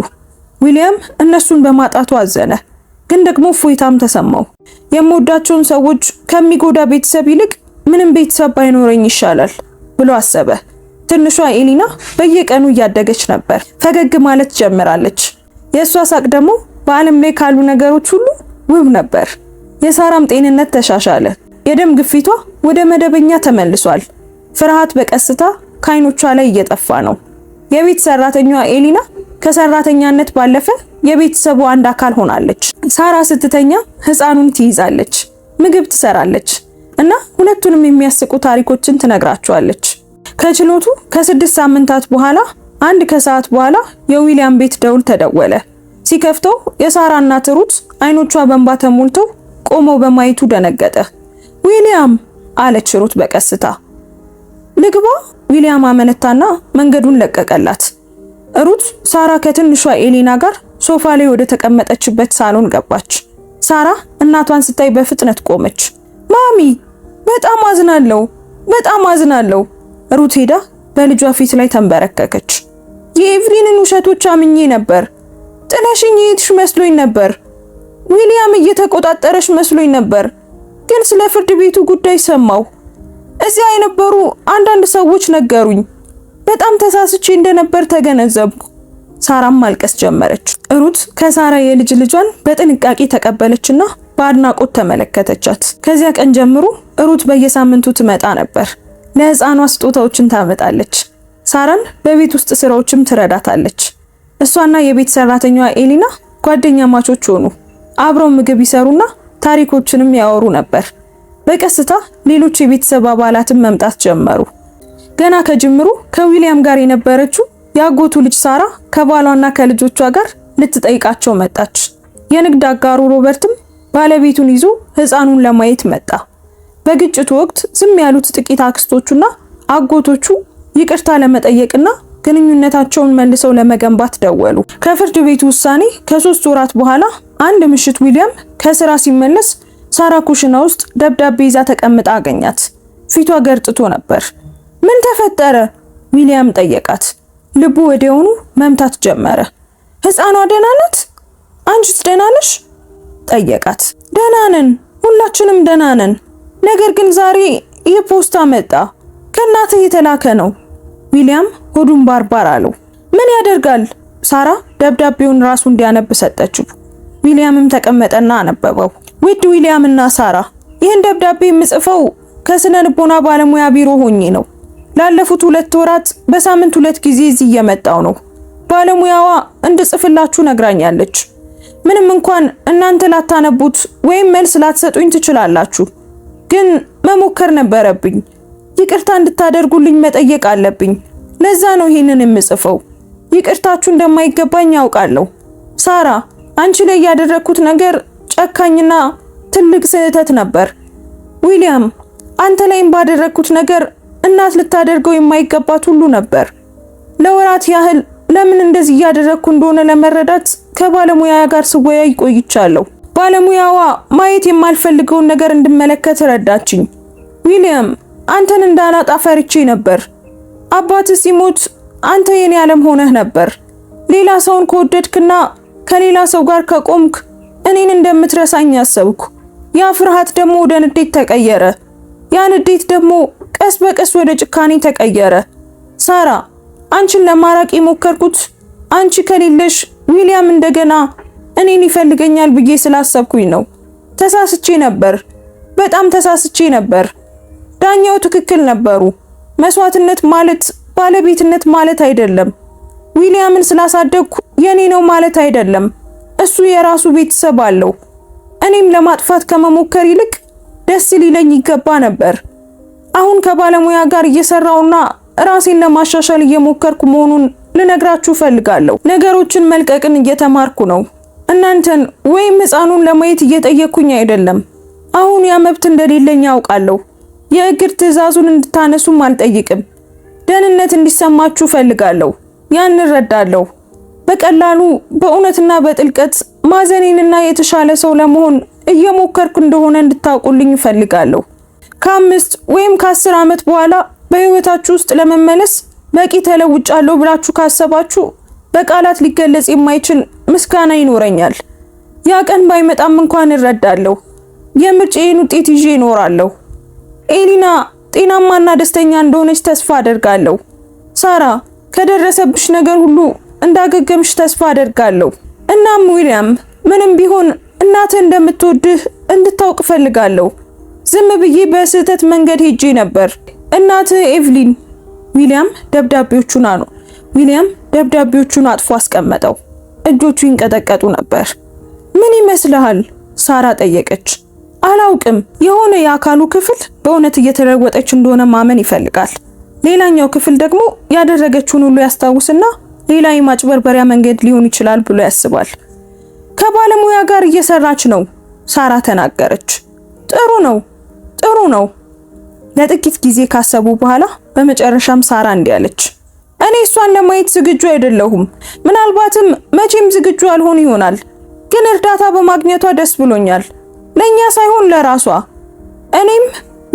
ዊሊያም እነሱን በማጣቱ አዘነ፣ ግን ደግሞ እፎይታም ተሰማው። የምወዳቸውን ሰዎች ከሚጎዳ ቤተሰብ ይልቅ ምንም ቤተሰብ ባይኖረኝ ይሻላል ብሎ አሰበ። ትንሿ ኤሊና በየቀኑ እያደገች ነበር። ፈገግ ማለት ጀምራለች። የእሷ ሳቅ ደግሞ በዓለም ላይ ካሉ ነገሮች ሁሉ ውብ ነበር። የሳራም ጤንነት ተሻሻለ። የደም ግፊቷ ወደ መደበኛ ተመልሷል። ፍርሃት በቀስታ ከዓይኖቿ ላይ እየጠፋ ነው። የቤት ሰራተኛዋ ኤሊና ከሰራተኛነት ባለፈ የቤተሰቡ አንድ አካል ሆናለች። ሳራ ስትተኛ ህፃኑን ትይዛለች፣ ምግብ ትሰራለች እና ሁለቱንም የሚያስቁ ታሪኮችን ትነግራቸዋለች። ከችሎቱ ከ6 ሳምንታት በኋላ አንድ ከሰዓት በኋላ የዊሊያም ቤት ደውል ተደወለ። ሲከፍተው የሳራ እናት ሩት አይኖቿ በእንባ ተሞልተው ቆመው በማየቱ ደነገጠ። ዊሊያም አለች ሩት በቀስታ። ልግባ? ዊሊያም አመነታና መንገዱን ለቀቀላት። ሩት ሳራ ከትንሿ ኤሊና ጋር ሶፋ ላይ ወደ ተቀመጠችበት ሳሎን ገባች። ሳራ እናቷን ስታይ በፍጥነት ቆመች። ማሚ፣ በጣም አዝናለሁ። ሩት ሄዳ በልጇ ፊት ላይ ተንበረከከች። የኤቭሊንን ውሸቶች አምኜ ነበር። ጥለሽኝ የሄድሽ መስሎኝ ነበር። ዊሊያም እየተቆጣጠረሽ መስሎኝ ነበር። ግን ስለ ፍርድ ቤቱ ጉዳይ ሰማሁ። እዚያ የነበሩ አንዳንድ ሰዎች ነገሩኝ። በጣም ተሳስቼ እንደነበር ተገነዘብኩ። ሳራም ማልቀስ ጀመረች። ሩት ከሳራ የልጅ ልጇን በጥንቃቄ ተቀበለችና በአድናቆት ተመለከተቻት። ከዚያ ቀን ጀምሮ ሩት በየሳምንቱ ትመጣ ነበር። ለሕፃኗ ስጦታዎችን ታመጣለች። ሳራን በቤት ውስጥ ስራዎችም ትረዳታለች። እሷና የቤት ሰራተኛዋ ኤሊና ጓደኛ ማቾች ሆኑ። አብረው ምግብ ይሰሩና ታሪኮችንም ያወሩ ነበር። በቀስታ ሌሎች የቤተሰብ አባላትም መምጣት ጀመሩ። ገና ከጅምሩ ከዊሊያም ጋር የነበረችው የአጎቱ ልጅ ሳራ ከባሏና ከልጆቿ ጋር ልትጠይቃቸው መጣች። የንግድ አጋሩ ሮበርትም ባለቤቱን ይዞ ሕፃኑን ለማየት መጣ። በግጭቱ ወቅት ዝም ያሉት ጥቂት አክስቶቹና አጎቶቹ ይቅርታ ለመጠየቅና ግንኙነታቸውን መልሰው ለመገንባት ደወሉ። ከፍርድ ቤቱ ውሳኔ ከ3 ወራት በኋላ አንድ ምሽት ዊሊያም ከስራ ሲመለስ ሳራ ኩሽና ውስጥ ደብዳቤ ይዛ ተቀምጣ አገኛት። ፊቷ ገርጥቶ ነበር። ምን ተፈጠረ? ዊሊያም ጠየቃት። ልቡ ወዲያውኑ መምታት ጀመረ። ሕፃኗ ደህና ናት? አንቺስ ደህና ነሽ? ጠየቃት። ደህና ነን፣ ሁላችንም ደህና ነን። ነገር ግን ዛሬ ይህ ፖስታ መጣ። ከእናትህ የተላከ ነው። ዊሊያም ሆዱን ባርባር አለው። ምን ያደርጋል? ሳራ ደብዳቤውን ራሱ እንዲያነብ ሰጠችው። ዊሊያምም ተቀመጠና አነበበው። ውድ ዊሊያምና ሳራ፣ ይህን ደብዳቤ የምጽፈው ከስነ ልቦና ባለሙያ ቢሮ ሆኜ ነው። ላለፉት 2 ወራት በሳምንት 2 ጊዜ እዚህ እየመጣው ነው። ባለሙያዋ እንድጽፍላችሁ ነግራኛለች። ምንም እንኳን እናንተ ላታነቡት ወይም መልስ ላትሰጡኝ ትችላላችሁ፣ ግን መሞከር ነበረብኝ። ይቅርታ እንድታደርጉልኝ መጠየቅ አለብኝ። ለዛ ነው ይሄንን የምጽፈው። ይቅርታችሁ እንደማይገባኝ ያውቃለሁ። ሳራ፣ አንቺ ላይ ያደረኩት ነገር ጨካኝና ትልቅ ስህተት ነበር። ዊሊያም፣ አንተ ላይም ባደረኩት ነገር እናት ልታደርገው የማይገባት ሁሉ ነበር። ለወራት ያህል ለምን እንደዚህ እያደረኩ እንደሆነ ለመረዳት ከባለሙያ ጋር ስወያይ ቆይቻለሁ። ባለሙያዋ ማየት የማልፈልገውን ነገር እንድመለከት ረዳችኝ። ዊሊያም፣ አንተን እንዳላጣ ፈርቼ ነበር። አባትህ ሲሞት አንተ የኔ ዓለም ሆነህ ነበር። ሌላ ሰውን ከወደድክና ከሌላ ሰው ጋር ከቆምክ እኔን እንደምትረሳኝ አሰብኩ። ያ ፍርሃት ደግሞ ወደ ንዴት ተቀየረ። ያ ንዴት ደግሞ ቀስ በቀስ ወደ ጭካኔ ተቀየረ። ሳራ፣ አንቺን ለማራቅ የሞከርኩት አንቺ ከሌለሽ ዊሊያም እንደገና እኔን ይፈልገኛል ብዬ ስላሰብኩኝ ነው። ተሳስቼ ነበር፣ በጣም ተሳስቼ ነበር። ዳኛው ትክክል ነበሩ። መስዋዕትነት ማለት ባለቤትነት ማለት አይደለም። ዊሊያምን ስላሳደግኩ የኔ ነው ማለት አይደለም። እሱ የራሱ ቤተሰብ አለው። እኔም ለማጥፋት ከመሞከር ይልቅ ደስ ሊለኝ ይገባ ነበር። አሁን ከባለሙያ ጋር እየሰራውና ራሴን ለማሻሻል እየሞከርኩ መሆኑን ልነግራችሁ ፈልጋለሁ። ነገሮችን መልቀቅን እየተማርኩ ነው። እናንተን ወይም ሕፃኑን ለማየት እየጠየቅኩኝ አይደለም። አሁን ያ መብት እንደሌለኝ ያውቃለሁ። የእግር ትዕዛዙን እንድታነሱም አልጠይቅም። ደህንነት እንዲሰማችሁ ፈልጋለሁ። ያን እረዳለሁ። በቀላሉ በእውነትና በጥልቀት ማዘኔንና የተሻለ ሰው ለመሆን እየሞከርኩ እንደሆነ እንድታውቁልኝ ፈልጋለሁ። ከ5 ወይም ከ10 ዓመት በኋላ በህይወታችሁ ውስጥ ለመመለስ በቂ ተለውጫለሁ ብላችሁ ካሰባችሁ በቃላት ሊገለጽ የማይችል ምስጋና ይኖረኛል። ያ ቀን ባይመጣም እንኳን እረዳለሁ። የምርጫዬን ውጤት ይዤ እኖራለሁ። ኤሊና ጤናማና ደስተኛ እንደሆነች ተስፋ አደርጋለሁ። ሳራ፣ ከደረሰብሽ ነገር ሁሉ እንዳገገምሽ ተስፋ አደርጋለሁ። እናም ዊሊያም፣ ምንም ቢሆን እናትህ እንደምትወድህ እንድታውቅ ፈልጋለሁ። ዝም ብዬ በስህተት መንገድ ሄጄ ነበር። እናትህ ኤቭሊን። ዊሊያም ደብዳቤዎቹን አጥፎ አስቀመጠው። እጆቹ ይንቀጠቀጡ ነበር። ምን ይመስልሃል? ሳራ ጠየቀች። አላውቅም። የሆነ የአካሉ ክፍል በእውነት እየተለወጠች እንደሆነ ማመን ይፈልጋል። ሌላኛው ክፍል ደግሞ ያደረገችውን ሁሉ ያስታውስና ሌላ የማጭበርበሪያ መንገድ ሊሆን ይችላል ብሎ ያስባል። ከባለሙያ ጋር እየሰራች ነው፣ ሳራ ተናገረች። ጥሩ ነው። ለጥቂት ጊዜ ካሰቡ በኋላ በመጨረሻም ሳራ እንዲህ አለች። እኔ እሷን ለማየት ዝግጁ አይደለሁም። ምናልባትም መቼም ዝግጁ አልሆን ይሆናል፣ ግን እርዳታ በማግኘቷ ደስ ብሎኛል። ለኛ ሳይሆን ለራሷ። እኔም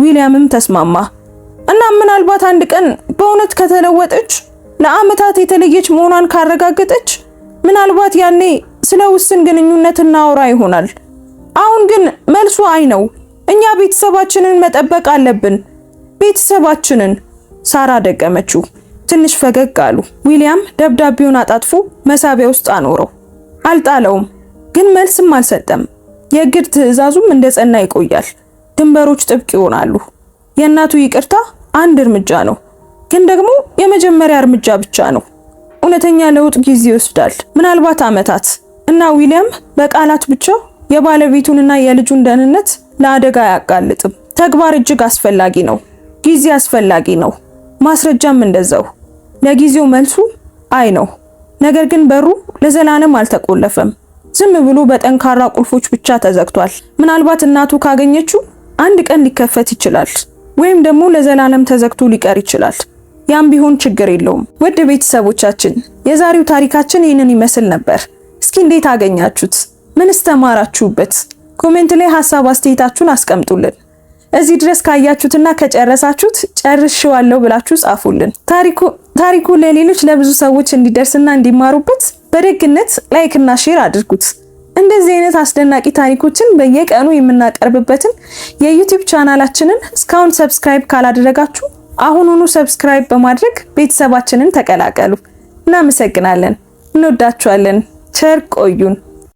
ዊሊያምም ተስማማ። እና ምናልባት አንድ ቀን በእውነት ከተለወጠች፣ ለአመታት የተለየች መሆኗን ካረጋገጠች፣ ምናልባት ያኔ ስለ ውስን ግንኙነት እናወራ ይሆናል። አሁን ግን መልሱ አይ ነው። እኛ ቤተሰባችንን መጠበቅ አለብን። ቤተሰባችንን ሳራ ደገመችው። ትንሽ ፈገግ አሉ። ዊሊያም ደብዳቤውን አጣጥፎ መሳቢያ ውስጥ አኖረው። አልጣለውም፣ ግን መልስም አልሰጠም። የእግድ ትዕዛዙም እንደጸና ይቆያል። ድንበሮች ጥብቅ ይሆናሉ። የእናቱ ይቅርታ አንድ እርምጃ ነው፣ ግን ደግሞ የመጀመሪያ እርምጃ ብቻ ነው። እውነተኛ ለውጥ ጊዜ ይወስዳል፣ ምናልባት ዓመታት። እና ዊሊያም በቃላት ብቻ የባለቤቱንና የልጁን ደህንነት ለአደጋ አያጋልጥም። ተግባር እጅግ አስፈላጊ ነው፣ ጊዜ አስፈላጊ ነው፣ ማስረጃም እንደዛው። ለጊዜው መልሱ አይ ነው፣ ነገር ግን በሩ ለዘላለም አልተቆለፈም። ዝም ብሎ በጠንካራ ቁልፎች ብቻ ተዘግቷል። ምናልባት እናቱ ካገኘችው አንድ ቀን ሊከፈት ይችላል፣ ወይም ደግሞ ለዘላለም ተዘግቶ ሊቀር ይችላል። ያም ቢሆን ችግር የለውም። ውድ ቤተሰቦቻችን የዛሬው ታሪካችን ይህንን ይመስል ነበር። እስኪ እንዴት አገኛችሁት? ምንስ ተማራችሁበት? ኮሜንት ላይ ሐሳብ አስተያየታችሁን አስቀምጡልን። እዚህ ድረስ ካያችሁትና ከጨረሳችሁት ጨርሼዋለሁ ብላችሁ ጻፉልን። ታሪኩ ለሌሎች ለብዙ ሰዎች እንዲደርስና እንዲማሩበት በደግነት ላይክ እና ሼር አድርጉት። እንደዚህ አይነት አስደናቂ ታሪኮችን በየቀኑ የምናቀርብበትን የዩቲዩብ ቻናላችንን እስካሁን ሰብስክራይብ ካላደረጋችሁ አሁኑኑ ሰብስክራይብ በማድረግ ቤተሰባችንን ተቀላቀሉ። እናመሰግናለን። እንወዳችኋለን። ቸር ቆዩን።